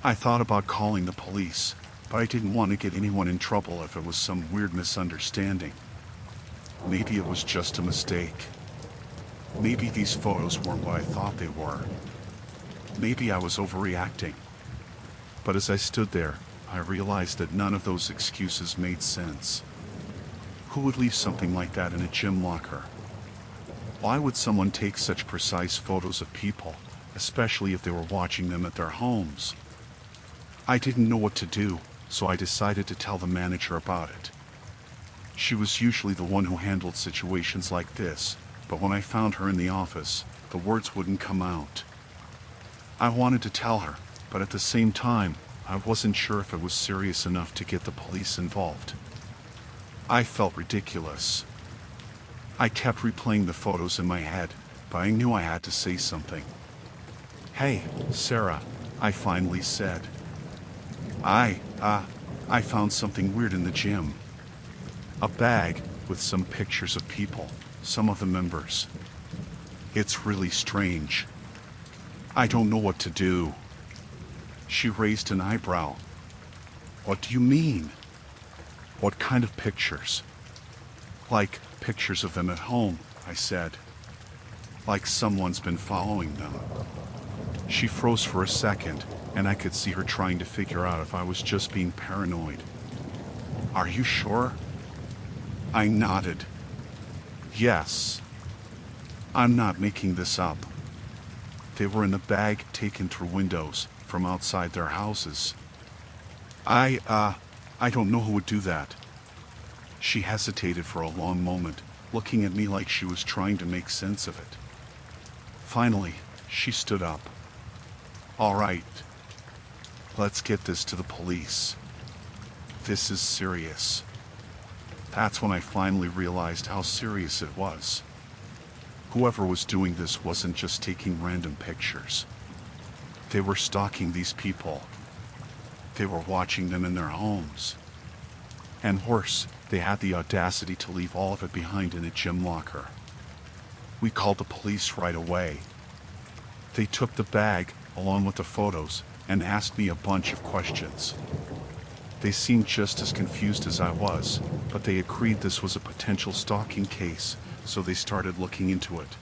Speaker 1: I thought about calling the police, but I didn't want to get anyone in trouble if it was some weird misunderstanding. Maybe it was just a mistake. Maybe these photos weren't what I thought they were. Maybe I was overreacting. But as I stood there, I realized that none of those excuses made sense. Who would leave something like that in a gym locker? Why would someone take such precise photos of people, especially if they were watching them at their homes? I didn't know what to do, so I decided to tell the manager about it. She was usually the one who handled situations like this, but when I found her in the office, the words wouldn't come out. I wanted to tell her, but at the same time, I wasn't sure if it was serious enough to get the police involved. I felt ridiculous. I kept replaying the photos in my head, but I knew I had to say something. "Hey, Sarah," I finally said. I found something weird in the gym. A bag with some pictures of people, some of the members. It's really strange. I don't know what to do." She raised an eyebrow. "What do you mean?" "What kind of pictures?" "Like pictures of them at home," I said. "Like someone's been following them." She froze for a second, and I could see her trying to figure out if I was just being paranoid. "Are you sure?" I nodded. "Yes. I'm not making this up. They were in the bag taken through windows from outside their houses. I don't know who would do that." She hesitated for a long moment, looking at me like she was trying to make sense of it. Finally, she stood up. "All right. Let's get this to the police. This is serious." That's when I finally realized how serious it was. Whoever was doing this wasn't just taking random pictures. They were stalking these people. They were watching them in their homes. And worse, they had the audacity to leave all of it behind in a gym locker. We called the police right away. They took the bag, along with the photos, and asked me a bunch of questions. They seemed just as confused as I was, but they agreed this was a potential stalking case, so they started looking into it.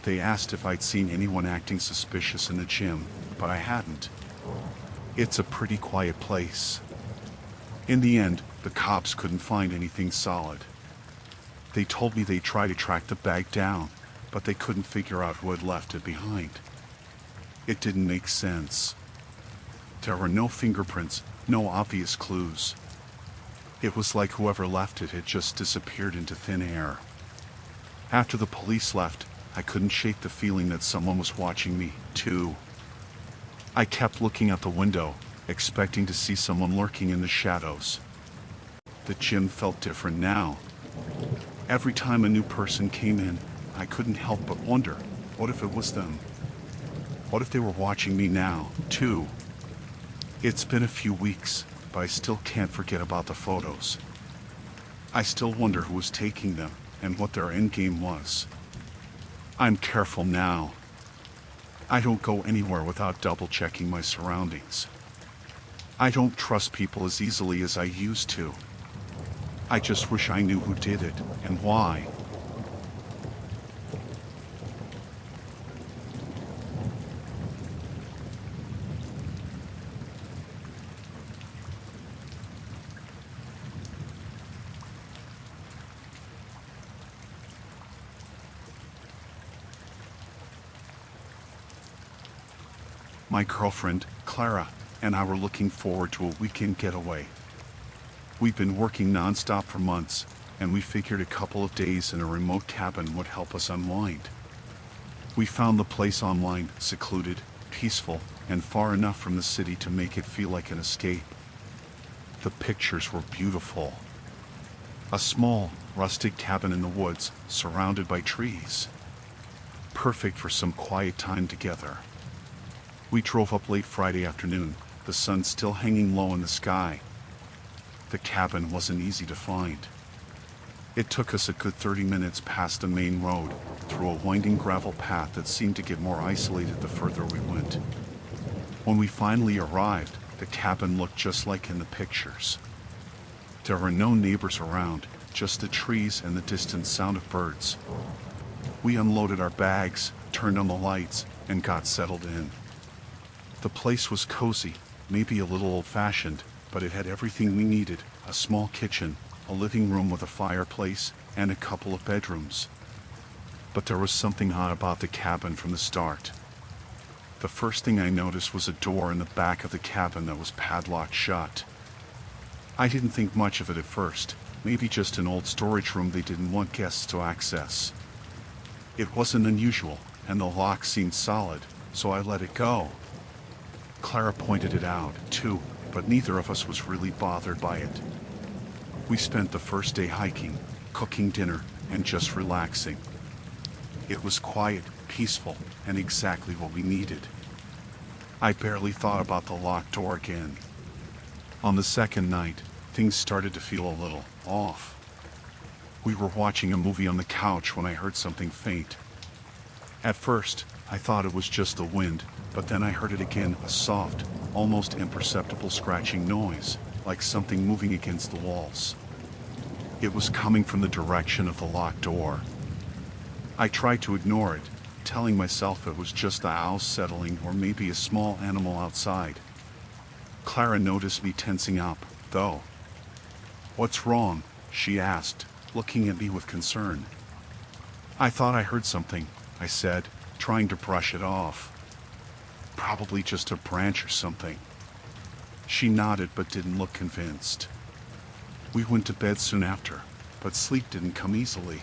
Speaker 1: They asked if I'd seen anyone acting suspicious in the gym, but I hadn't. It's a pretty quiet place. In the end, the cops couldn't find anything solid. They told me they'd try to track the bag down, but they couldn't figure out who had left it behind. It didn't make sense. There were no fingerprints, no obvious clues. It was like whoever left it had just disappeared into thin air. After the police left, I couldn't shake the feeling that someone was watching me, too. I kept looking out the window, expecting to see someone lurking in the shadows. The gym felt different now. Every time a new person came in, I couldn't help but wonder, what if it was them? What if they were watching me now, too? It's been a few weeks, but I still can't forget about the photos. I still wonder who was taking them, and what their endgame was. I'm careful now. I don't go anywhere without double-checking my surroundings. I don't trust people as easily as I used to. I just wish I knew who did it, and why. My girlfriend, Clara, and I were looking forward to a weekend getaway. We've been working non-stop for months, and we figured a couple of days in a remote cabin would help us unwind. We found the place online, secluded, peaceful, and far enough from the city to make it feel like an escape. The pictures were beautiful. A small, rustic cabin in the woods, surrounded by trees. Perfect for some quiet time together. We drove up late Friday afternoon, the sun still hanging low in the sky. The cabin wasn't easy to find. It took us a good 30 minutes past the main road, through a winding gravel path that seemed to get more isolated the further we went. When we finally arrived, the cabin looked just like in the pictures. There were no neighbors around, just the trees and the distant sound of birds. We unloaded our bags, turned on the lights, and got settled in. The place was cozy, maybe a little old-fashioned, but it had everything we needed: a small kitchen, a living room with a fireplace, and a couple of bedrooms. But there was something odd about the cabin from the start. The first thing I noticed was a door in the back of the cabin that was padlocked shut. I didn't think much of it at first, maybe just an old storage room they didn't want guests to access. It wasn't unusual, and the lock seemed solid, so I let it go. Clara pointed it out, too, but neither of us was really bothered by it. We spent the first day hiking, cooking dinner, and just relaxing. It was quiet, peaceful, and exactly what we needed. I barely thought about the locked door again. On the second night, things started to feel a little off. We were watching a movie on the couch when I heard something faint. At first, I thought it was just the wind, but then I heard it again, a soft, almost imperceptible scratching noise, like something moving against the walls. It was coming from the direction of the locked door. I tried to ignore it, telling myself it was just the house settling or maybe a small animal outside. Clara noticed me tensing up, though. "What's wrong?" she asked, looking at me with concern. "I thought I heard something," I said, trying to brush it off. "Probably just a branch or something." She nodded but didn't look convinced. We went to bed soon after, but sleep didn't come easily.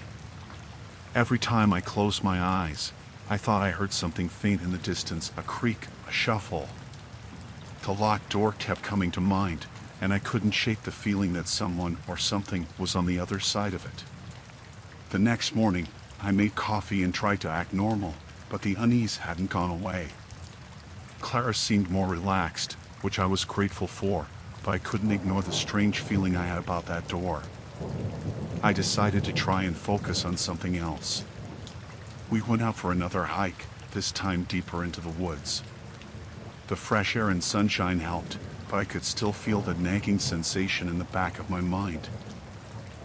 Speaker 1: Every time I closed my eyes, I thought I heard something faint in the distance, a creak, a shuffle. The locked door kept coming to mind, and I couldn't shake the feeling that someone or something was on the other side of it. The next morning, I made coffee and tried to act normal, but the unease hadn't gone away. Clara seemed more relaxed, which I was grateful for, but I couldn't ignore the strange feeling I had about that door. I decided to try and focus on something else. We went out for another hike, this time deeper into the woods. The fresh air and sunshine helped, but I could still feel the nagging sensation in the back of my mind.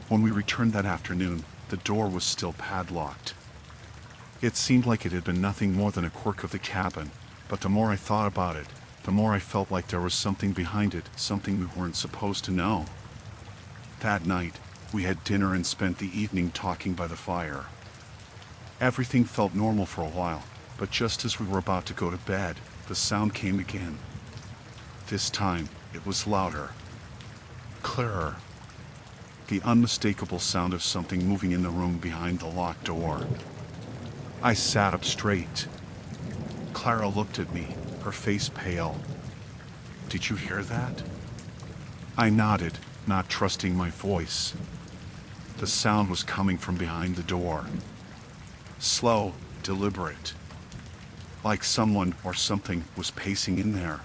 Speaker 1: When we returned that afternoon, the door was still padlocked. It seemed like it had been nothing more than a quirk of the cabin, but the more I thought about it, the more I felt like there was something behind it, something we weren't supposed to know. That night, we had dinner and spent the evening talking by the fire. Everything felt normal for a while, but just as we were about to go to bed, the sound came again. This time, it was louder, clearer. The unmistakable sound of something moving in the room behind the locked door. I sat up straight. Clara looked at me, her face pale. "Did you hear that?" I nodded, not trusting my voice. The sound was coming from behind the door. Slow, deliberate. Like someone or something was pacing in there.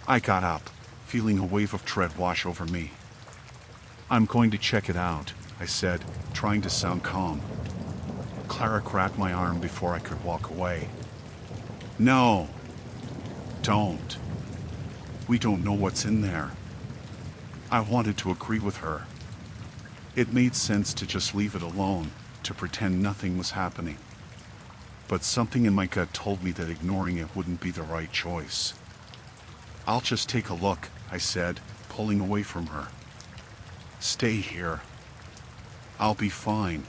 Speaker 1: I got up, feeling a wave of dread wash over me. "I'm going to check it out," I said, trying to sound calm. Clara grabbed my arm before I could walk away. "No, don't. We don't know what's in there." I wanted to agree with her. It made sense to just leave it alone, to pretend nothing was happening. But something in my gut told me that ignoring it wouldn't be the right choice. "I'll just take a look," I said, pulling away from her. "Stay here. I'll be fine."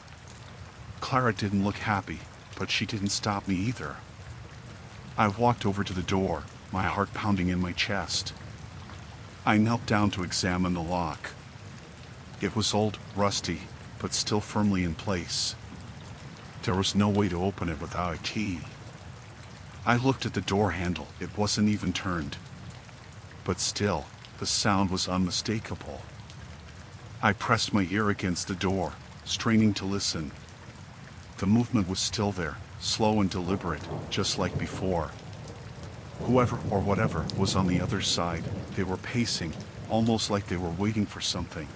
Speaker 1: Clara didn't look happy, but she didn't stop me either. I walked over to the door, my heart pounding in my chest. I knelt down to examine the lock. It was old, rusty, but still firmly in place. There was no way to open it without a key. I looked at the door handle, it wasn't even turned. But still, the sound was unmistakable. I pressed my ear against the door, straining to listen. The movement was still there, slow and deliberate, just like before. Whoever or whatever was on the other side, they were pacing, almost like they were waiting for something.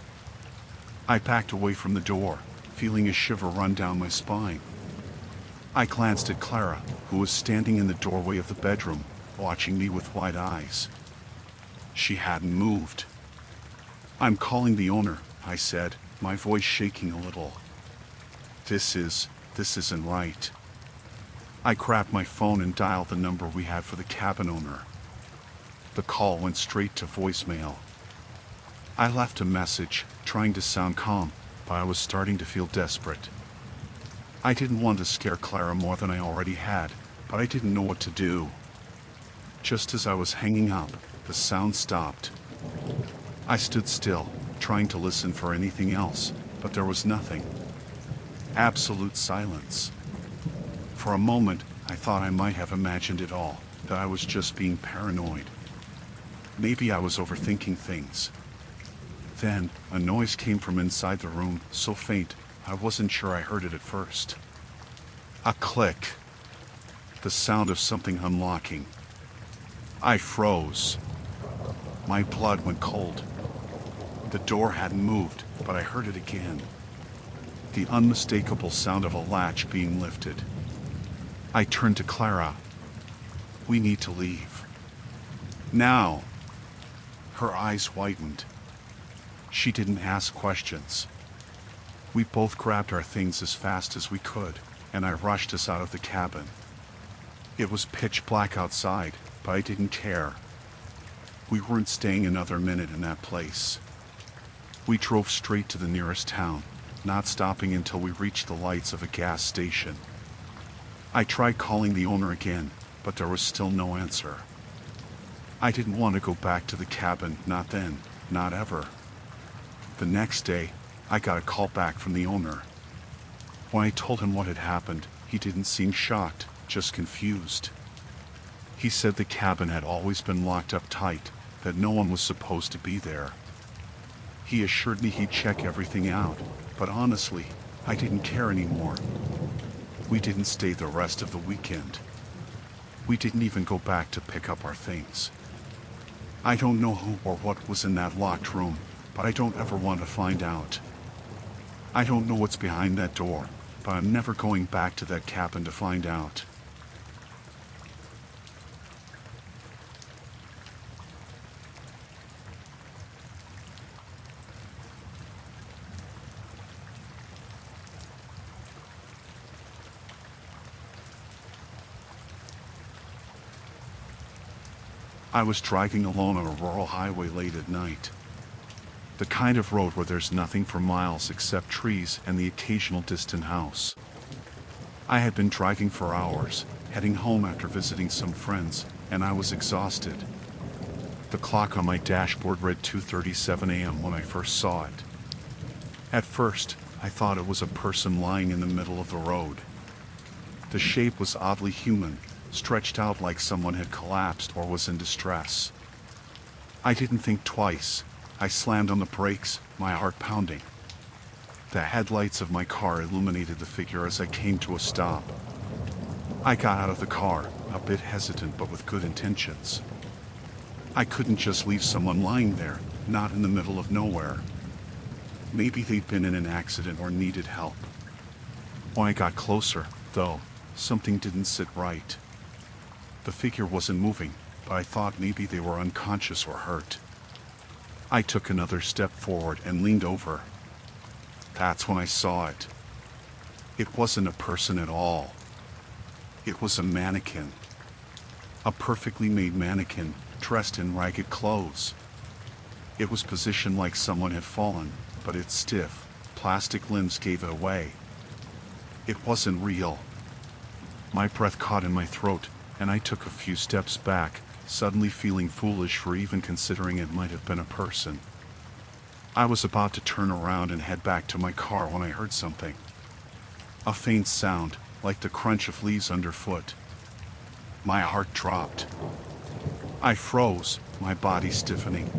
Speaker 1: I backed away from the door, feeling a shiver run down my spine. I glanced at Clara, who was standing in the doorway of the bedroom, watching me with wide eyes. She hadn't moved. "I'm calling the owner," I said, my voice shaking a little. This isn't right." I grabbed my phone and dialed the number we had for the cabin owner. The call went straight to voicemail. I left a message, trying to sound calm, but I was starting to feel desperate. I didn't want to scare Clara more than I already had, but I didn't know what to do. Just as I was hanging up, the sound stopped. I stood still, trying to listen for anything else, but there was nothing. Absolute silence. For a moment, I thought I might have imagined it all, that I was just being paranoid. Maybe I was overthinking things. Then, a noise came from inside the room, so faint, I wasn't sure I heard it at first. A click. The sound of something unlocking. I froze. My blood went cold. The door hadn't moved, but I heard it again. The unmistakable sound of a latch being lifted. I turned to Clara. "We need to leave. Now." Her eyes whitened. She didn't ask questions. We both grabbed our things as fast as we could, and I rushed us out of the cabin. It was pitch black outside, but I didn't care. We weren't staying another minute in that place. We drove straight to the nearest town, not stopping until we reached the lights of a gas station. I tried calling the owner again, but there was still no answer. I didn't want to go back to the cabin, not then, not ever. The next day, I got a call back from the owner. When I told him what had happened, he didn't seem shocked, just confused. He said the cabin had always been locked up tight, that no one was supposed to be there. He assured me he'd check everything out, but honestly, I didn't care anymore. We didn't stay the rest of the weekend. We didn't even go back to pick up our things. I don't know who or what was in that locked room, but I don't ever want to find out. I don't know what's behind that door, but I'm never going back to that cabin to find out. I was driving alone on a rural highway late at night. The kind of road where there's nothing for miles except trees and the occasional distant house. I had been driving for hours, heading home after visiting some friends, and I was exhausted. The clock on my dashboard read 2:37 a.m. when I first saw it. At first, I thought it was a person lying in the middle of the road. The shape was oddly human, stretched out like someone had collapsed or was in distress. I didn't think twice. I slammed on the brakes, my heart pounding. The headlights of my car illuminated the figure as I came to a stop. I got out of the car, a bit hesitant but with good intentions. I couldn't just leave someone lying there, not in the middle of nowhere. Maybe they'd been in an accident or needed help. When I got closer, though, something didn't sit right. The figure wasn't moving, but I thought maybe they were unconscious or hurt. I took another step forward and leaned over. That's when I saw it. It wasn't a person at all. It was a mannequin. A perfectly made mannequin, dressed in ragged clothes. It was positioned like someone had fallen, but its stiff, plastic limbs gave it away. It wasn't real. My breath caught in my throat, and I took a few steps back, suddenly feeling foolish for even considering it might have been a person. I was about to turn around and head back to my car when I heard something. A faint sound, like the crunch of leaves underfoot. My heart dropped. I froze, my body stiffening.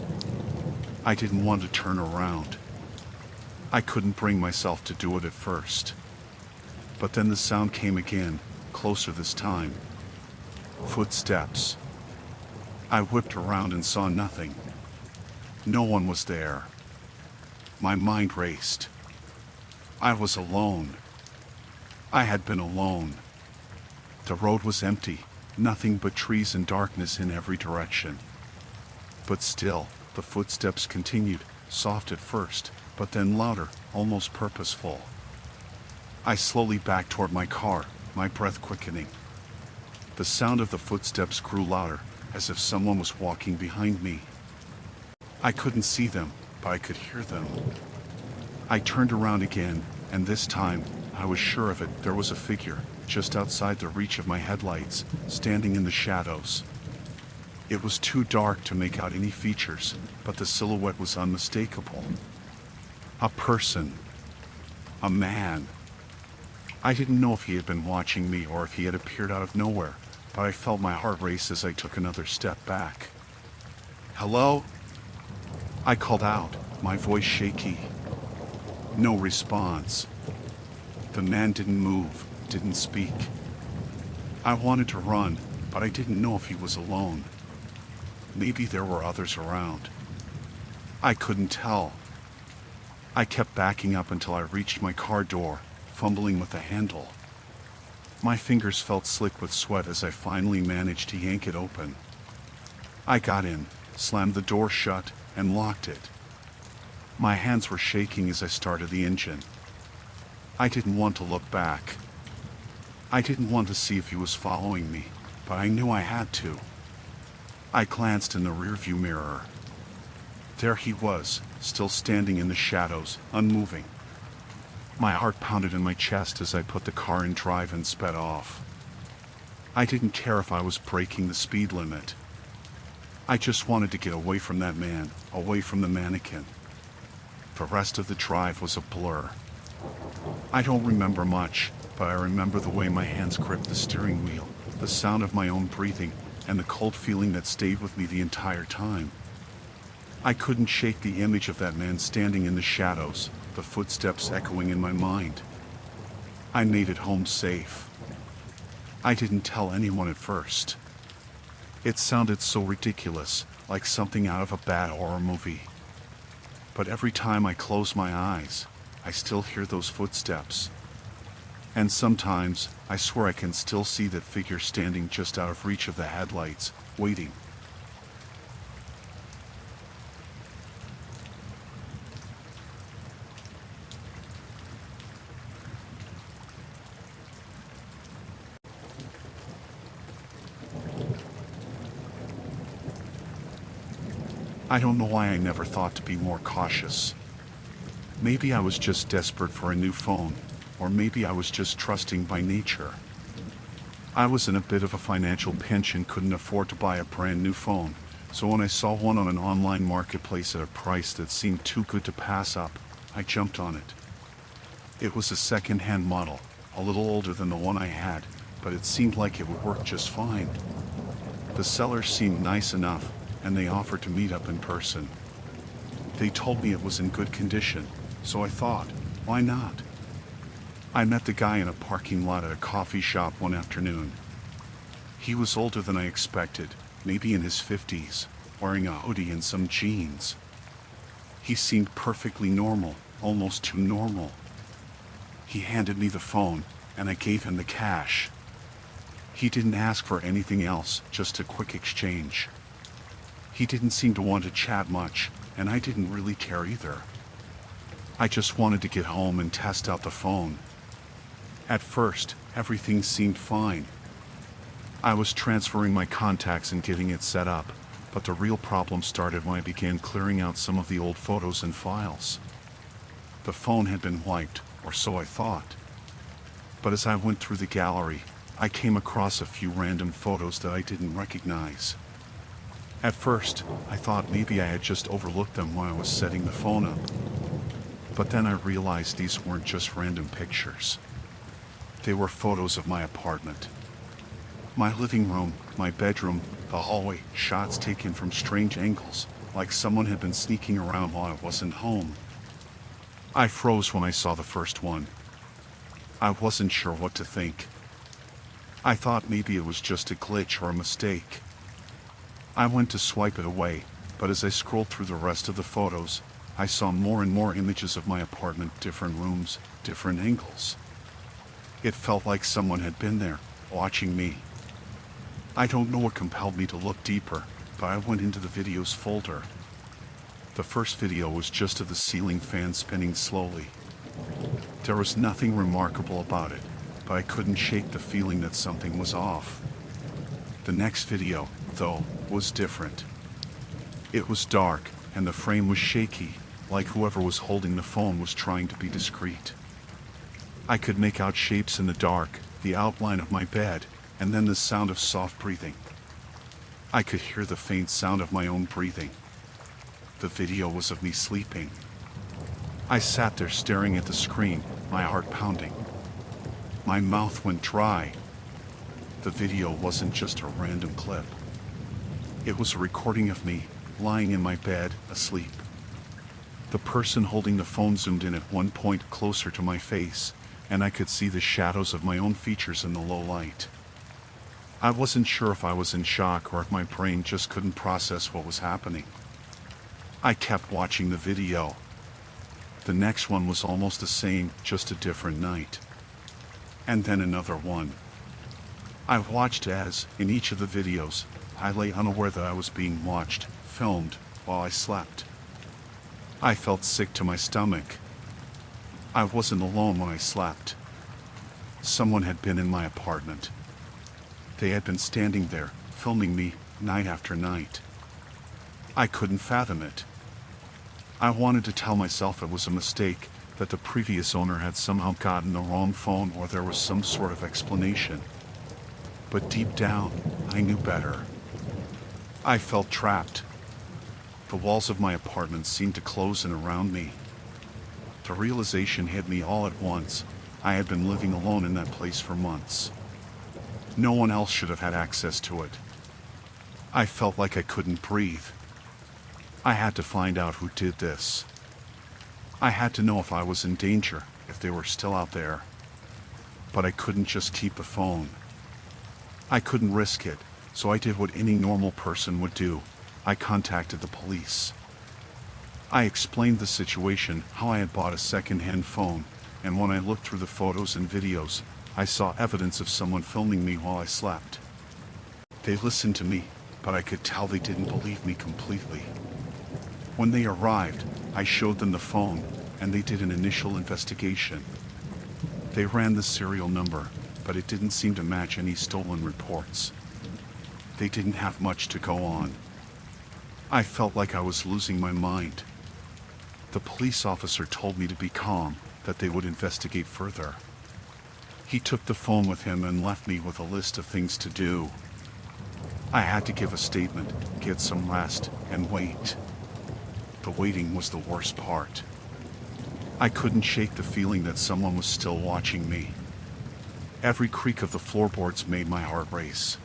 Speaker 1: I didn't want to turn around. I couldn't bring myself to do it at first. But then the sound came again, closer this time. Footsteps. I whipped around and saw nothing. No one was there. My mind raced. I was alone. I had been alone. The road was empty, nothing but trees and darkness in every direction. But still, the footsteps continued, soft at first, but then louder, almost purposeful. I slowly backed toward my car, my breath quickening. The sound of the footsteps grew louder, as if someone was walking behind me. I couldn't see them, but I could hear them. I turned around again, and this time, I was sure of it, there was a figure, just outside the reach of my headlights, standing in the shadows. It was too dark to make out any features, but the silhouette was unmistakable. A person. A man. I didn't know if he had been watching me or if he had appeared out of nowhere, but I felt my heart race as I took another step back. "Hello?" I called out, my voice shaky. No response. The man didn't move, didn't speak. I wanted to run, but I didn't know if he was alone. Maybe there were others around. I couldn't tell. I kept backing up until I reached my car door, fumbling with the handle. My fingers felt slick with sweat as I finally managed to yank it open. I got in, slammed the door shut, and locked it. My hands were shaking as I started the engine. I didn't want to look back. I didn't want to see if he was following me, but I knew I had to. I glanced in the rearview mirror. There he was, still standing in the shadows, unmoving. My heart pounded in my chest as I put the car in drive and sped off. I didn't care if I was breaking the speed limit. I just wanted to get away from that man, away from the mannequin. The rest of the drive was a blur. I don't remember much, but I remember the way my hands gripped the steering wheel, the sound of my own breathing, and the cold feeling that stayed with me the entire time. I couldn't shake the image of that man standing in the shadows, the footsteps echoing in my mind. I made it home safe. I didn't tell anyone at first. It sounded so ridiculous, like something out of a bad horror movie. But every time I close my eyes, I still hear those footsteps. And sometimes, I swear I can still see that figure standing just out of reach of the headlights, waiting. I don't know why I never thought to be more cautious. Maybe I was just desperate for a new phone, or maybe I was just trusting by nature. I was in a bit of a financial pinch and couldn't afford to buy a brand new phone, so when I saw one on an online marketplace at a price that seemed too good to pass up, I jumped on it. It was a second-hand model, a little older than the one I had, but it seemed like it would work just fine. The sellers seemed nice enough, and they offered to meet up in person. They told me it was in good condition, so I thought, why not? I met the guy in a parking lot at a coffee shop one afternoon. He was older than I expected, maybe in his 50s, wearing a hoodie and some jeans. He seemed perfectly normal, almost too normal. He handed me the phone, and I gave him the cash. He didn't ask for anything else, just a quick exchange. He didn't seem to want to chat much, and I didn't really care either. I just wanted to get home and test out the phone. At first, everything seemed fine. I was transferring my contacts and getting it set up, but the real problem started when I began clearing out some of the old photos and files. The phone had been wiped, or so I thought. But as I went through the gallery, I came across a few random photos that I didn't recognize. At first, I thought maybe I had just overlooked them when I was setting the phone up. But then I realized these weren't just random pictures. They were photos of my apartment. My living room, my bedroom, the hallway, shots taken from strange angles, like someone had been sneaking around while I wasn't home. I froze when I saw the first one. I wasn't sure what to think. I thought maybe it was just a glitch or a mistake. I went to swipe it away, but as I scrolled through the rest of the photos, I saw more and more images of my apartment, different rooms, different angles. It felt like someone had been there, watching me. I don't know what compelled me to look deeper, but I went into the videos folder. The first video was just of the ceiling fan spinning slowly. There was nothing remarkable about it, but I couldn't shake the feeling that something was off. The next video, though, was different. It was dark, and the frame was shaky, like whoever was holding the phone was trying to be discreet. I could make out shapes in the dark, the outline of my bed, and then the sound of soft breathing. I could hear the faint sound of my own breathing. The video was of me sleeping. I sat there staring at the screen, my heart pounding. My mouth went dry. The video wasn't just a random clip. It was a recording of me, lying in my bed, asleep. The person holding the phone zoomed in at one point closer to my face, and I could see the shadows of my own features in the low light. I wasn't sure if I was in shock or if my brain just couldn't process what was happening. I kept watching the video. The next one was almost the same, just a different night. And then another one. I watched as, in each of the videos, I lay unaware that I was being watched, filmed, while I slept. I felt sick to my stomach. I wasn't alone when I slept. Someone had been in my apartment. They had been standing there, filming me, night after night. I couldn't fathom it. I wanted to tell myself it was a mistake, that the previous owner had somehow gotten the wrong phone or there was some sort of explanation. But deep down, I knew better. I felt trapped. The walls of my apartment seemed to close in around me. The realization hit me all at once. I had been living alone in that place for months. No one else should have had access to it. I felt like I couldn't breathe. I had to find out who did this. I had to know if I was in danger, if they were still out there. But I couldn't just keep the phone. I couldn't risk it, so I did what any normal person would do. I contacted the police. I explained the situation, how I had bought a second-hand phone, and when I looked through the photos and videos, I saw evidence of someone filming me while I slept. They listened to me, but I could tell they didn't believe me completely. When they arrived, I showed them the phone, and they did an initial investigation. They ran the serial number, but it didn't seem to match any stolen reports. They didn't have much to go on. I felt like I was losing my mind. The police officer told me to be calm, that they would investigate further. He took the phone with him and left me with a list of things to do. I had to give a statement, get some rest, and wait. The waiting was the worst part. I couldn't shake the feeling that someone was still watching me. Every creak of the floorboards made my heart race.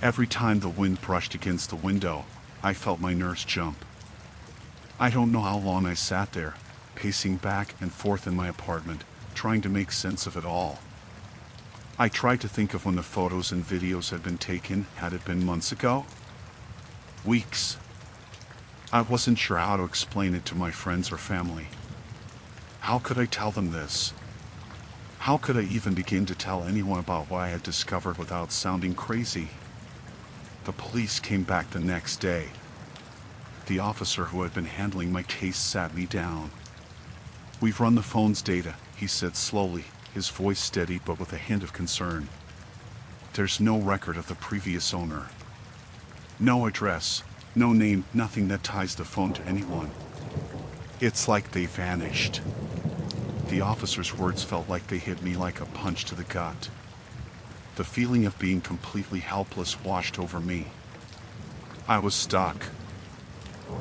Speaker 1: Every time the wind brushed against the window, I felt my nerves jump. I don't know how long I sat there, pacing back and forth in my apartment, trying to make sense of it all. I tried to think of when the photos and videos had been taken. Had it been months ago? Weeks? I wasn't sure how to explain it to my friends or family. How could I tell them this? How could I even begin to tell anyone about what I had discovered without sounding crazy? The police came back the next day. The officer who had been handling my case sat me down. "We've run the phone's data," he said slowly, his voice steady but with a hint of concern. "There's no record of the previous owner. No address, no name, nothing that ties the phone to anyone. It's like they vanished." The officer's words felt like they hit me like a punch to the gut. The feeling of being completely helpless washed over me. I was stuck.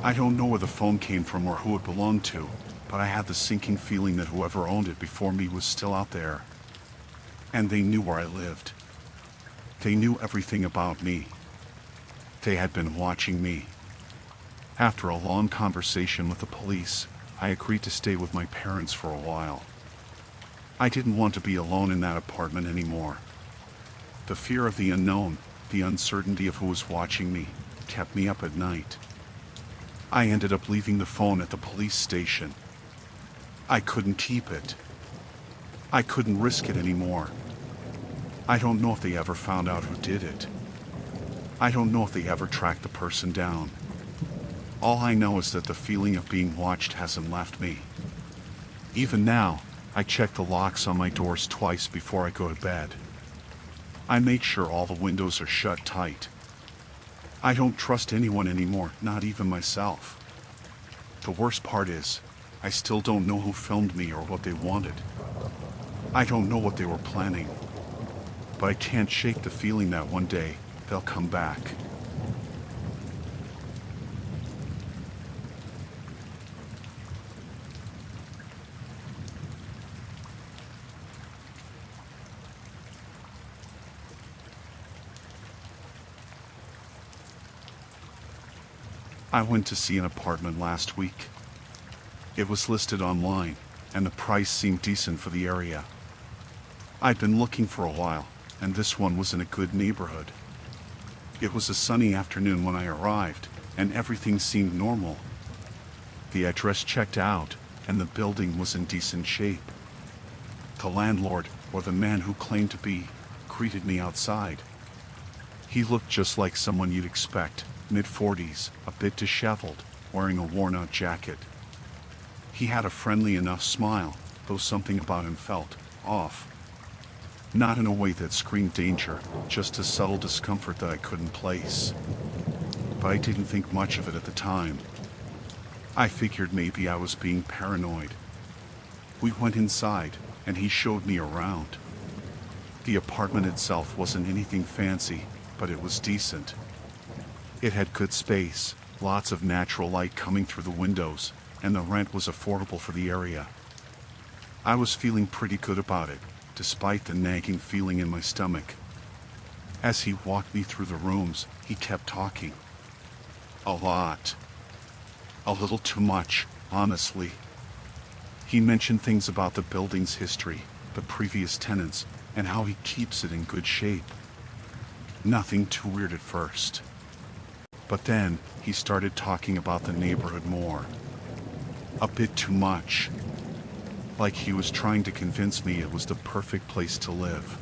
Speaker 1: I don't know where the phone came from or who it belonged to, but I had the sinking feeling that whoever owned it before me was still out there. And they knew where I lived. They knew everything about me. They had been watching me. After a long conversation with the police, I agreed to stay with my parents for a while. I didn't want to be alone in that apartment anymore. The fear of the unknown, the uncertainty of who was watching me, kept me up at night. I ended up leaving the phone at the police station. I couldn't keep it. I couldn't risk it anymore. I don't know if they ever found out who did it. I don't know if they ever tracked the person down. All I know is that the feeling of being watched hasn't left me. Even now, I check the locks on my doors twice before I go to bed. I make sure all the windows are shut tight. I don't trust anyone anymore, not even myself. The worst part is, I still don't know who filmed me or what they wanted. I don't know what they were planning. But I can't shake the feeling that one day, they'll come back. I went to see an apartment last week. It was listed online, and the price seemed decent for the area. I'd been looking for a while, and this one was in a good neighborhood. It was a sunny afternoon when I arrived, and everything seemed normal. The address checked out, and the building was in decent shape. The landlord, or the man who claimed to be, greeted me outside. He looked just like someone you'd expect, mid-40s, a bit disheveled, wearing a worn-out jacket. He had a friendly enough smile, though something about him felt off. Not in a way that screamed danger, just a subtle discomfort that I couldn't place. But I didn't think much of it at the time. I figured maybe I was being paranoid. We went inside, and he showed me around. The apartment itself wasn't anything fancy, but it was decent. It had good space, lots of natural light coming through the windows, and the rent was affordable for the area. I was feeling pretty good about it, despite the nagging feeling in my stomach. As he walked me through the rooms, he kept talking. A lot. A little too much, honestly. He mentioned things about the building's history, the previous tenants, and how he keeps it in good shape. Nothing too weird at first. But then, he started talking about the neighborhood more. A bit too much. Like he was trying to convince me it was the perfect place to live.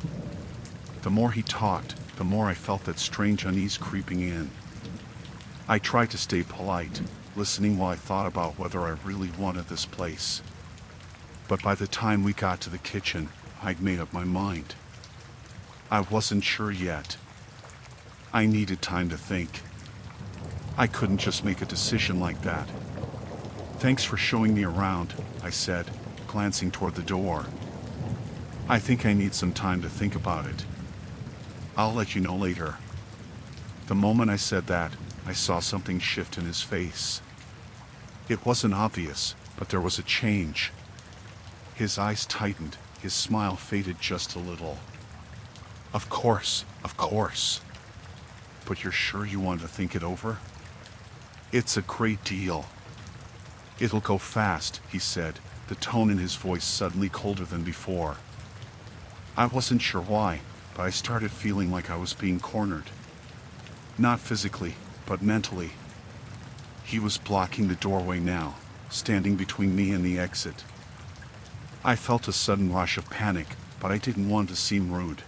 Speaker 1: The more he talked, the more I felt that strange unease creeping in. I tried to stay polite, listening while I thought about whether I really wanted this place. But by the time we got to the kitchen, I'd made up my mind. I wasn't sure yet. I needed time to think. I couldn't just make a decision like that. "Thanks for showing me around," I said, glancing toward the door. "I think I need some time to think about it. I'll let you know later." The moment I said that, I saw something shift in his face. It wasn't obvious, but there was a change. His eyes tightened, his smile faded just a little. Of course. But you're sure you want to think it over?" "It's a great deal." "It'll go fast," he said, the tone in his voice suddenly colder than before. I wasn't sure why, but I started feeling like I was being cornered. Not physically, but mentally. He was blocking the doorway now, standing between me and the exit. I felt a sudden rush of panic, but I didn't want to seem rude.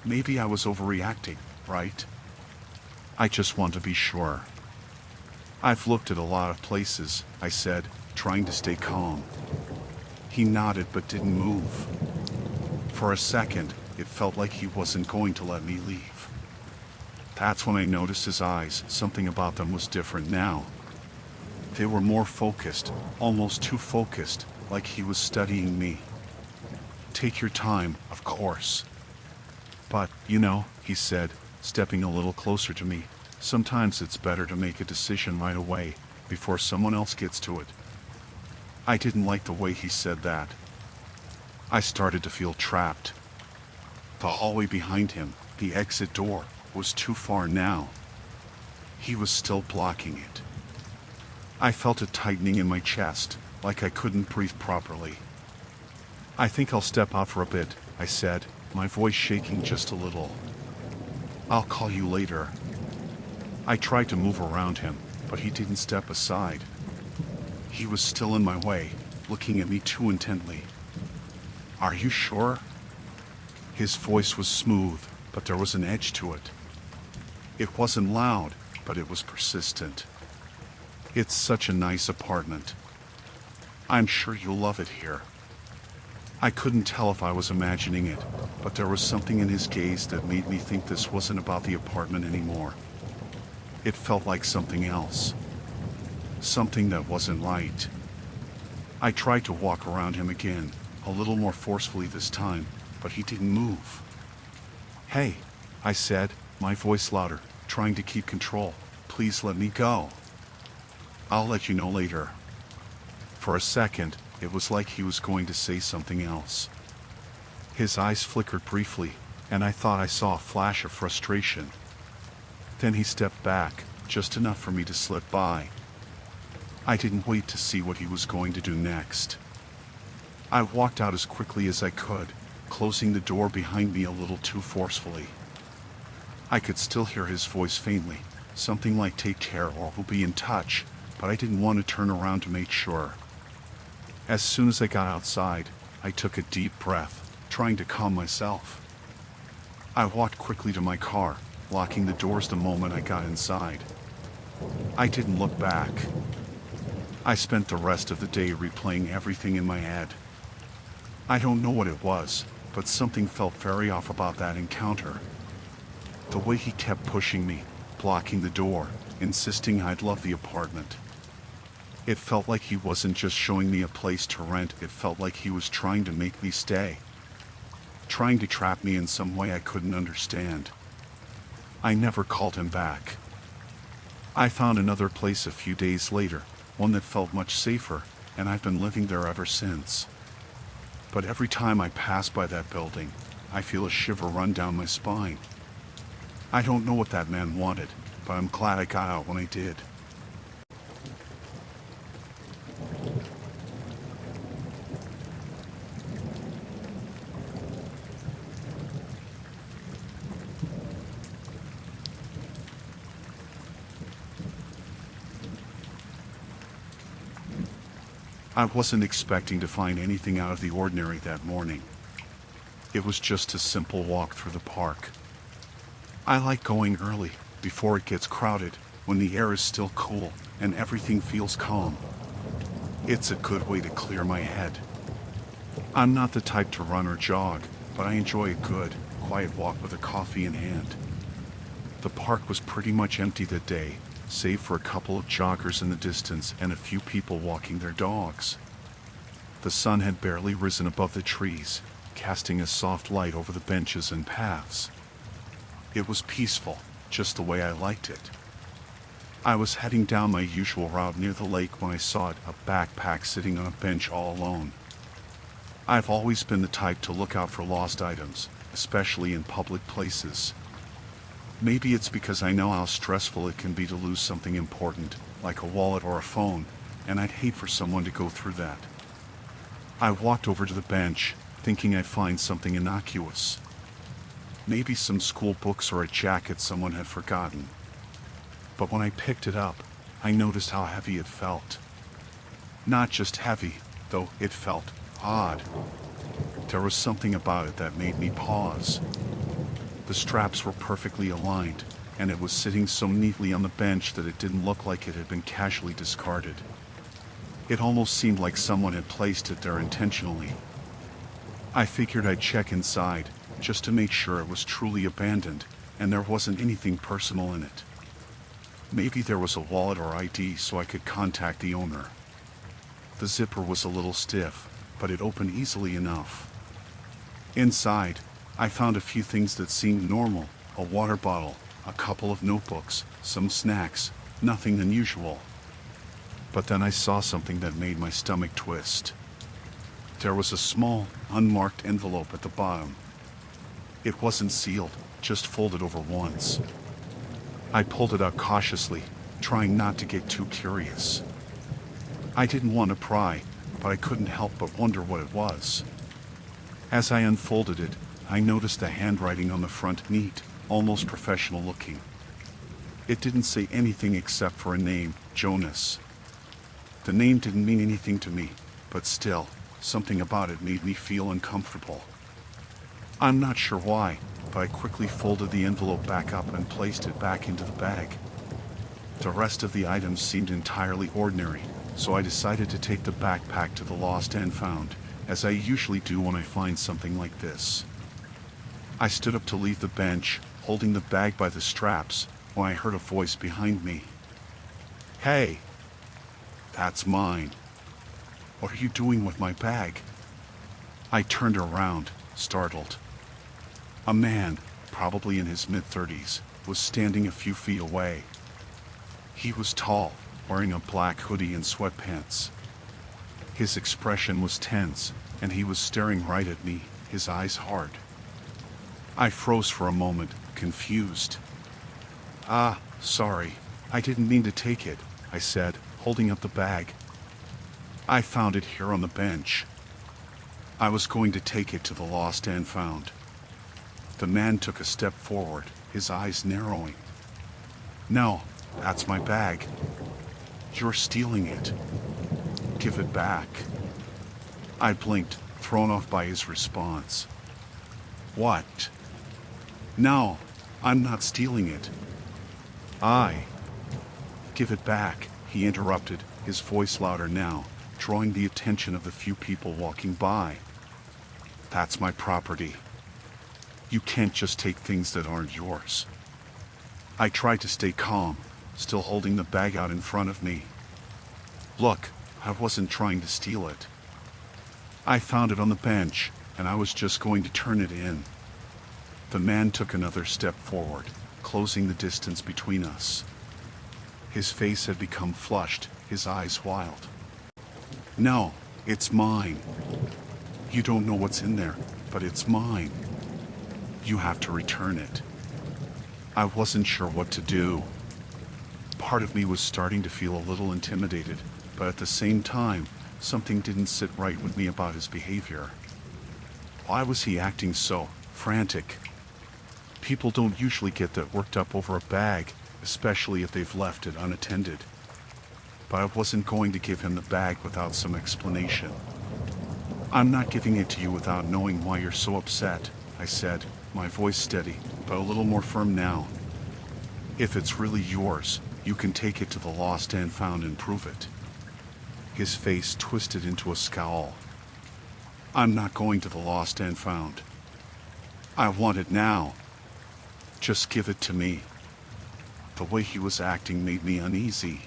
Speaker 1: Maybe I was overreacting, right? I just want to be sure. "I've looked at a lot of places," I said, trying to stay calm. He nodded but didn't move. For a second, it felt like he wasn't going to let me leave. That's when I noticed his eyes. Something about them was different now. They were more focused, almost too focused, like he was studying me. "Take your time, of course. But, he said, stepping a little closer to me, Sometimes it's better to make a decision right away, before someone else gets to it. I didn't like the way he said that. I started to feel trapped. The hallway behind him, the exit door, was too far now. He was still blocking it. I felt a tightening in my chest, like I couldn't breathe properly. "I think I'll step out for a bit," I said, my voice shaking just a little. "I'll call you later." I tried to move around him, but he didn't step aside. He was still in my way, looking at me too intently. "Are you sure?" His voice was smooth, but there was an edge to it. It wasn't loud, but it was persistent. "It's such a nice apartment. I'm sure you'll love it here." I couldn't tell if I was imagining it, but there was something in his gaze that made me think this wasn't about the apartment anymore. It felt like something else. Something that wasn't right. I tried to walk around him again, a little more forcefully this time, but he didn't move. "Hey," I said, my voice louder, trying to keep control. "Please let me go. I'll let you know later." For a second, it was like he was going to say something else. His eyes flickered briefly, and I thought I saw a flash of frustration. Then he stepped back, just enough for me to slip by. I didn't wait to see what he was going to do next. I walked out as quickly as I could, closing the door behind me a little too forcefully. I could still hear his voice faintly, something like "take care" or "we'll be in touch," but I didn't want to turn around to make sure. As soon as I got outside, I took a deep breath, trying to calm myself. I walked quickly to my car, locking the doors the moment I got inside. I didn't look back. I spent the rest of the day replaying everything in my head. I don't know what it was, but something felt very off about that encounter. The way he kept pushing me, blocking the door, insisting I'd love the apartment. It felt like he wasn't just showing me a place to rent, it felt like he was trying to make me stay. Trying to trap me in some way I couldn't understand. I never called him back. I found another place a few days later, one that felt much safer, and I've been living there ever since. But every time I pass by that building, I feel a shiver run down my spine. I don't know what that man wanted, but I'm glad I got out when I did. I wasn't expecting to find anything out of the ordinary that morning. It was just a simple walk through the park. I like going early, before it gets crowded, when the air is still cool and everything feels calm. It's a good way to clear my head. I'm not the type to run or jog, but I enjoy a good, quiet walk with a coffee in hand. The park was pretty much empty that day, save for a couple of joggers in the distance and a few people walking their dogs. The sun had barely risen above the trees, casting a soft light over the benches and paths. It was peaceful, just the way I liked it. I was heading down my usual route near the lake when I saw it, a backpack sitting on a bench all alone. I've always been the type to look out for lost items, especially in public places. Maybe it's because I know how stressful it can be to lose something important, like a wallet or a phone, and I'd hate for someone to go through that. I walked over to the bench, thinking I'd find something innocuous. Maybe some school books or a jacket someone had forgotten. But when I picked it up, I noticed how heavy it felt. Not just heavy, though, it felt odd. There was something about it that made me pause. The straps were perfectly aligned, and it was sitting so neatly on the bench that it didn't look like it had been casually discarded. It almost seemed like someone had placed it there intentionally. I figured I'd check inside, just to make sure it was truly abandoned, and there wasn't anything personal in it. Maybe there was a wallet or ID so I could contact the owner. The zipper was a little stiff, but it opened easily enough. Inside, I found a few things that seemed normal: a water bottle, a couple of notebooks, some snacks, nothing unusual. But then I saw something that made my stomach twist. There was a small, unmarked envelope at the bottom. It wasn't sealed, just folded over once. I pulled it out cautiously, trying not to get too curious. I didn't want to pry, but I couldn't help but wonder what it was. As I unfolded it, I noticed the handwriting on the front neat, almost professional looking. It didn't say anything except for a name, Jonas. The name didn't mean anything to me, but still, something about it made me feel uncomfortable. I'm not sure why, but I quickly folded the envelope back up and placed it back into the bag. The rest of the items seemed entirely ordinary, so I decided to take the backpack to the lost and found, as I usually do when I find something like this. I stood up to leave the bench, holding the bag by the straps, when I heard a voice behind me. "Hey! That's mine. What are you doing with my bag?" I turned around, startled. A man, probably in his mid-30s, was standing a few feet away. He was tall, wearing a black hoodie and sweatpants. His expression was tense, and he was staring right at me, his eyes hard. I froze for a moment, confused. "Ah, sorry, I didn't mean to take it," I said, holding up the bag. "I found it here on the bench." I was going to take it to the lost and found. The man took a step forward, his eyes narrowing. "No, that's my bag. You're stealing it. Give it back." I blinked, thrown off by his response. "What?" "No, I'm not stealing it." "Give it back," he interrupted, his voice louder now, drawing the attention of the few people walking by. "That's my property. You can't just take things that aren't yours." I tried to stay calm, still holding the bag out in front of me. "Look, I wasn't trying to steal it. I found it on the bench, and I was just going to turn it in." The man took another step forward, closing the distance between us. His face had become flushed, his eyes wild. "No, it's mine. You don't know what's in there, but it's mine. You have to return it." I wasn't sure what to do. Part of me was starting to feel a little intimidated, but at the same time, something didn't sit right with me about his behavior. Why was he acting so frantic? People don't usually get that worked up over a bag, especially if they've left it unattended. But I wasn't going to give him the bag without some explanation. "I'm not giving it to you without knowing why you're so upset," I said, my voice steady, but a little more firm now. "If it's really yours, you can take it to the lost and found and prove it." His face twisted into a scowl. "I'm not going to the lost and found. I want it now. Just give it to me." The way he was acting made me uneasy.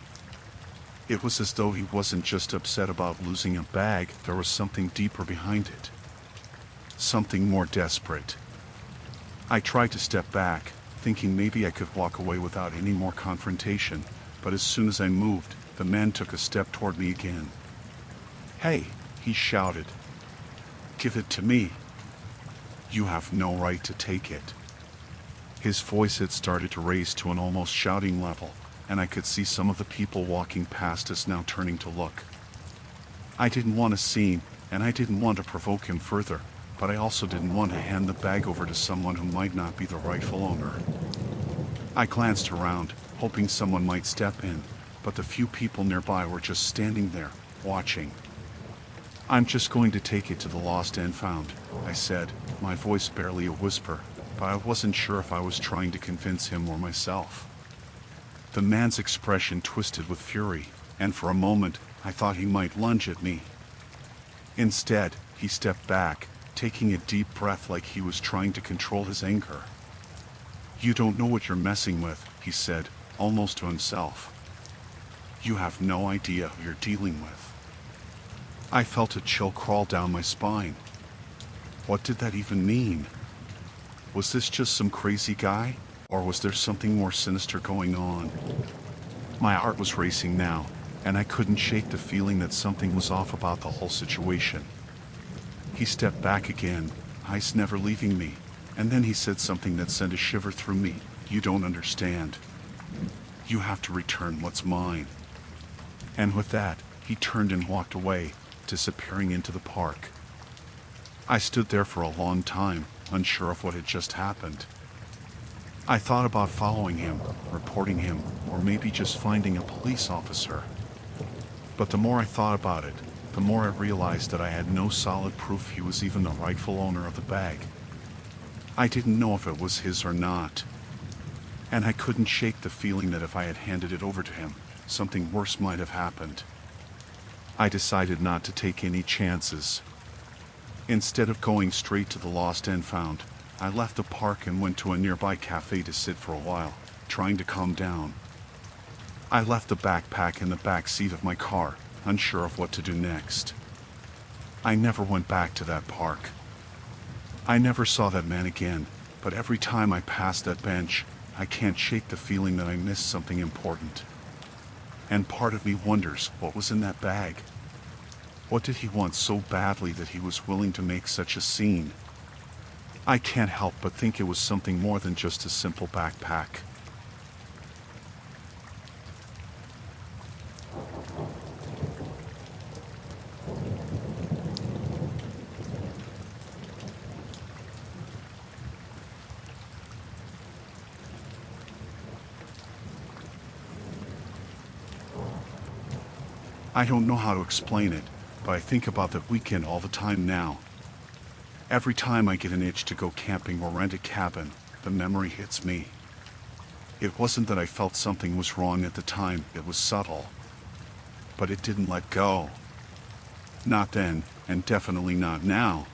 Speaker 1: It was as though he wasn't just upset about losing a bag, there was something deeper behind it. Something more desperate. I tried to step back, thinking maybe I could walk away without any more confrontation, but as soon as I moved, the man took a step toward me again. "Hey," he shouted. "Give it to me. You have no right to take it." His voice had started to raise to an almost shouting level, and I could see some of the people walking past us now turning to look. I didn't want a scene, and I didn't want to provoke him further, but I also didn't want to hand the bag over to someone who might not be the rightful owner. I glanced around, hoping someone might step in, but the few people nearby were just standing there, watching. "I'm just going to take it to the lost and found," I said, my voice barely a whisper, but I wasn't sure if I was trying to convince him or myself. The man's expression twisted with fury, and for a moment, I thought he might lunge at me. Instead, he stepped back, taking a deep breath like he was trying to control his anger. "You don't know what you're messing with," he said, almost to himself. "You have no idea who you're dealing with." I felt a chill crawl down my spine. What did that even mean? Was this just some crazy guy, Or was there something more sinister going on? My heart was racing now, and I couldn't shake the feeling that something was off about the whole situation. He stepped back again, eyes never leaving me, and then he said something that sent a shiver through me. "You don't understand. You have to return what's mine." And with that, he turned and walked away, disappearing into the park. I stood there for a long time, unsure of what had just happened. I thought about following him, reporting him, or maybe just finding a police officer. But the more I thought about it, the more I realized that I had no solid proof he was even the rightful owner of the bag. I didn't know if it was his or not. And I couldn't shake the feeling that if I had handed it over to him, something worse might have happened. I decided not to take any chances. Instead of going straight to the lost and found, I left the park and went to a nearby cafe to sit for a while, trying to calm down. I left the backpack in the back seat of my car, unsure of what to do next. I never went back to that park. I never saw that man again, but every time I pass that bench, I can't shake the feeling that I missed something important. And part of me wonders what was in that bag. What did he want so badly that he was willing to make such a scene? I can't help but think it was something more than just a simple backpack. I don't know how to explain it, but I think about that weekend all the time now. Every time I get an itch to go camping or rent a cabin, the memory hits me. It wasn't that I felt something was wrong at the time, it was subtle. But it didn't let go. Not then, and definitely not now.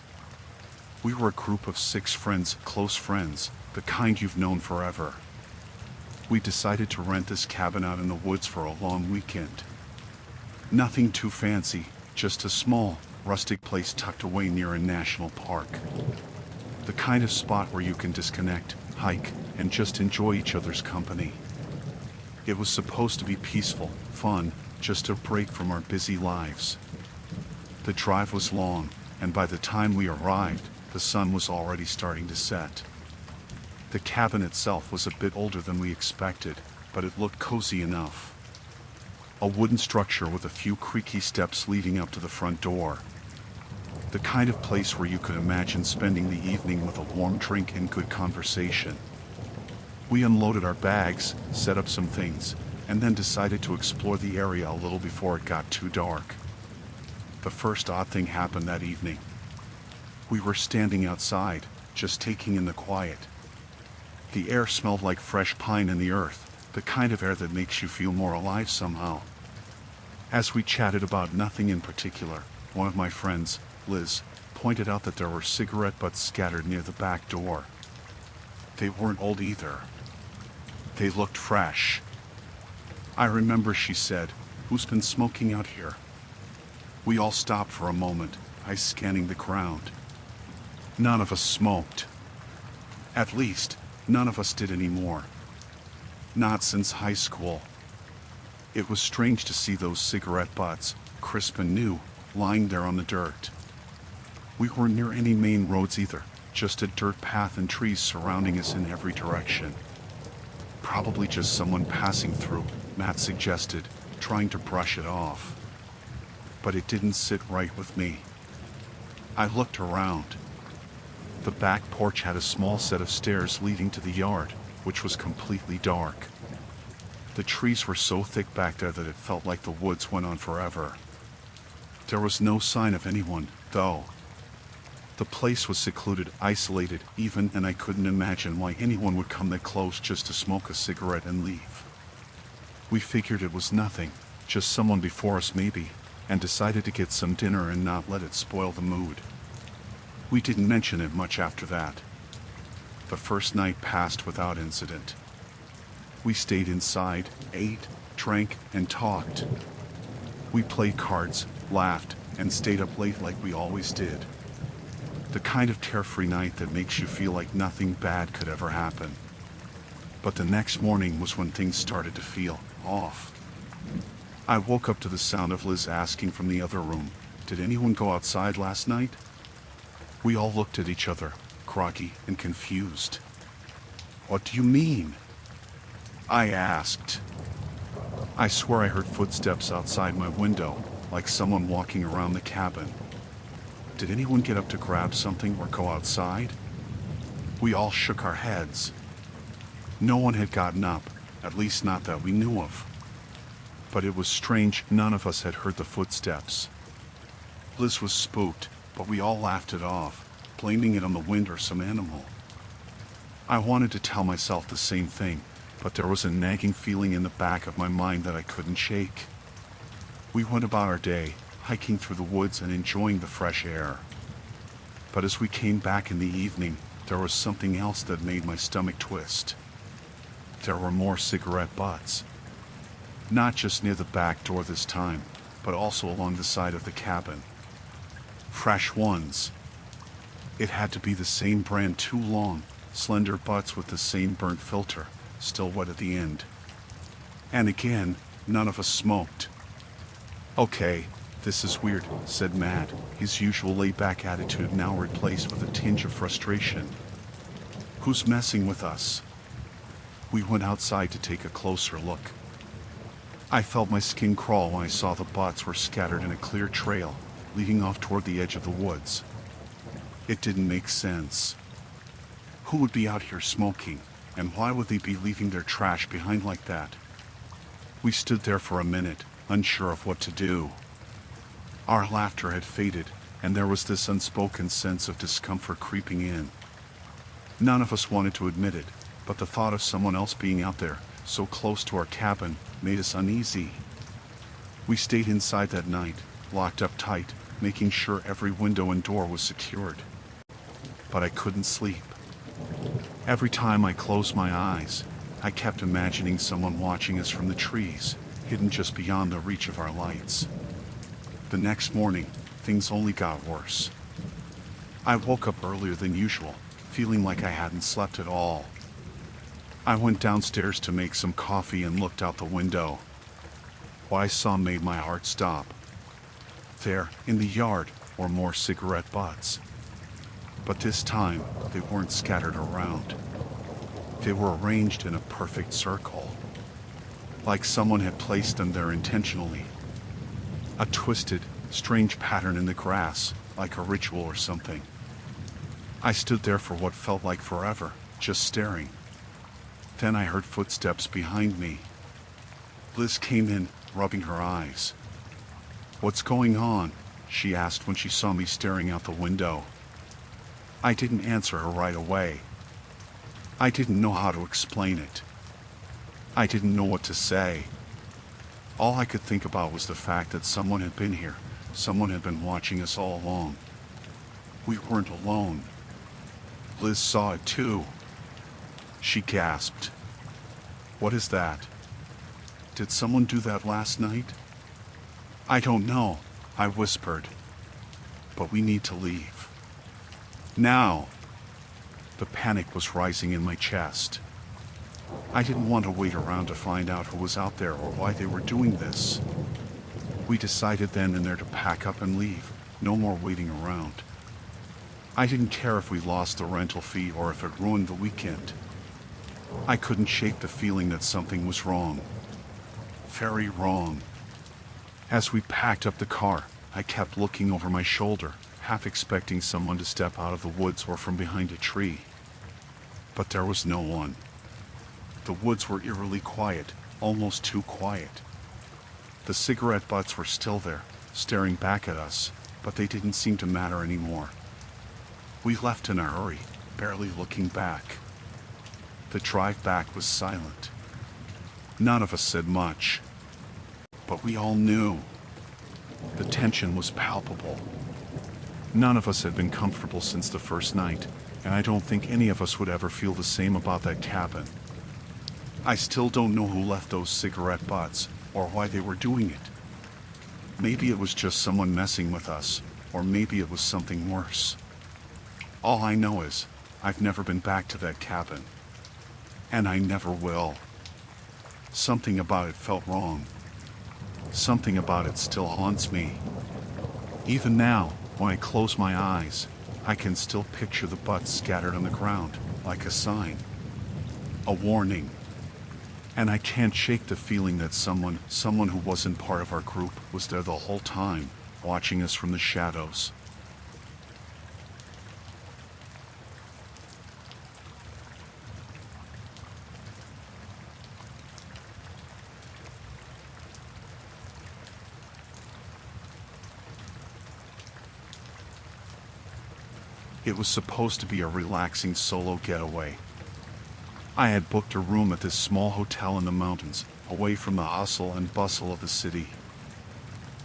Speaker 1: We were a group of 6 friends, close friends, the kind you've known forever. We decided to rent this cabin out in the woods for a long weekend. Nothing too fancy, just a small, rustic place tucked away near a national park. The kind of spot where you can disconnect, hike, and just enjoy each other's company. It was supposed to be peaceful, fun, just a break from our busy lives. The drive was long, and by the time we arrived, the sun was already starting to set. The cabin itself was a bit older than we expected, but it looked cozy enough. A wooden structure with a few creaky steps leading up to the front door. The kind of place where you could imagine spending the evening with a warm drink and good conversation. We unloaded our bags, set up some things, and then decided to explore the area a little before it got too dark. The first odd thing happened that evening. We were standing outside, just taking in the quiet. The air smelled like fresh pine in the earth, the kind of air that makes you feel more alive somehow. As we chatted about nothing in particular, one of my friends, Liz, pointed out that there were cigarette butts scattered near the back door. They weren't old either. They looked fresh. "I remember," she said. "Who's been smoking out here?" We all stopped for a moment, eyes scanning the ground. None of us smoked. At least, none of us did anymore. Not since high school. It was strange to see those cigarette butts, crisp and new, lying there on the dirt. We weren't near any main roads either, just a dirt path and trees surrounding us in every direction. Probably just someone passing through, Matt suggested, trying to brush it off. But it didn't sit right with me. I looked around. The back porch had a small set of stairs leading to the yard, which was completely dark. The trees were so thick back there that it felt like the woods went on forever. There was no sign of anyone, though. The place was secluded, isolated, even, and I couldn't imagine why anyone would come that close just to smoke a cigarette and leave. We figured it was nothing, just someone before us maybe, and decided to get some dinner and not let it spoil the mood. We didn't mention it much after that. The first night passed without incident. We stayed inside, ate, drank, and talked. We played cards, laughed, and stayed up late like we always did. The kind of carefree night that makes you feel like nothing bad could ever happen. But the next morning was when things started to feel off. I woke up to the sound of Liz asking from the other room, "Did anyone go outside last night?" We all looked at each other, groggy and confused. "What do you mean?" I asked. I swear I heard footsteps outside my window, like someone walking around the cabin. Did anyone get up to grab something or go outside? We all shook our heads. No one had gotten up, at least not that we knew of. But it was strange, none of us had heard the footsteps. Liz was spooked, but we all laughed it off, blaming it on the wind or some animal. I wanted to tell myself the same thing, but there was a nagging feeling in the back of my mind that I couldn't shake. We went about our day, hiking through the woods and enjoying the fresh air. But as we came back in the evening, there was something else that made my stomach twist. There were more cigarette butts. Not just near the back door this time, but also along the side of the cabin. Fresh ones. It had to be the same brand, two long, slender butts with the same burnt filter, still wet at the end. And again, none of us smoked. "Okay, this is weird," said Matt, his usual laid-back attitude now replaced with a tinge of frustration. "Who's messing with us?" We went outside to take a closer look. I felt my skin crawl when I saw the butts were scattered in a clear trail, leading off toward the edge of the woods. It didn't make sense. Who would be out here smoking, and why would they be leaving their trash behind like that? We stood there for a minute, unsure of what to do. Our laughter had faded, and there was this unspoken sense of discomfort creeping in. None of us wanted to admit it, but the thought of someone else being out there, so close to our cabin, made us uneasy. We stayed inside that night, locked up tight, making sure every window and door was secured. But I couldn't sleep. Every time I closed my eyes, I kept imagining someone watching us from the trees, hidden just beyond the reach of our lights. The next morning, things only got worse. I woke up earlier than usual, feeling like I hadn't slept at all. I went downstairs to make some coffee and looked out the window. What I saw made my heart stop. There, in the yard, were more cigarette butts. But this time, they weren't scattered around. They were arranged in a perfect circle. Like someone had placed them there intentionally. A twisted, strange pattern in the grass, like a ritual or something. I stood there for what felt like forever, just staring. Then I heard footsteps behind me. Liz came in, rubbing her eyes. "What's going on?" she asked when she saw me staring out the window. I didn't answer her right away. I didn't know how to explain it. I didn't know what to say. All I could think about was the fact that someone had been here, someone had been watching us all along. We weren't alone. Liz saw it too. She gasped. "What is that? Did someone do that last night?" "I don't know," I whispered. "But we need to leave. Now." The panic was rising in my chest. I didn't want to wait around to find out who was out there or why they were doing this. We decided then and there to pack up and leave, no more waiting around. I didn't care if we lost the rental fee or if it ruined the weekend. I couldn't shake the feeling that something was wrong. Very wrong. As we packed up the car, I kept looking over my shoulder, half expecting someone to step out of the woods or from behind a tree. But there was no one. The woods were eerily quiet, almost too quiet. The cigarette butts were still there, staring back at us, but they didn't seem to matter anymore. We left in a hurry, barely looking back. The drive back was silent. None of us said much. But we all knew. The tension was palpable. None of us had been comfortable since the first night, and I don't think any of us would ever feel the same about that cabin. I still don't know who left those cigarette butts, or why they were doing it. Maybe it was just someone messing with us, or maybe it was something worse. All I know is, I've never been back to that cabin. And I never will. Something about it felt wrong. Something about it still haunts me. Even now, when I close my eyes, I can still picture the butts scattered on the ground, like a sign. A warning. And I can't shake the feeling that someone who wasn't part of our group was there the whole time, watching us from the shadows. It was supposed to be a relaxing solo getaway. I had booked a room at this small hotel in the mountains, away from the hustle and bustle of the city.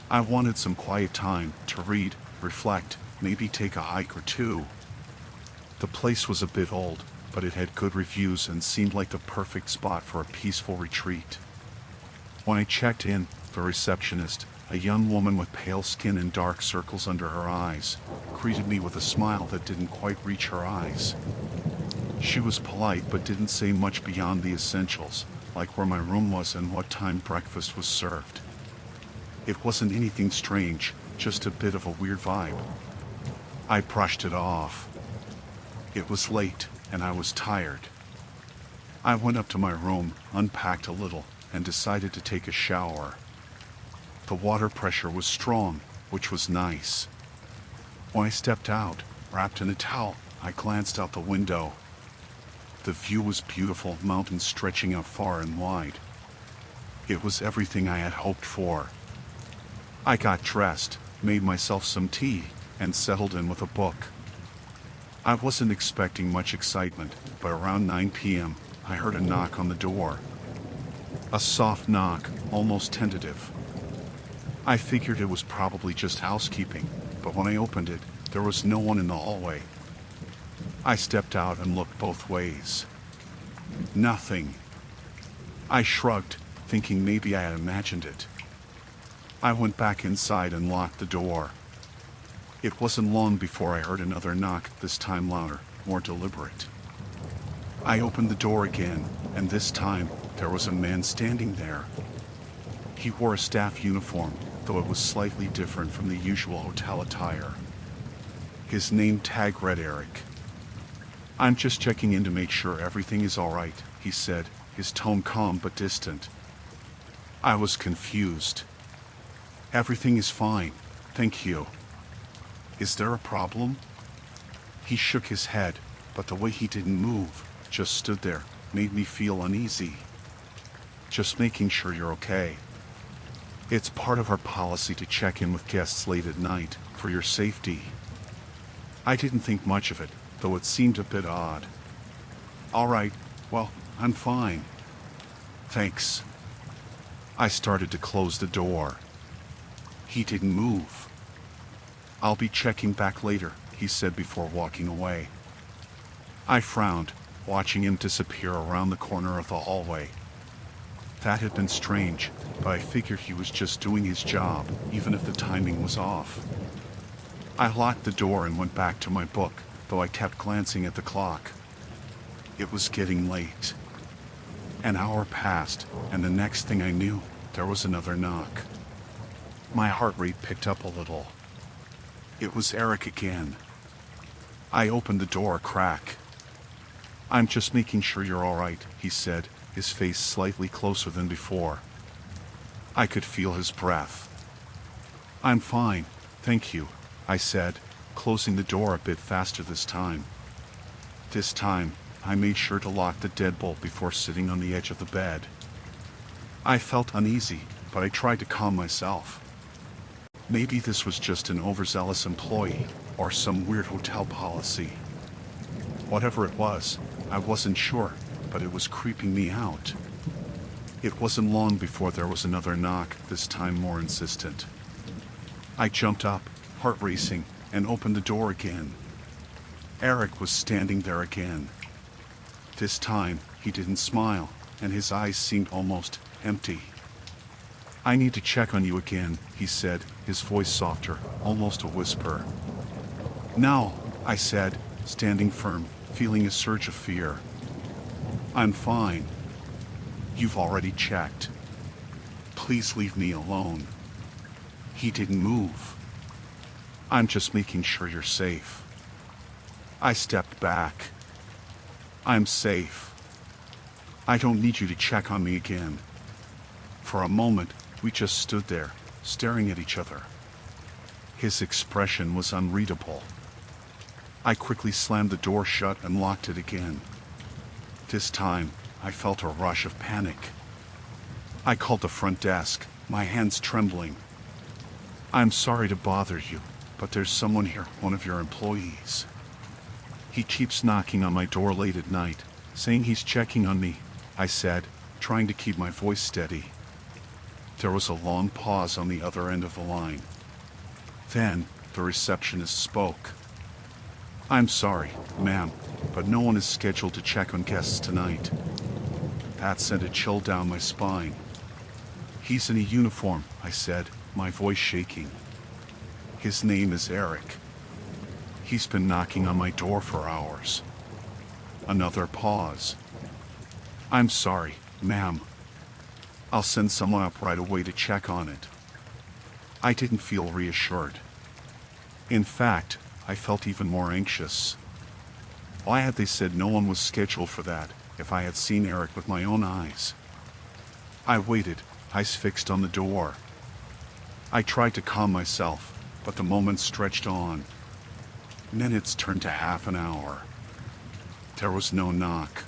Speaker 1: I wanted some quiet time to read, reflect, maybe take a hike or two. The place was a bit old, but it had good reviews and seemed like the perfect spot for a peaceful retreat. When I checked in, the receptionist, a young woman with pale skin and dark circles under her eyes, greeted me with a smile that didn't quite reach her eyes. She was polite but didn't say much beyond the essentials, like where my room was and what time breakfast was served. It wasn't anything strange, just a bit of a weird vibe. I brushed it off. It was late, and I was tired. I went up to my room, unpacked a little, and decided to take a shower. The water pressure was strong, which was nice. When I stepped out, wrapped in a towel, I glanced out the window. The view was beautiful, mountains stretching out far and wide. It was everything I had hoped for. I got dressed, made myself some tea, and settled in with a book. I wasn't expecting much excitement, but around 9 p.m., I heard a knock on the door. A soft knock, almost tentative. I figured it was probably just housekeeping, but when I opened it, there was no one in the hallway. I stepped out and looked both ways. Nothing. I shrugged, thinking maybe I had imagined it. I went back inside and locked the door. It wasn't long before I heard another knock, this time louder, more deliberate. I opened the door again, and this time, there was a man standing there. He wore a staff uniform, though it was slightly different from the usual hotel attire. His name tag read Eric. "I'm just checking in to make sure everything is all right," he said, his tone calm but distant. I was confused. "Everything is fine, thank you. Is there a problem?" He shook his head, but the way he didn't move, just stood there, made me feel uneasy. "Just making sure you're okay. It's part of our policy to check in with guests late at night, for your safety." I didn't think much of it, though it seemed a bit odd. "All right, well, I'm fine. Thanks." I started to close the door. He didn't move. "I'll be checking back later," he said before walking away. I frowned, watching him disappear around the corner of the hallway. That had been strange, but I figured he was just doing his job, even if the timing was off. I locked the door and went back to my book, though I kept glancing at the clock. It was getting late. An hour passed, and the next thing I knew, there was another knock. My heart rate picked up a little. It was Eric again. I opened the door a crack. "I'm just making sure you're all right," he said, his face slightly closer than before. I could feel his breath. "I'm fine, thank you," I said, closing the door a bit faster this time. This time, I made sure to lock the deadbolt before sitting on the edge of the bed. I felt uneasy, but I tried to calm myself. Maybe this was just an overzealous employee, or some weird hotel policy. Whatever it was, I wasn't sure, but it was creeping me out. It wasn't long before there was another knock, this time more insistent. I jumped up, heart racing, and opened the door again. Eric was standing there again. This time, he didn't smile, and his eyes seemed almost empty. "I need to check on you again," he said, his voice softer, almost a whisper. "No," I said, standing firm, feeling a surge of fear. I'm fine. You've already checked. Please leave me alone. He didn't move. I'm just making sure you're safe. I stepped back. I'm safe. I don't need you to check on me again. For a moment, we just stood there, staring at each other. His expression was unreadable. I quickly slammed the door shut and locked it again. This time, I felt a rush of panic. I called the front desk, my hands trembling. I'm sorry to bother you, but there's someone here, one of your employees. He keeps knocking on my door late at night, saying he's checking on me, I said, trying to keep my voice steady. There was a long pause on the other end of the line. Then, the receptionist spoke. I'm sorry, ma'am, but no one is scheduled to check on guests tonight. That sent a chill down my spine. He's in a uniform, I said, my voice shaking. His name is Eric. He's been knocking on my door for hours. Another pause. I'm sorry, ma'am. I'll send someone up right away to check on it. I didn't feel reassured. In fact, I felt even more anxious. Why had they said no one was scheduled for that if I had seen Eric with my own eyes? I waited, eyes fixed on the door. I tried to calm myself, but the moments stretched on. Minutes turned to half an hour. There was no knock.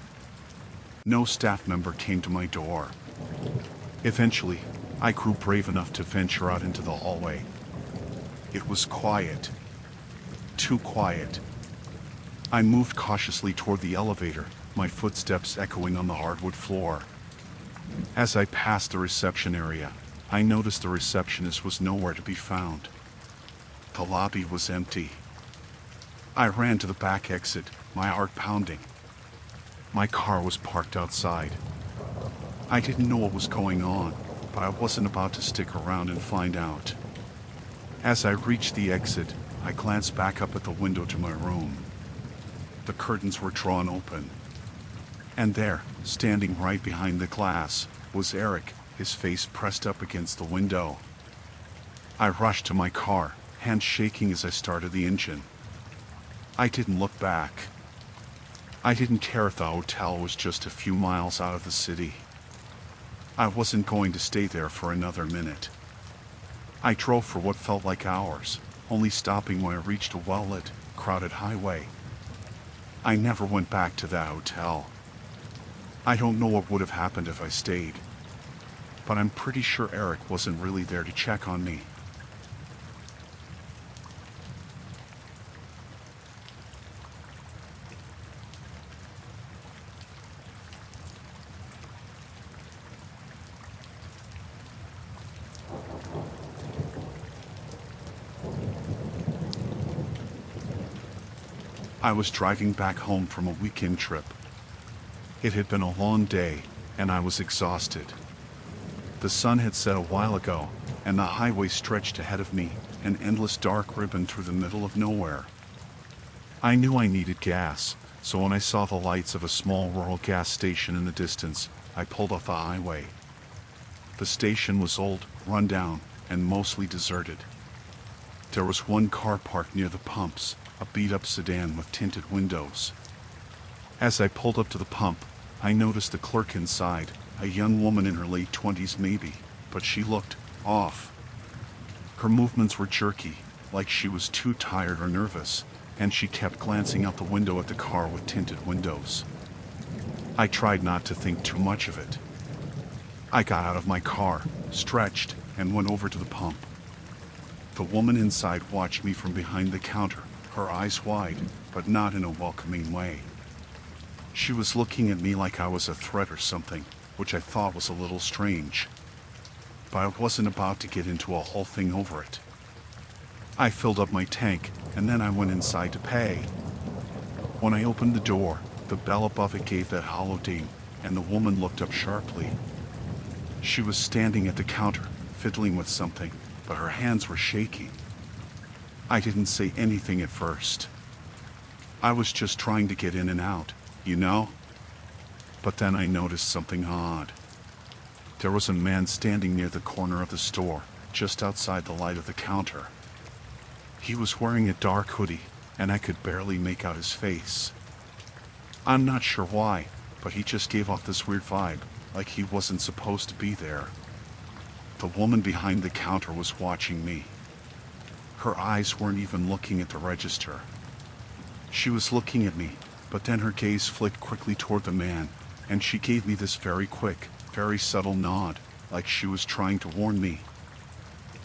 Speaker 1: No staff member came to my door. Eventually, I grew brave enough to venture out into the hallway. It was quiet. Too quiet. I moved cautiously toward the elevator, my footsteps echoing on the hardwood floor. As I passed the reception area, I noticed the receptionist was nowhere to be found. The lobby was empty. I ran to the back exit, my heart pounding. My car was parked outside. I didn't know what was going on, but I wasn't about to stick around and find out. As I reached the exit, I glanced back up at the window to my room. The curtains were drawn open. And there, standing right behind the glass, was Eric, his face pressed up against the window. I rushed to my car, hands shaking as I started the engine. I didn't look back. I didn't care if the hotel was just a few miles out of the city. I wasn't going to stay there for another minute. I drove for what felt like hours, only stopping when I reached a well-lit, crowded highway. I never went back to that hotel. I don't know what would have happened if I stayed, but I'm pretty sure Eric wasn't really there to check on me. I was driving back home from a weekend trip. It had been a long day, and I was exhausted. The sun had set a while ago, and the highway stretched ahead of me, an endless dark ribbon through the middle of nowhere. I knew I needed gas, so when I saw the lights of a small rural gas station in the distance, I pulled off the highway. The station was old, run down, and mostly deserted. There was one car parked near the pumps, a beat-up sedan with tinted windows. As I pulled up to the pump, I noticed the clerk inside, a young woman in her late 20s maybe, but she looked off. Her movements were jerky, like she was too tired or nervous, and she kept glancing out the window at the car with tinted windows. I tried not to think too much of it. I got out of my car, stretched, and went over to the pump. The woman inside watched me from behind the counter, her eyes wide, but not in a welcoming way. She was looking at me like I was a threat or something, which I thought was a little strange. But I wasn't about to get into a whole thing over it. I filled up my tank, and then I went inside to pay. When I opened the door, the bell above it gave that hollow ding, and the woman looked up sharply. She was standing at the counter, fiddling with something, but her hands were shaking. I didn't say anything at first. I was just trying to get in and out, you know? But then I noticed something odd. There was a man standing near the corner of the store, just outside the light of the counter. He was wearing a dark hoodie, and I could barely make out his face. I'm not sure why, but he just gave off this weird vibe, like he wasn't supposed to be there. The woman behind the counter was watching me. Her eyes weren't even looking at the register. She was looking at me, but then her gaze flicked quickly toward the man, and she gave me this very quick, very subtle nod, like she was trying to warn me.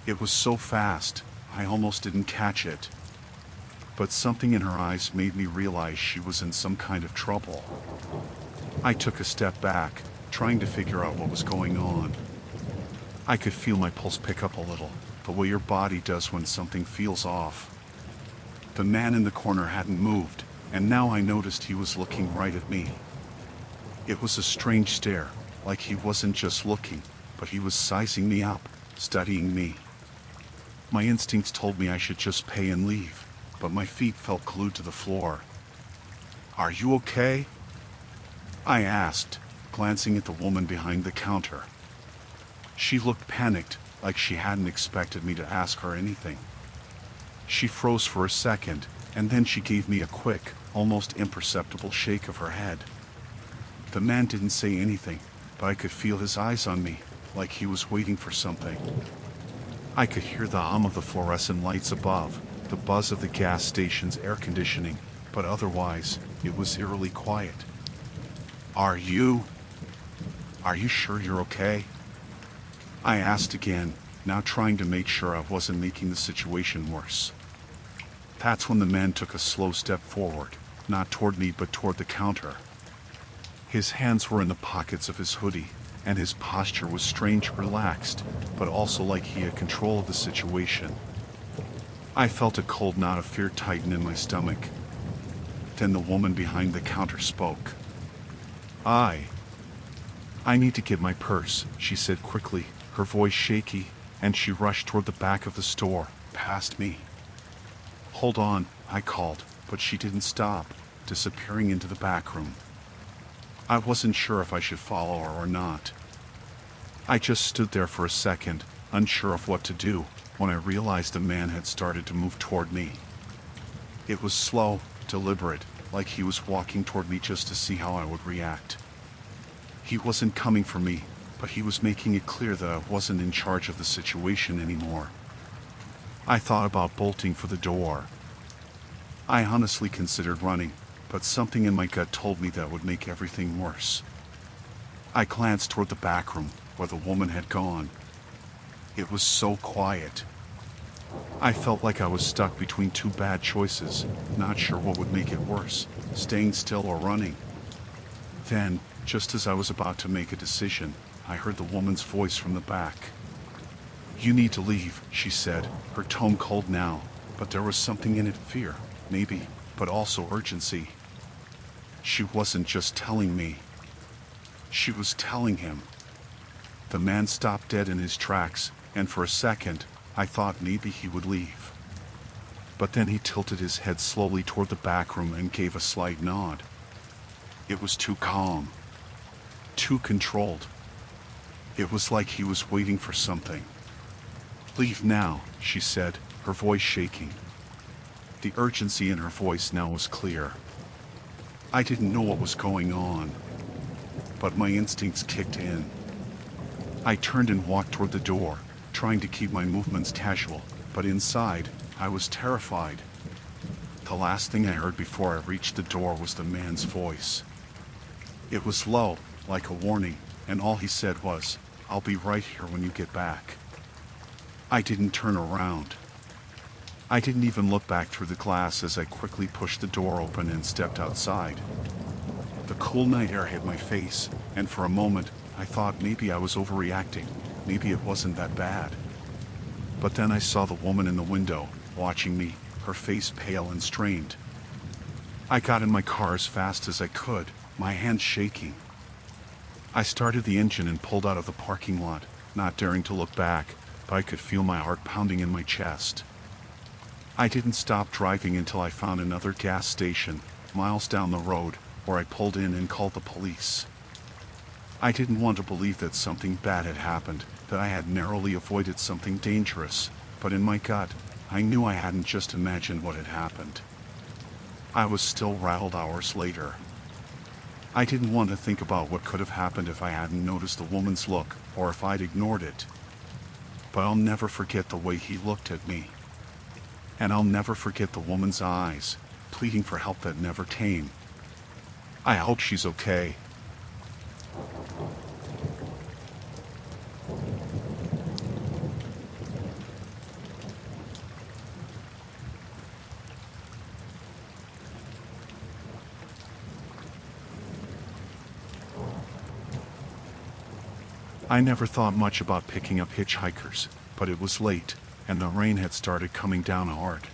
Speaker 1: It was so fast, I almost didn't catch it. But something in her eyes made me realize she was in some kind of trouble. I took a step back, trying to figure out what was going on. I could feel my pulse pick up a little, the way your body does when something feels off. The man in the corner hadn't moved, and now I noticed he was looking right at me. It was a strange stare, like he wasn't just looking, but he was sizing me up, studying me. My instincts told me I should just pay and leave, but my feet felt glued to the floor. "Are you okay?" I asked, glancing at the woman behind the counter. She looked panicked, like she hadn't expected me to ask her anything. She froze for a second, and then she gave me a quick, almost imperceptible shake of her head. The man didn't say anything, but I could feel his eyes on me, like he was waiting for something. I could hear the hum of the fluorescent lights above, the buzz of the gas station's air conditioning, but otherwise, it was eerily quiet. Are you sure you're okay?" I asked again, now trying to make sure I wasn't making the situation worse. That's when the man took a slow step forward, not toward me but toward the counter. His hands were in the pockets of his hoodie, and his posture was strange, relaxed, but also like he had control of the situation. I felt a cold knot of fear tighten in my stomach. Then the woman behind the counter spoke. I need to get my purse," she said quickly, her voice shaky, and she rushed toward the back of the store, past me. "Hold on," I called, but she didn't stop, disappearing into the back room. I wasn't sure if I should follow her or not. I just stood there for a second, unsure of what to do, when I realized the man had started to move toward me. It was slow, deliberate, like he was walking toward me just to see how I would react. He wasn't coming for me, but he was making it clear that I wasn't in charge of the situation anymore. I thought about bolting for the door. I honestly considered running, but something in my gut told me that would make everything worse. I glanced toward the back room, where the woman had gone. It was so quiet. I felt like I was stuck between two bad choices, not sure what would make it worse, staying still or running. Then, just as I was about to make a decision, I heard the woman's voice from the back. "You need to leave," she said, her tone cold now, but there was something in it, fear, maybe, but also urgency. She wasn't just telling me. She was telling him. The man stopped dead in his tracks, and for a second, I thought maybe he would leave. But then he tilted his head slowly toward the back room and gave a slight nod. It was too calm. Too controlled. It was like he was waiting for something. "Leave now," she said, her voice shaking. The urgency in her voice now was clear. I didn't know what was going on, but my instincts kicked in. I turned and walked toward the door, trying to keep my movements casual, but inside, I was terrified. The last thing I heard before I reached the door was the man's voice. It was low, like a warning, and all he said was, "I'll be right here when you get back." I didn't turn around. I didn't even look back through the glass as I quickly pushed the door open and stepped outside. The cool night air hit my face, and for a moment, I thought maybe I was overreacting. Maybe it wasn't that bad. But then I saw the woman in the window, watching me, her face pale and strained. I got in my car as fast as I could, my hands shaking. I started the engine and pulled out of the parking lot, not daring to look back, but I could feel my heart pounding in my chest. I didn't stop driving until I found another gas station, miles down the road, where I pulled in and called the police. I didn't want to believe that something bad had happened, that I had narrowly avoided something dangerous, but in my gut, I knew I hadn't just imagined what had happened. I was still rattled hours later. I didn't want to think about what could have happened if I hadn't noticed the woman's look, or if I'd ignored it. But I'll never forget the way he looked at me. And I'll never forget the woman's eyes, pleading for help that never came. I hope she's okay. I never thought much about picking up hitchhikers, but it was late, and the rain had started coming down hard.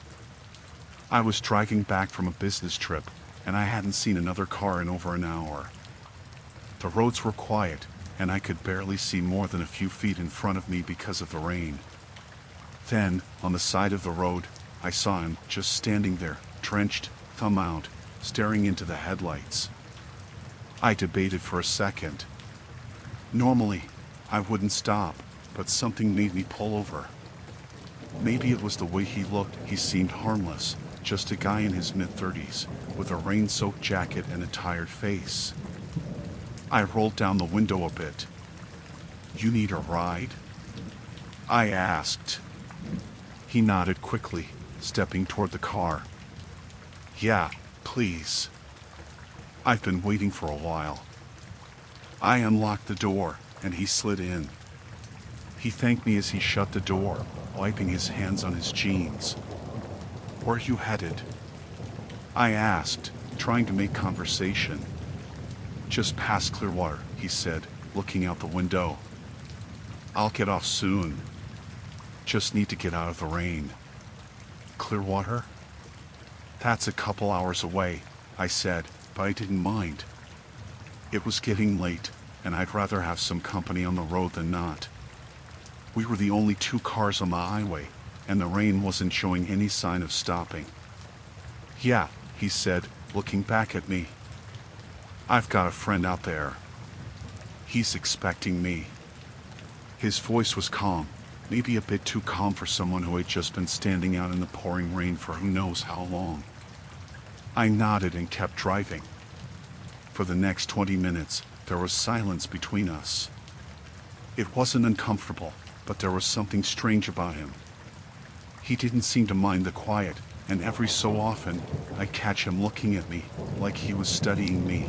Speaker 1: I was driving back from a business trip, and I hadn't seen another car in over an hour. The roads were quiet, and I could barely see more than a few feet in front of me because of the rain. Then, on the side of the road, I saw him just standing there, drenched, thumb out, staring into the headlights. I debated for a second. Normally, I wouldn't stop, but something made me pull over. Maybe it was the way he looked. He seemed harmless, just a guy in his mid-30s, with a rain-soaked jacket and a tired face. I rolled down the window a bit. "You need a ride?" I asked. He nodded quickly, stepping toward the car. "Yeah, please. I've been waiting for a while." I unlocked the door, and he slid in. He thanked me as he shut the door, wiping his hands on his jeans. "Where are you headed?" I asked, trying to make conversation. "Just past Clearwater," he said, looking out the window. "I'll get off soon. Just need to get out of the rain." "Clearwater?" "That's a couple hours away," I said, but I didn't mind. It was getting late, and I'd rather have some company on the road than not. We were the only two cars on the highway, and the rain wasn't showing any sign of stopping. "Yeah," he said, looking back at me. "I've got a friend out there. He's expecting me." His voice was calm, maybe a bit too calm for someone who had just been standing out in the pouring rain for who knows how long. I nodded and kept driving. For the next 20 minutes, there was silence between us. It wasn't uncomfortable, but there was something strange about him. He didn't seem to mind the quiet, and every so often, I'd catch him looking at me, like he was studying me.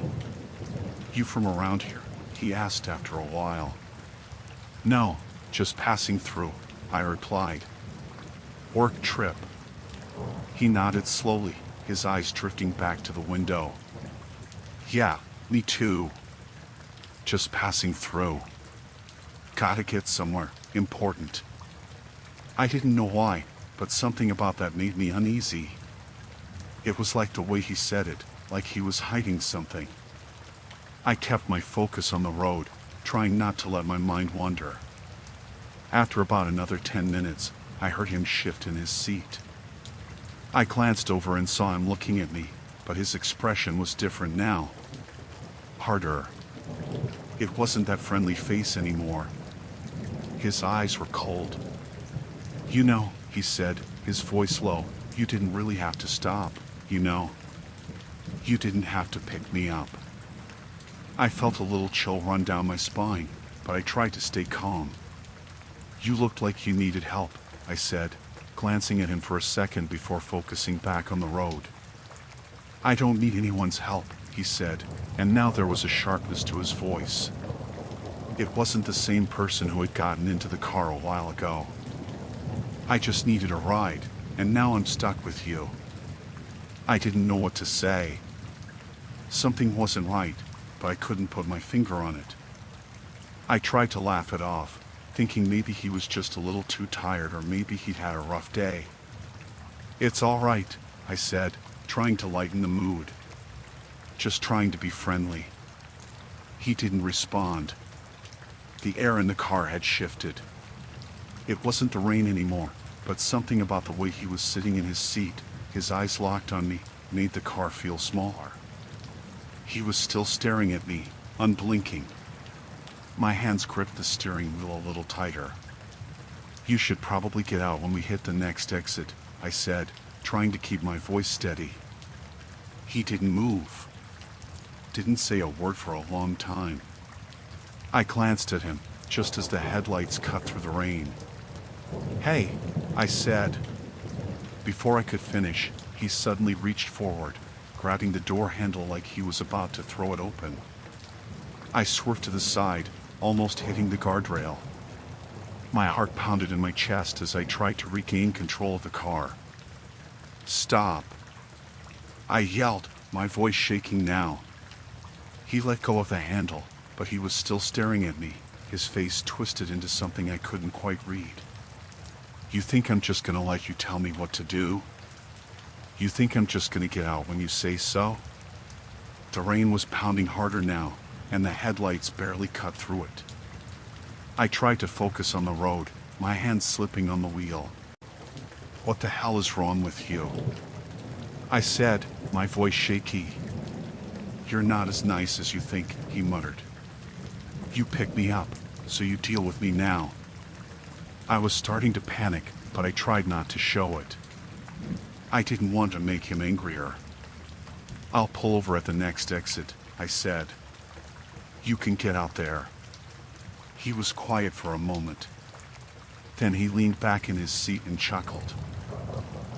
Speaker 1: "You from around here?" he asked after a while. "No, just passing through," I replied. "Work trip?" He nodded slowly, his eyes drifting back to the window. "Yeah, me too. Just passing through. Gotta get somewhere important." I didn't know why, but something about that made me uneasy. It was like the way he said it, like he was hiding something. I kept my focus on the road, trying not to let my mind wander. After about another 10 minutes, I heard him shift in his seat. I glanced over and saw him looking at me, but his expression was different now. Harder. It wasn't that friendly face anymore. His eyes were cold. "You know," he said, his voice low, "you didn't really have to stop, you know. You didn't have to pick me up." I felt a little chill run down my spine, but I tried to stay calm. "You looked like you needed help," I said, glancing at him for a second before focusing back on the road. "I don't need anyone's help," he said, and now there was a sharpness to his voice. It wasn't the same person who had gotten into the car a while ago. "I just needed a ride, and now I'm stuck with you." I didn't know what to say. Something wasn't right, but I couldn't put my finger on it. I tried to laugh it off, thinking maybe he was just a little too tired or maybe he'd had a rough day. "It's all right," I said, trying to lighten the mood. Just trying to be friendly. He didn't respond. The air in the car had shifted. It wasn't the rain anymore, but something about the way he was sitting in his seat, his eyes locked on me, made the car feel smaller. He was still staring at me, unblinking. My hands gripped the steering wheel a little tighter. "You should probably get out when we hit the next exit," I said, trying to keep my voice steady. He didn't move. Didn't say a word for a long time. I glanced at him, just as the headlights cut through the rain. "Hey," I said. Before I could finish, he suddenly reached forward, grabbing the door handle like he was about to throw it open. I swerved to the side, almost hitting the guardrail. My heart pounded in my chest as I tried to regain control of the car. "Stop!" I yelled, my voice shaking now. He let go of the handle, but he was still staring at me, his face twisted into something I couldn't quite read. "You think I'm just gonna let you tell me what to do? You think I'm just gonna get out when you say so?" The rain was pounding harder now, and the headlights barely cut through it. I tried to focus on the road, my hands slipping on the wheel. "What the hell is wrong with you?" I said, my voice shaky. "You're not as nice as you think," he muttered. "You picked me up, so you deal with me now." I was starting to panic, but I tried not to show it. I didn't want to make him angrier. "I'll pull over at the next exit," I said. "You can get out there." He was quiet for a moment. Then he leaned back in his seat and chuckled.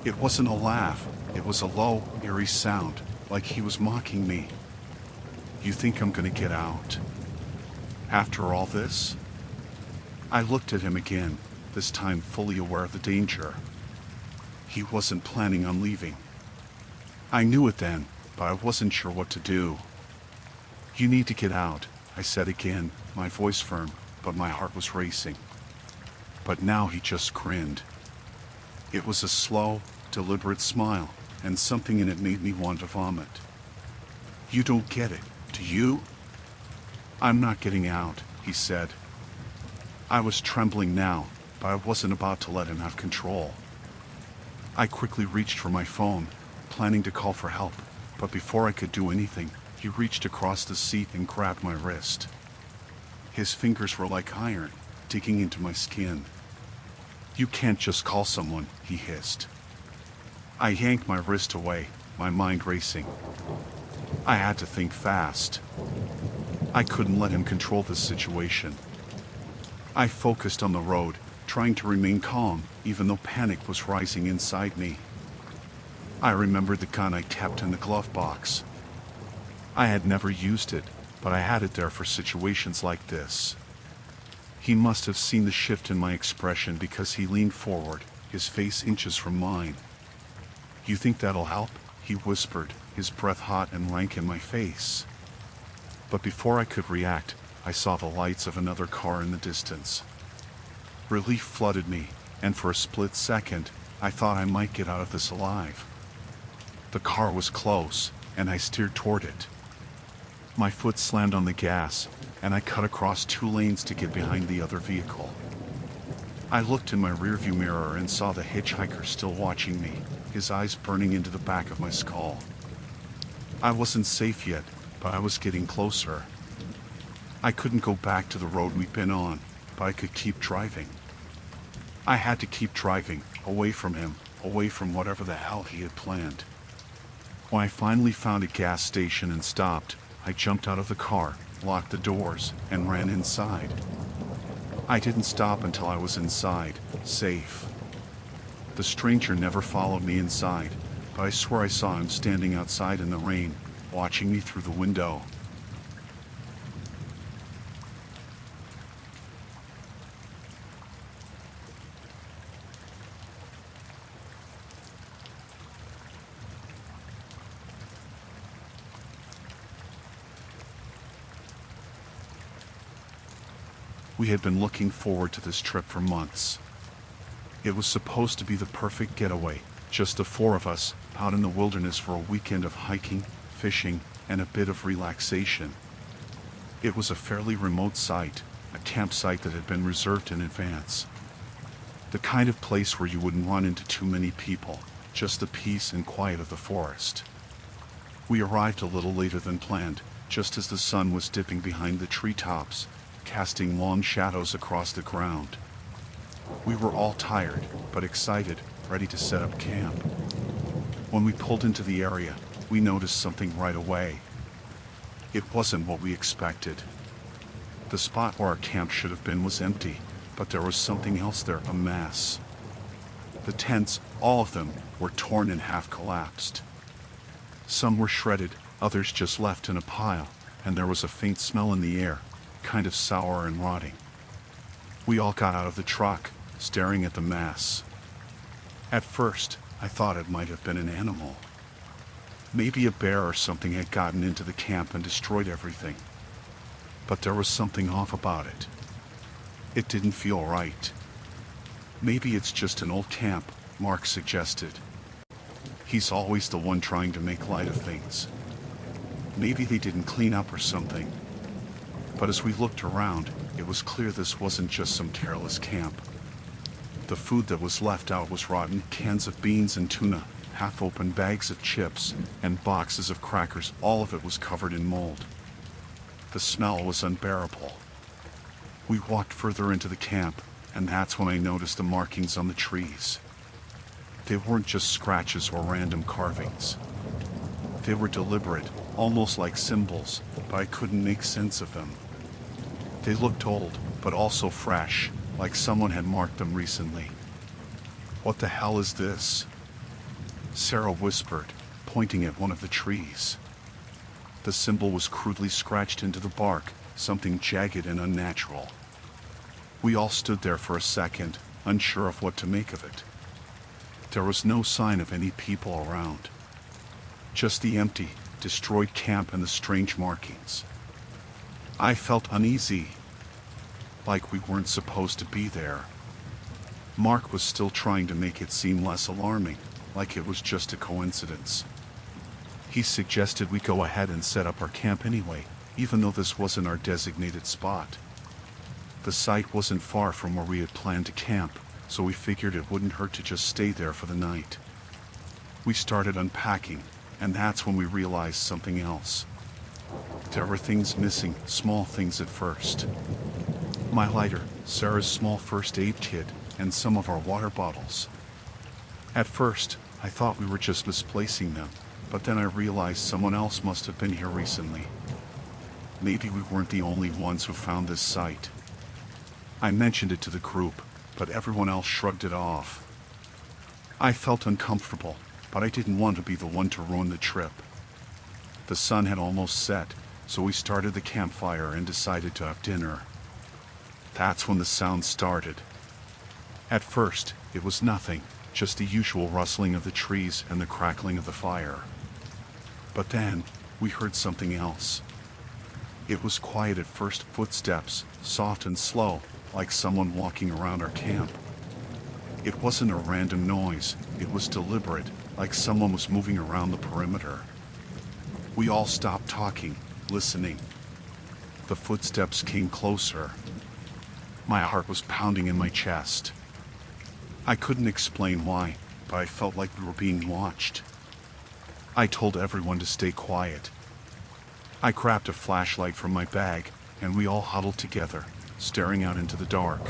Speaker 1: It wasn't a laugh, it was a low, eerie sound, like he was mocking me. "You think I'm gonna get out? After all this?" I looked at him again, this time fully aware of the danger. He wasn't planning on leaving. I knew it then, but I wasn't sure what to do. "You need to get out," I said again, my voice firm, but my heart was racing. But now he just grinned. It was a slow, deliberate smile, and something in it made me want to vomit. "You don't get it, do you?" "I'm not getting out," he said. I was trembling now, but I wasn't about to let him have control. I quickly reached for my phone, planning to call for help, but before I could do anything, he reached across the seat and grabbed my wrist. His fingers were like iron, digging into my skin. "You can't just call someone," he hissed. I yanked my wrist away, my mind racing. I had to think fast. I couldn't let him control this situation. I focused on the road, trying to remain calm, even though panic was rising inside me. I remembered the gun I kept in the glove box. I had never used it, but I had it there for situations like this. He must have seen the shift in my expression because he leaned forward, his face inches from mine. "You think that'll help?" he whispered, his breath hot and rank in my face. But before I could react, I saw the lights of another car in the distance. Relief flooded me, and for a split second, I thought I might get out of this alive. The car was close, and I steered toward it. My foot slammed on the gas, and I cut across 2 lanes to get behind the other vehicle. I looked in my rearview mirror and saw the hitchhiker still watching me, his eyes burning into the back of my skull. I wasn't safe yet, but I was getting closer. I couldn't go back to the road we'd been on, but I could keep driving. I had to keep driving, away from him, away from whatever the hell he had planned. When I finally found a gas station and stopped, I jumped out of the car, locked the doors, and ran inside. I didn't stop until I was inside, safe. The stranger never followed me inside, but I swear I saw him standing outside in the rain, watching me through the window. We had been looking forward to this trip for months. It was supposed to be the perfect getaway, just the 4 of us, out in the wilderness for a weekend of hiking, fishing, and a bit of relaxation. It was a fairly remote site, a campsite that had been reserved in advance. The kind of place where you wouldn't run into too many people, just the peace and quiet of the forest. We arrived a little later than planned, just as the sun was dipping behind the treetops, casting long shadows across the ground. We were all tired, but excited, ready to set up camp. When we pulled into the area, we noticed something right away. It wasn't what we expected. The spot where our camp should have been was empty, but there was something else there, a mess. The tents, all of them, were torn and half collapsed. Some were shredded, others just left in a pile, and there was a faint smell in the air, kind of sour and rotting. We all got out of the truck, staring at the mess. At first, I thought it might have been an animal. Maybe a bear or something had gotten into the camp and destroyed everything. But there was something off about it. It didn't feel right. Maybe it's just an old camp, Mark suggested. He's always the one trying to make light of things. Maybe they didn't clean up or something. But as we looked around, it was clear this wasn't just some careless camp. The food that was left out was rotten cans of beans and tuna, half-open bags of chips, and boxes of crackers. All of it was covered in mold. The smell was unbearable. We walked further into the camp, and that's when I noticed the markings on the trees. They weren't just scratches or random carvings. They were deliberate, almost like symbols, but I couldn't make sense of them. They looked old, but also fresh, like someone had marked them recently. "What the hell is this?" Sarah whispered, pointing at one of the trees. The symbol was crudely scratched into the bark, something jagged and unnatural. We all stood there for a second, unsure of what to make of it. There was no sign of any people around. Just the empty, destroyed camp and the strange markings. I felt uneasy, like we weren't supposed to be there. Mark was still trying to make it seem less alarming, like it was just a coincidence. He suggested we go ahead and set up our camp anyway, even though this wasn't our designated spot. The site wasn't far from where we had planned to camp, so we figured it wouldn't hurt to just stay there for the night. We started unpacking, and that's when we realized something else. There were things missing, small things at first. My lighter, Sarah's small first aid kit, and some of our water bottles. At first, I thought we were just misplacing them, but then I realized someone else must have been here recently. Maybe we weren't the only ones who found this site. I mentioned it to the group, but everyone else shrugged it off. I felt uncomfortable, but I didn't want to be the one to ruin the trip. The sun had almost set, so we started the campfire and decided to have dinner. That's when the sound started. At first, it was nothing, just the usual rustling of the trees and the crackling of the fire. But then, we heard something else. It was quiet at first, footsteps, soft and slow, like someone walking around our camp. It wasn't a random noise, it was deliberate, like someone was moving around the perimeter. We all stopped talking, listening. The footsteps came closer. My heart was pounding in my chest. I couldn't explain why, but I felt like we were being watched. I told everyone to stay quiet. I grabbed a flashlight from my bag, and we all huddled together, staring out into the dark.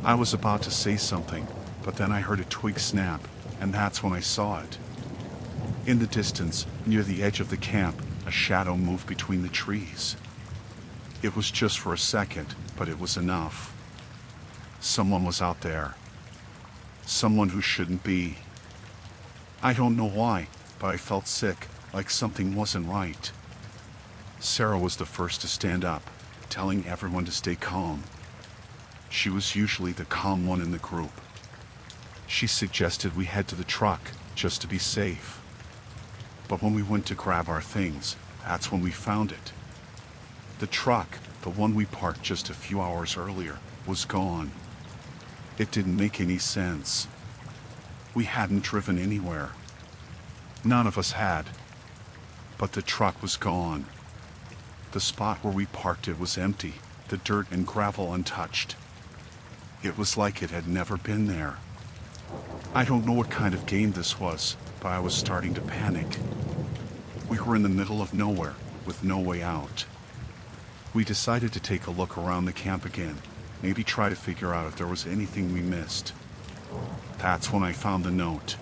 Speaker 1: I was about to say something, but then I heard a twig snap, and that's when I saw it. In the distance, near the edge of the camp, a shadow moved between the trees. It was just for a second, but it was enough. Someone was out there. Someone who shouldn't be. I don't know why, but I felt sick, like something wasn't right. Sarah was the first to stand up, telling everyone to stay calm. She was usually the calm one in the group. She suggested we head to the truck, just to be safe. But when we went to grab our things, that's when we found it. The truck, the one we parked just a few hours earlier, was gone. It didn't make any sense. We hadn't driven anywhere. None of us had. But the truck was gone. The spot where we parked it was empty, the dirt and gravel untouched. It was like it had never been there. I don't know what kind of game this was, but I was starting to panic. We were in the middle of nowhere, with no way out. We decided to take a look around the camp again, maybe try to figure out if there was anything we missed. That's when I found the note.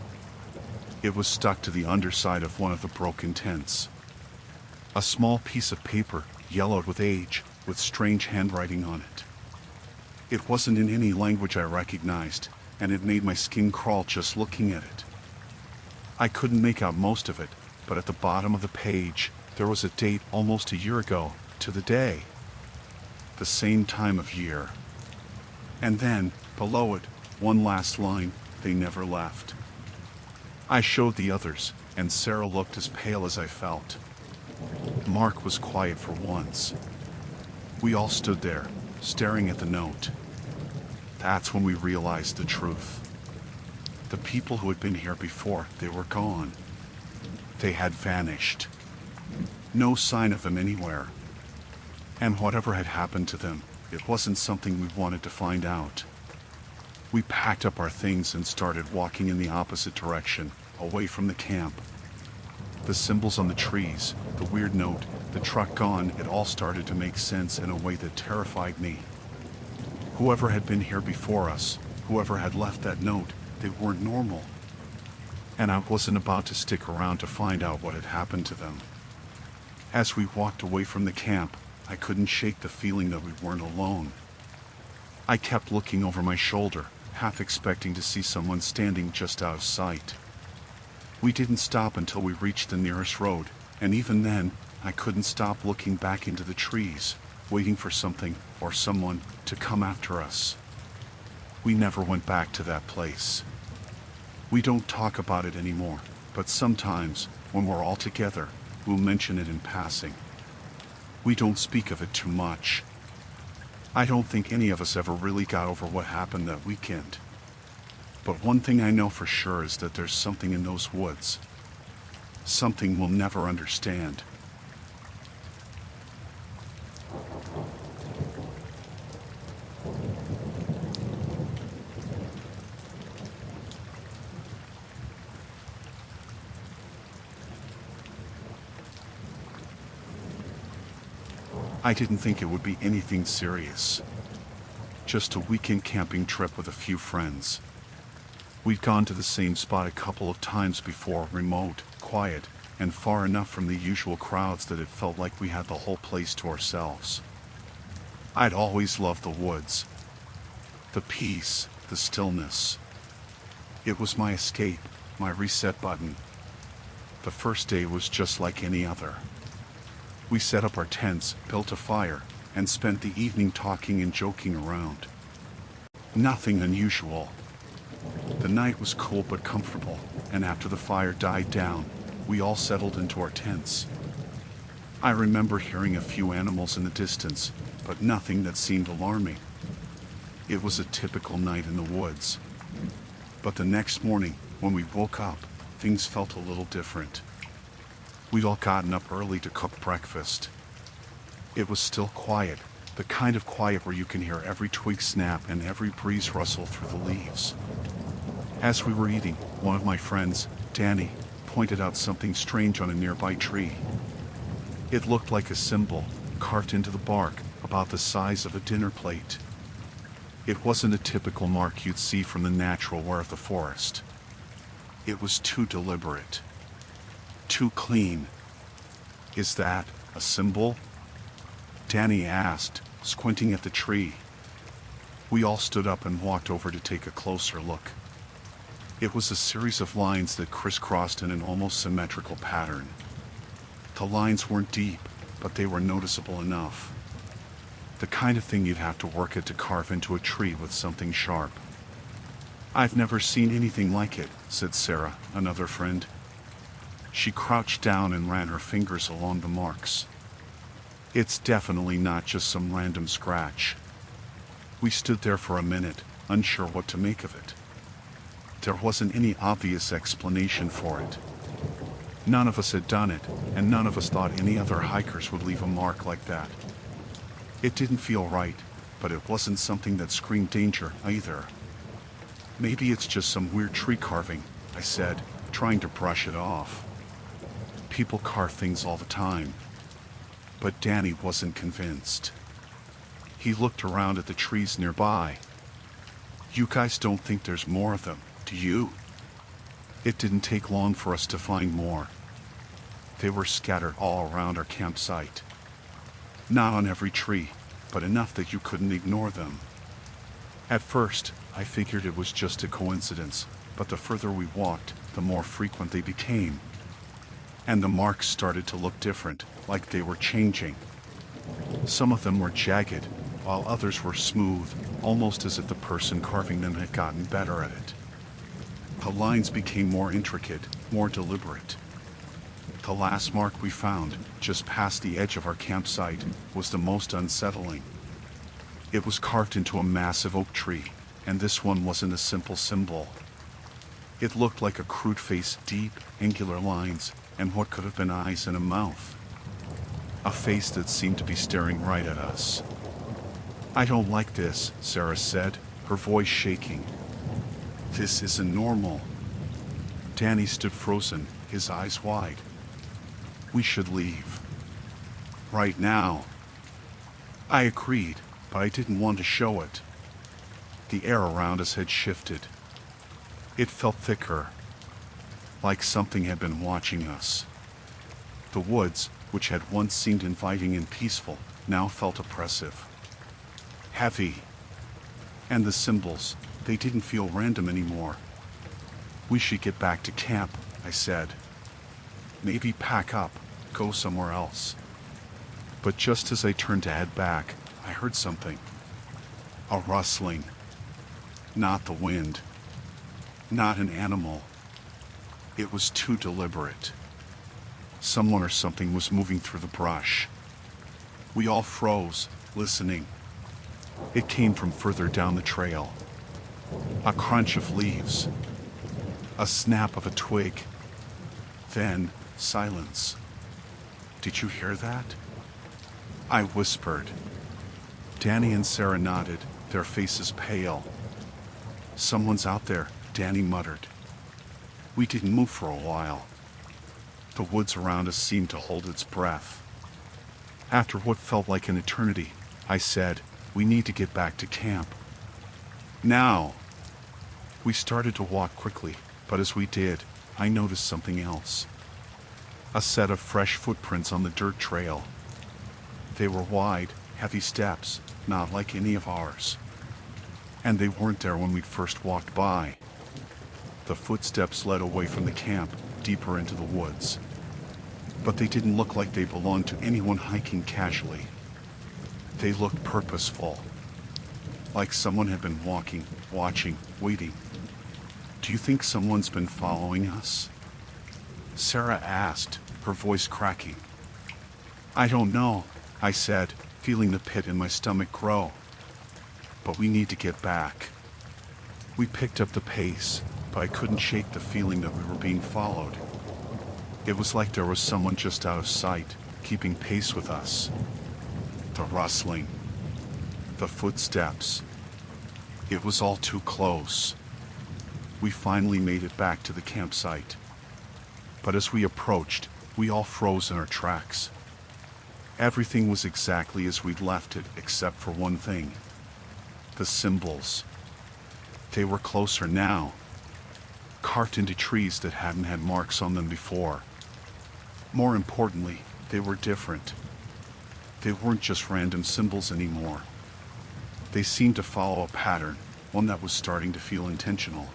Speaker 1: It was stuck to the underside of one of the broken tents. A small piece of paper, yellowed with age, with strange handwriting on it. It wasn't in any language I recognized, and it made my skin crawl just looking at it. I couldn't make out most of it, but at the bottom of the page, there was a date almost a year ago, to the day. The same time of year. And then, below it, one last line, they never left. I showed the others, and Sarah looked as pale as I felt. Mark was quiet for once. We all stood there, staring at the note. That's when we realized the truth. The people who had been here before, they were gone. They had vanished. No sign of them anywhere. And whatever had happened to them, it wasn't something we wanted to find out. We packed up our things and started walking in the opposite direction, away from the camp. The symbols on the trees, the weird note, the truck gone, it all started to make sense in a way that terrified me. Whoever had been here before us, whoever had left that note, they weren't normal. And I wasn't about to stick around to find out what had happened to them. As we walked away from the camp, I couldn't shake the feeling that we weren't alone. I kept looking over my shoulder, half expecting to see someone standing just out of sight. We didn't stop until we reached the nearest road, and even then, I couldn't stop looking back into the trees, waiting for something or someone to come after us. We never went back to that place. We don't talk about it anymore, but sometimes, when we're all together, we'll mention it in passing. We don't speak of it too much. I don't think any of us ever really got over what happened that weekend. But one thing I know for sure is that there's something in those woods. Something we'll never understand. I didn't think it would be anything serious. Just a weekend camping trip with a few friends. We'd gone to the same spot a couple of times before, remote, quiet, and far enough from the usual crowds that it felt like we had the whole place to ourselves. I'd always loved the woods. The peace, the stillness. It was my escape, my reset button. The first day was just like any other. We set up our tents, built a fire, and spent the evening talking and joking around. Nothing unusual. The night was cool but comfortable, and after the fire died down, we all settled into our tents. I remember hearing a few animals in the distance, but nothing that seemed alarming. It was a typical night in the woods. But the next morning, when we woke up, things felt a little different. We'd all gotten up early to cook breakfast. It was still quiet, the kind of quiet where you can hear every twig snap and every breeze rustle through the leaves. As we were eating, one of my friends, Danny, pointed out something strange on a nearby tree. It looked like a symbol, carved into the bark, about the size of a dinner plate. It wasn't a typical mark you'd see from the natural wear of the forest. It was too deliberate. Too clean. Is that a symbol? Danny asked, squinting at the tree. We all stood up and walked over to take a closer look. It was a series of lines that crisscrossed in an almost symmetrical pattern. The lines weren't deep, but they were noticeable enough. The kind of thing you'd have to work at to carve into a tree with something sharp. I've never seen anything like it, said Sarah, another friend. She crouched down and ran her fingers along the marks. It's definitely not just some random scratch. We stood there for a minute, unsure what to make of it. There wasn't any obvious explanation for it. None of us had done it, and none of us thought any other hikers would leave a mark like that. It didn't feel right, but it wasn't something that screamed danger either. Maybe it's just some weird tree carving, I said, trying to brush it off. People carve things all the time. But Danny wasn't convinced. He looked around at the trees nearby. "You guys don't think there's more of them, do you?" It didn't take long for us to find more. They were scattered all around our campsite. Not on every tree, but enough that you couldn't ignore them. At first, I figured it was just a coincidence, but the further we walked, the more frequent they became. And the marks started to look different, like they were changing. Some of them were jagged, while others were smooth, almost as if the person carving them had gotten better at it. The lines became more intricate, more deliberate. The last mark we found, just past the edge of our campsite, was the most unsettling. It was carved into a massive oak tree, and this one wasn't a simple symbol. It looked like a crude face, deep, angular lines, and what could have been eyes and a mouth. A face that seemed to be staring right at us. "I don't like this," Sarah said, her voice shaking. "This isn't normal." Danny stood frozen, his eyes wide. "We should leave. Right now." I agreed, but I didn't want to show it. The air around us had shifted. It felt thicker, like something had been watching us. The woods, which had once seemed inviting and peaceful, now felt oppressive. Heavy. And the symbols, they didn't feel random anymore. "We should get back to camp," I said. "Maybe pack up, go somewhere else." But just as I turned to head back, I heard something. A rustling. Not the wind. Not an animal. It was too deliberate. Someone or something was moving through the brush. We all froze, listening. It came from further down the trail. A crunch of leaves. A snap of a twig. Then, silence. "Did you hear that?" I whispered. Danny and Sarah nodded, their faces pale. "Someone's out there," Danny muttered. We didn't move for a while. The woods around us seemed to hold its breath. After what felt like an eternity, I said, "We need to get back to camp. Now." We started to walk quickly, but as we did, I noticed something else. A set of fresh footprints on the dirt trail. They were wide, heavy steps, not like any of ours. And they weren't there when we'd first walked by. The footsteps led away from the camp, deeper into the woods. But they didn't look like they belonged to anyone hiking casually. They looked purposeful. Like someone had been walking, watching, waiting. "Do you think someone's been following us?" Sarah asked, her voice cracking. "I don't know," I said, feeling the pit in my stomach grow. "But we need to get back." We picked up the pace, but I couldn't shake the feeling that we were being followed. It was like there was someone just out of sight, keeping pace with us. The rustling. The footsteps. It was all too close. We finally made it back to the campsite. But as we approached, we all froze in our tracks. Everything was exactly as we'd left it, except for one thing. The symbols. They were closer now. Carved into trees that hadn't had marks on them before. More importantly, they were different. They weren't just random symbols anymore. They seemed to follow a pattern, one that was starting to feel intentional.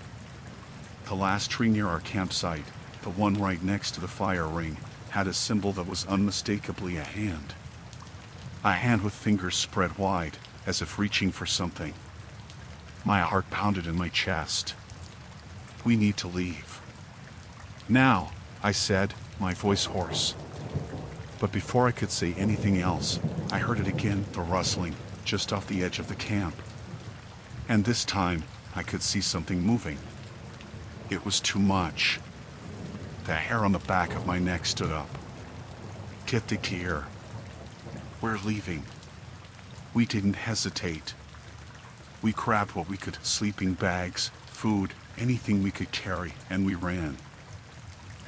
Speaker 1: The last tree near our campsite, the one right next to the fire ring, had a symbol that was unmistakably a hand. A hand with fingers spread wide, as if reaching for something. My heart pounded in my chest. "We need to leave. Now," I said, my voice hoarse. But before I could say anything else, I heard it again, the rustling, just off the edge of the camp. And this time, I could see something moving. It was too much. The hair on the back of my neck stood up. "Get the gear. We're leaving." We didn't hesitate. We grabbed what we could, sleeping bags, food, anything we could carry, and we ran.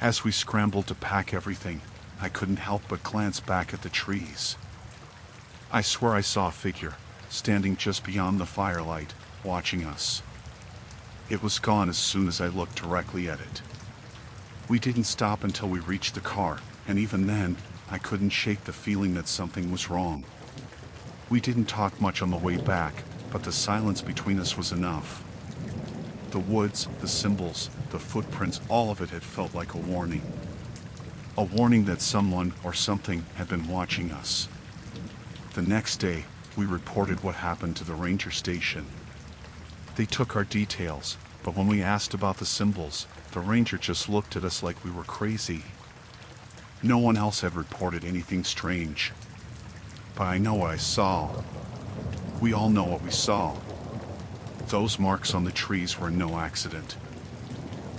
Speaker 1: As we scrambled to pack everything, I couldn't help but glance back at the trees. I swear I saw a figure, standing just beyond the firelight, watching us. It was gone as soon as I looked directly at it. We didn't stop until we reached the car, and even then, I couldn't shake the feeling that something was wrong. We didn't talk much on the way back, but the silence between us was enough. The woods, the symbols, the footprints, all of it had felt like a warning. A warning that someone or something had been watching us. The next day, we reported what happened to the ranger station. They took our details, but when we asked about the symbols, the ranger just looked at us like we were crazy. No one else had reported anything strange. But I know what I saw. We all know what we saw. Those marks on the trees were no accident.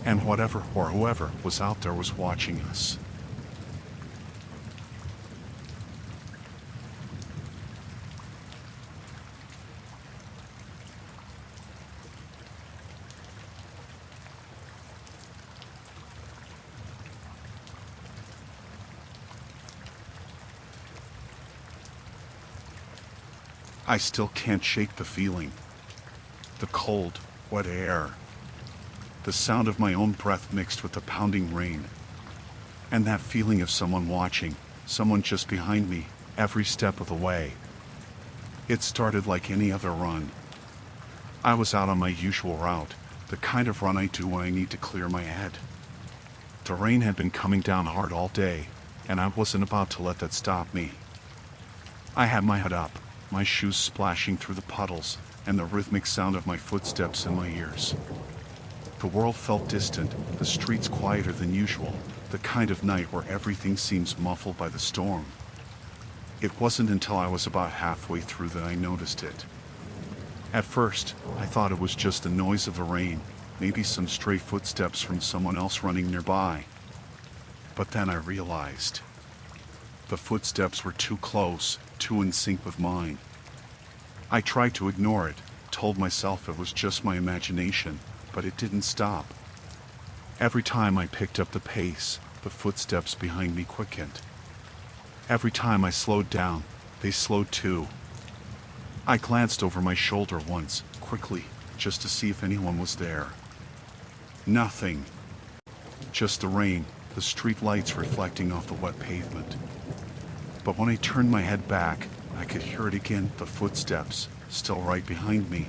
Speaker 1: And whatever or whoever was out there was watching us. I still can't shake the feeling. The cold, wet air. The sound of my own breath mixed with the pounding rain. And that feeling of someone watching, someone just behind me, every step of the way. It started like any other run. I was out on my usual route, the kind of run I do when I need to clear my head. The rain had been coming down hard all day, and I wasn't about to let that stop me. I had my head up, my shoes splashing through the puddles, and the rhythmic sound of my footsteps in my ears. The world felt distant, the streets quieter than usual, the kind of night where everything seems muffled by the storm. It wasn't until I was about halfway through that I noticed it. At first, I thought it was just the noise of the rain, maybe some stray footsteps from someone else running nearby. But then I realized. The footsteps were too close, too in sync with mine. I tried to ignore it, told myself it was just my imagination, but it didn't stop. Every time I picked up the pace, the footsteps behind me quickened. Every time I slowed down, they slowed too. I glanced over my shoulder once, quickly, just to see if anyone was there. Nothing. Just the rain, the street lights reflecting off the wet pavement. But when I turned my head back, I could hear it again, the footsteps, still right behind me.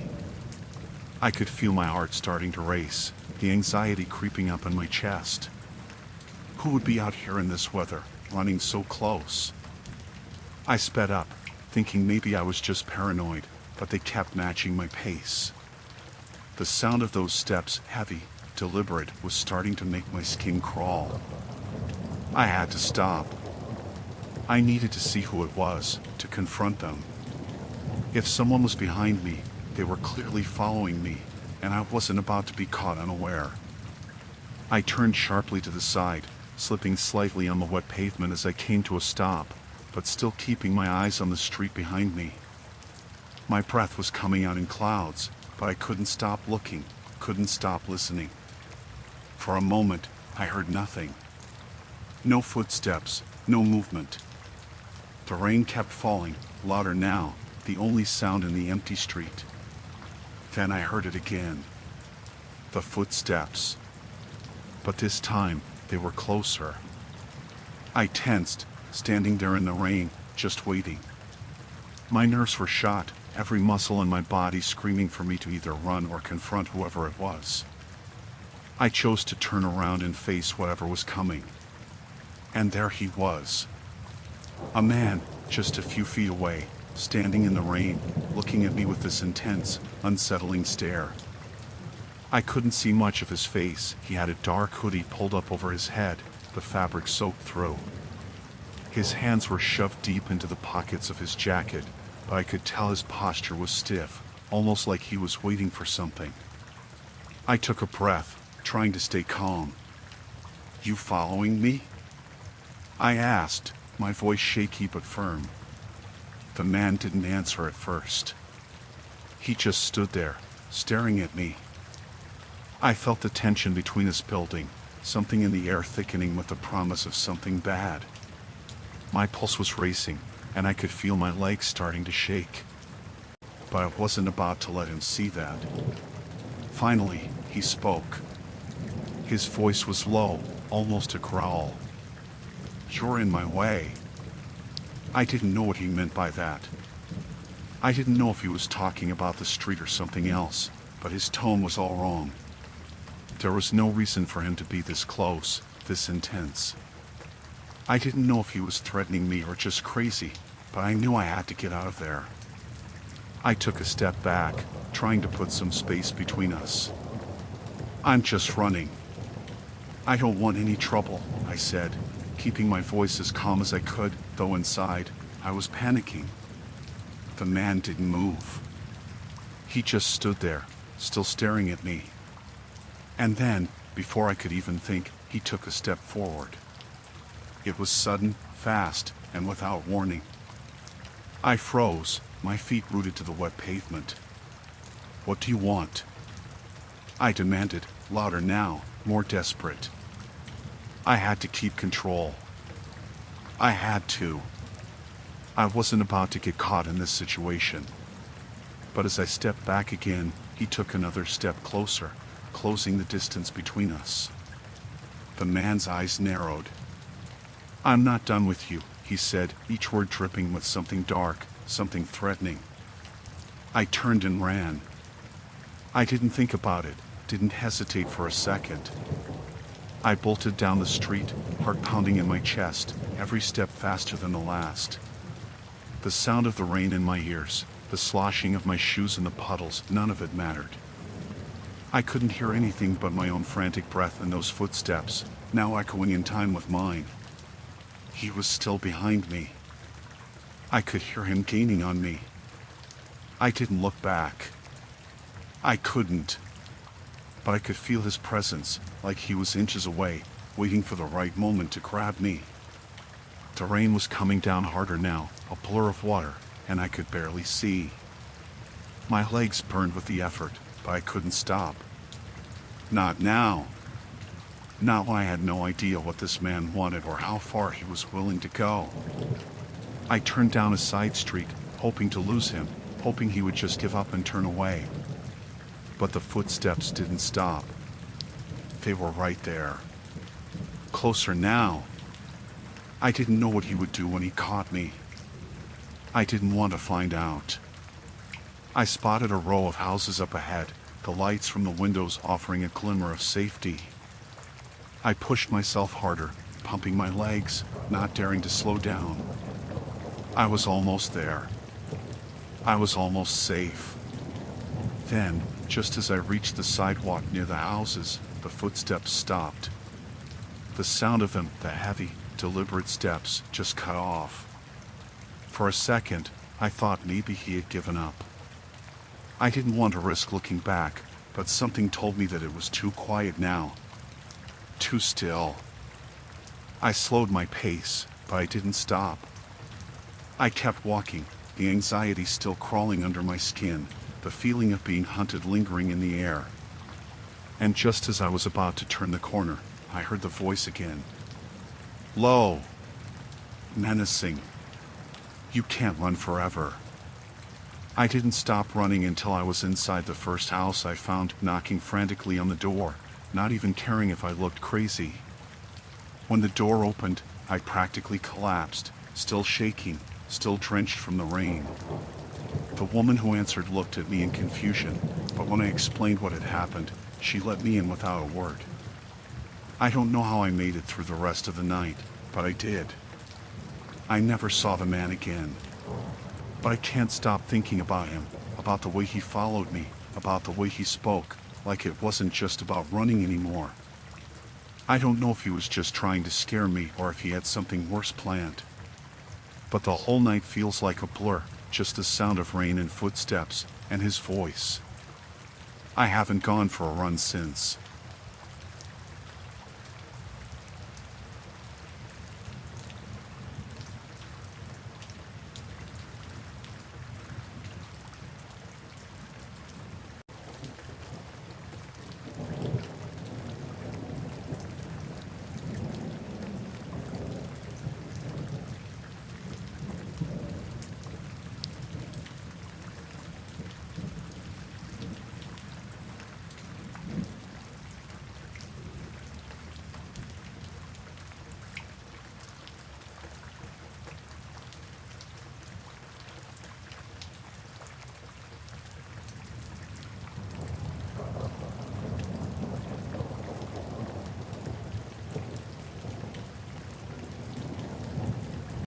Speaker 1: I could feel my heart starting to race, the anxiety creeping up in my chest. Who would be out here in this weather, running so close? I sped up, thinking maybe I was just paranoid, but they kept matching my pace. The sound of those steps, heavy, deliberate, was starting to make my skin crawl. I had to stop. I needed to see who it was, to confront them. If someone was behind me, they were clearly following me, and I wasn't about to be caught unaware. I turned sharply to the side, slipping slightly on the wet pavement as I came to a stop, but still keeping my eyes on the street behind me. My breath was coming out in clouds, but I couldn't stop looking, couldn't stop listening. For a moment, I heard nothing. No footsteps, no movement. The rain kept falling, louder now, the only sound in the empty street. Then I heard it again. The footsteps. But this time, they were closer. I tensed, standing there in the rain, just waiting. My nerves were shot, every muscle in my body screaming for me to either run or confront whoever it was. I chose to turn around and face whatever was coming. And there he was. A man, just a few feet away, standing in the rain, looking at me with this intense, unsettling stare. I couldn't see much of his face. He had a dark hoodie pulled up over his head, the fabric soaked through. His hands were shoved deep into the pockets of his jacket, but I could tell his posture was stiff, almost like he was waiting for something. I took a breath, trying to stay calm. "You following me?" I asked, my voice shaky but firm. The man didn't answer at first. He just stood there, staring at me. I felt the tension between us building, something in the air thickening with the promise of something bad. My pulse was racing, and I could feel my legs starting to shake. But I wasn't about to let him see that. Finally, he spoke. His voice was low, almost a growl. "You're in my way." I didn't know what he meant by that. I didn't know if he was talking about the street or something else, but his tone was all wrong. There was no reason for him to be this close, this intense. I didn't know if he was threatening me or just crazy, but I knew I had to get out of there. I took a step back, trying to put some space between us. "I'm just running. I don't want any trouble," I said, keeping my voice as calm as I could, though inside, I was panicking. The man didn't move. He just stood there, still staring at me. And then, before I could even think, he took a step forward. It was sudden, fast, and without warning. I froze, my feet rooted to the wet pavement. "What do you want?" I demanded, louder now, more desperate. I had to keep control. I had to. I wasn't about to get caught in this situation. But as I stepped back again, he took another step closer, closing the distance between us. The man's eyes narrowed. "I'm not done with you," he said, each word dripping with something dark, something threatening. I turned and ran. I didn't think about it, didn't hesitate for a second. I bolted down the street, heart pounding in my chest, every step faster than the last. The sound of the rain in my ears, the sloshing of my shoes in the puddles, none of it mattered. I couldn't hear anything but my own frantic breath and those footsteps, now echoing in time with mine. He was still behind me. I could hear him gaining on me. I didn't look back. I couldn't. But I could feel his presence, like he was inches away, waiting for the right moment to grab me. The rain was coming down harder now, a blur of water, and I could barely see. My legs burned with the effort, but I couldn't stop. Not now. Not when I had no idea what this man wanted or how far he was willing to go. I turned down a side street, hoping to lose him, hoping he would just give up and turn away. But the footsteps didn't stop. They were right there. Closer now. I didn't know what he would do when he caught me. I didn't want to find out. I spotted a row of houses up ahead, the lights from the windows offering a glimmer of safety. I pushed myself harder, pumping my legs, not daring to slow down. I was almost there. I was almost safe. Then, just as I reached the sidewalk near the houses, the footsteps stopped. The sound of them, the heavy, deliberate steps, just cut off. For a second, I thought maybe he had given up. I didn't want to risk looking back, but something told me that it was too quiet now. Too still. I slowed my pace, but I didn't stop. I kept walking, the anxiety still crawling under my skin, the feeling of being hunted lingering in the air. And just as I was about to turn the corner, I heard the voice again. Low. Menacing. "You can't run forever." I didn't stop running until I was inside the first house I found, knocking frantically on the door, not even caring if I looked crazy. When the door opened, I practically collapsed, still shaking, still drenched from the rain. The woman who answered looked at me in confusion, but when I explained what had happened, she let me in without a word. I don't know how I made it through the rest of the night, but I did. I never saw the man again. But I can't stop thinking about him, about the way he followed me, about the way he spoke, like it wasn't just about running anymore. I don't know if he was just trying to scare me or if he had something worse planned. But the whole night feels like a blur, just the sound of rain and footsteps, and his voice. I haven't gone for a run since.